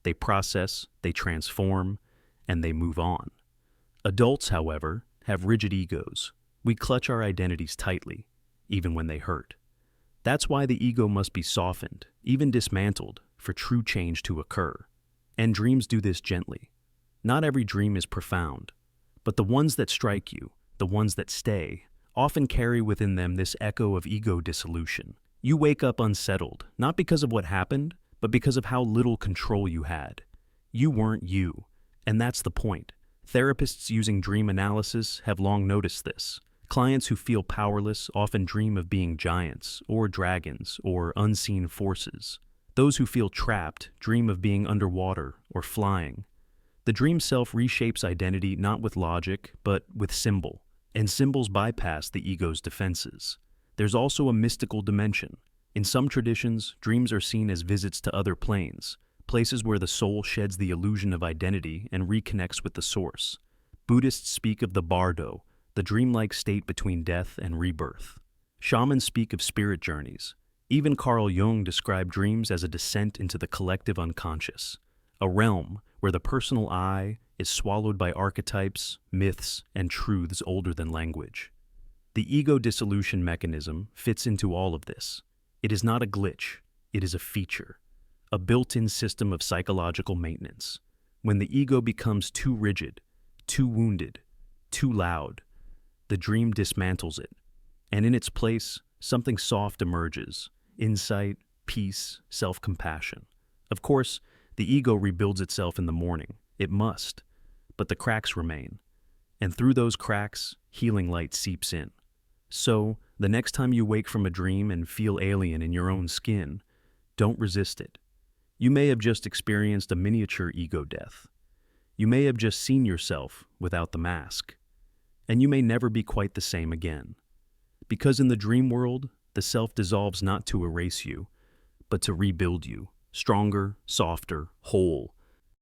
They process, they transform, and they move on. Adults, however, have rigid egos. We clutch our identities tightly, even when they hurt. That's why the ego must be softened, even dismantled, for true change to occur. And dreams do this gently. Not every dream is profound, but the ones that strike you, the ones that stay, often carry within them this echo of ego dissolution. You wake up unsettled, not because of what happened, but because of how little control you had. You weren't you. And that's the point. Therapists using dream analysis have long noticed this. Clients who feel powerless often dream of being giants, or dragons, or unseen forces. Those who feel trapped dream of being underwater or flying. The dream self reshapes identity not with logic, but with symbol, and symbols bypass the ego's defenses. There's also a mystical dimension. In some traditions, dreams are seen as visits to other planes, places where the soul sheds the illusion of identity and reconnects with the source. Buddhists speak of the bardo, the dreamlike state between death and rebirth. Shamans speak of spirit journeys. Even Carl Jung described dreams as a descent into the collective unconscious, a realm where the personal I is swallowed by archetypes, myths, and truths older than language. The ego dissolution mechanism fits into all of this. It is not a glitch, it is a feature. A built-in system of psychological maintenance. When the ego becomes too rigid, too wounded, too loud, the dream dismantles it, and in its place, something soft emerges: insight, peace, self-compassion. Of course, the ego rebuilds itself in the morning. It must, but the cracks remain, and through those cracks, healing light seeps in. So, The next time you wake from a dream and feel alien in your own skin, don't resist it. You may have just experienced a miniature ego death. You may have just seen yourself without the mask. And you may never be quite the same again. Because in the dream world, the self dissolves not to erase you, but to rebuild you, stronger, softer, whole,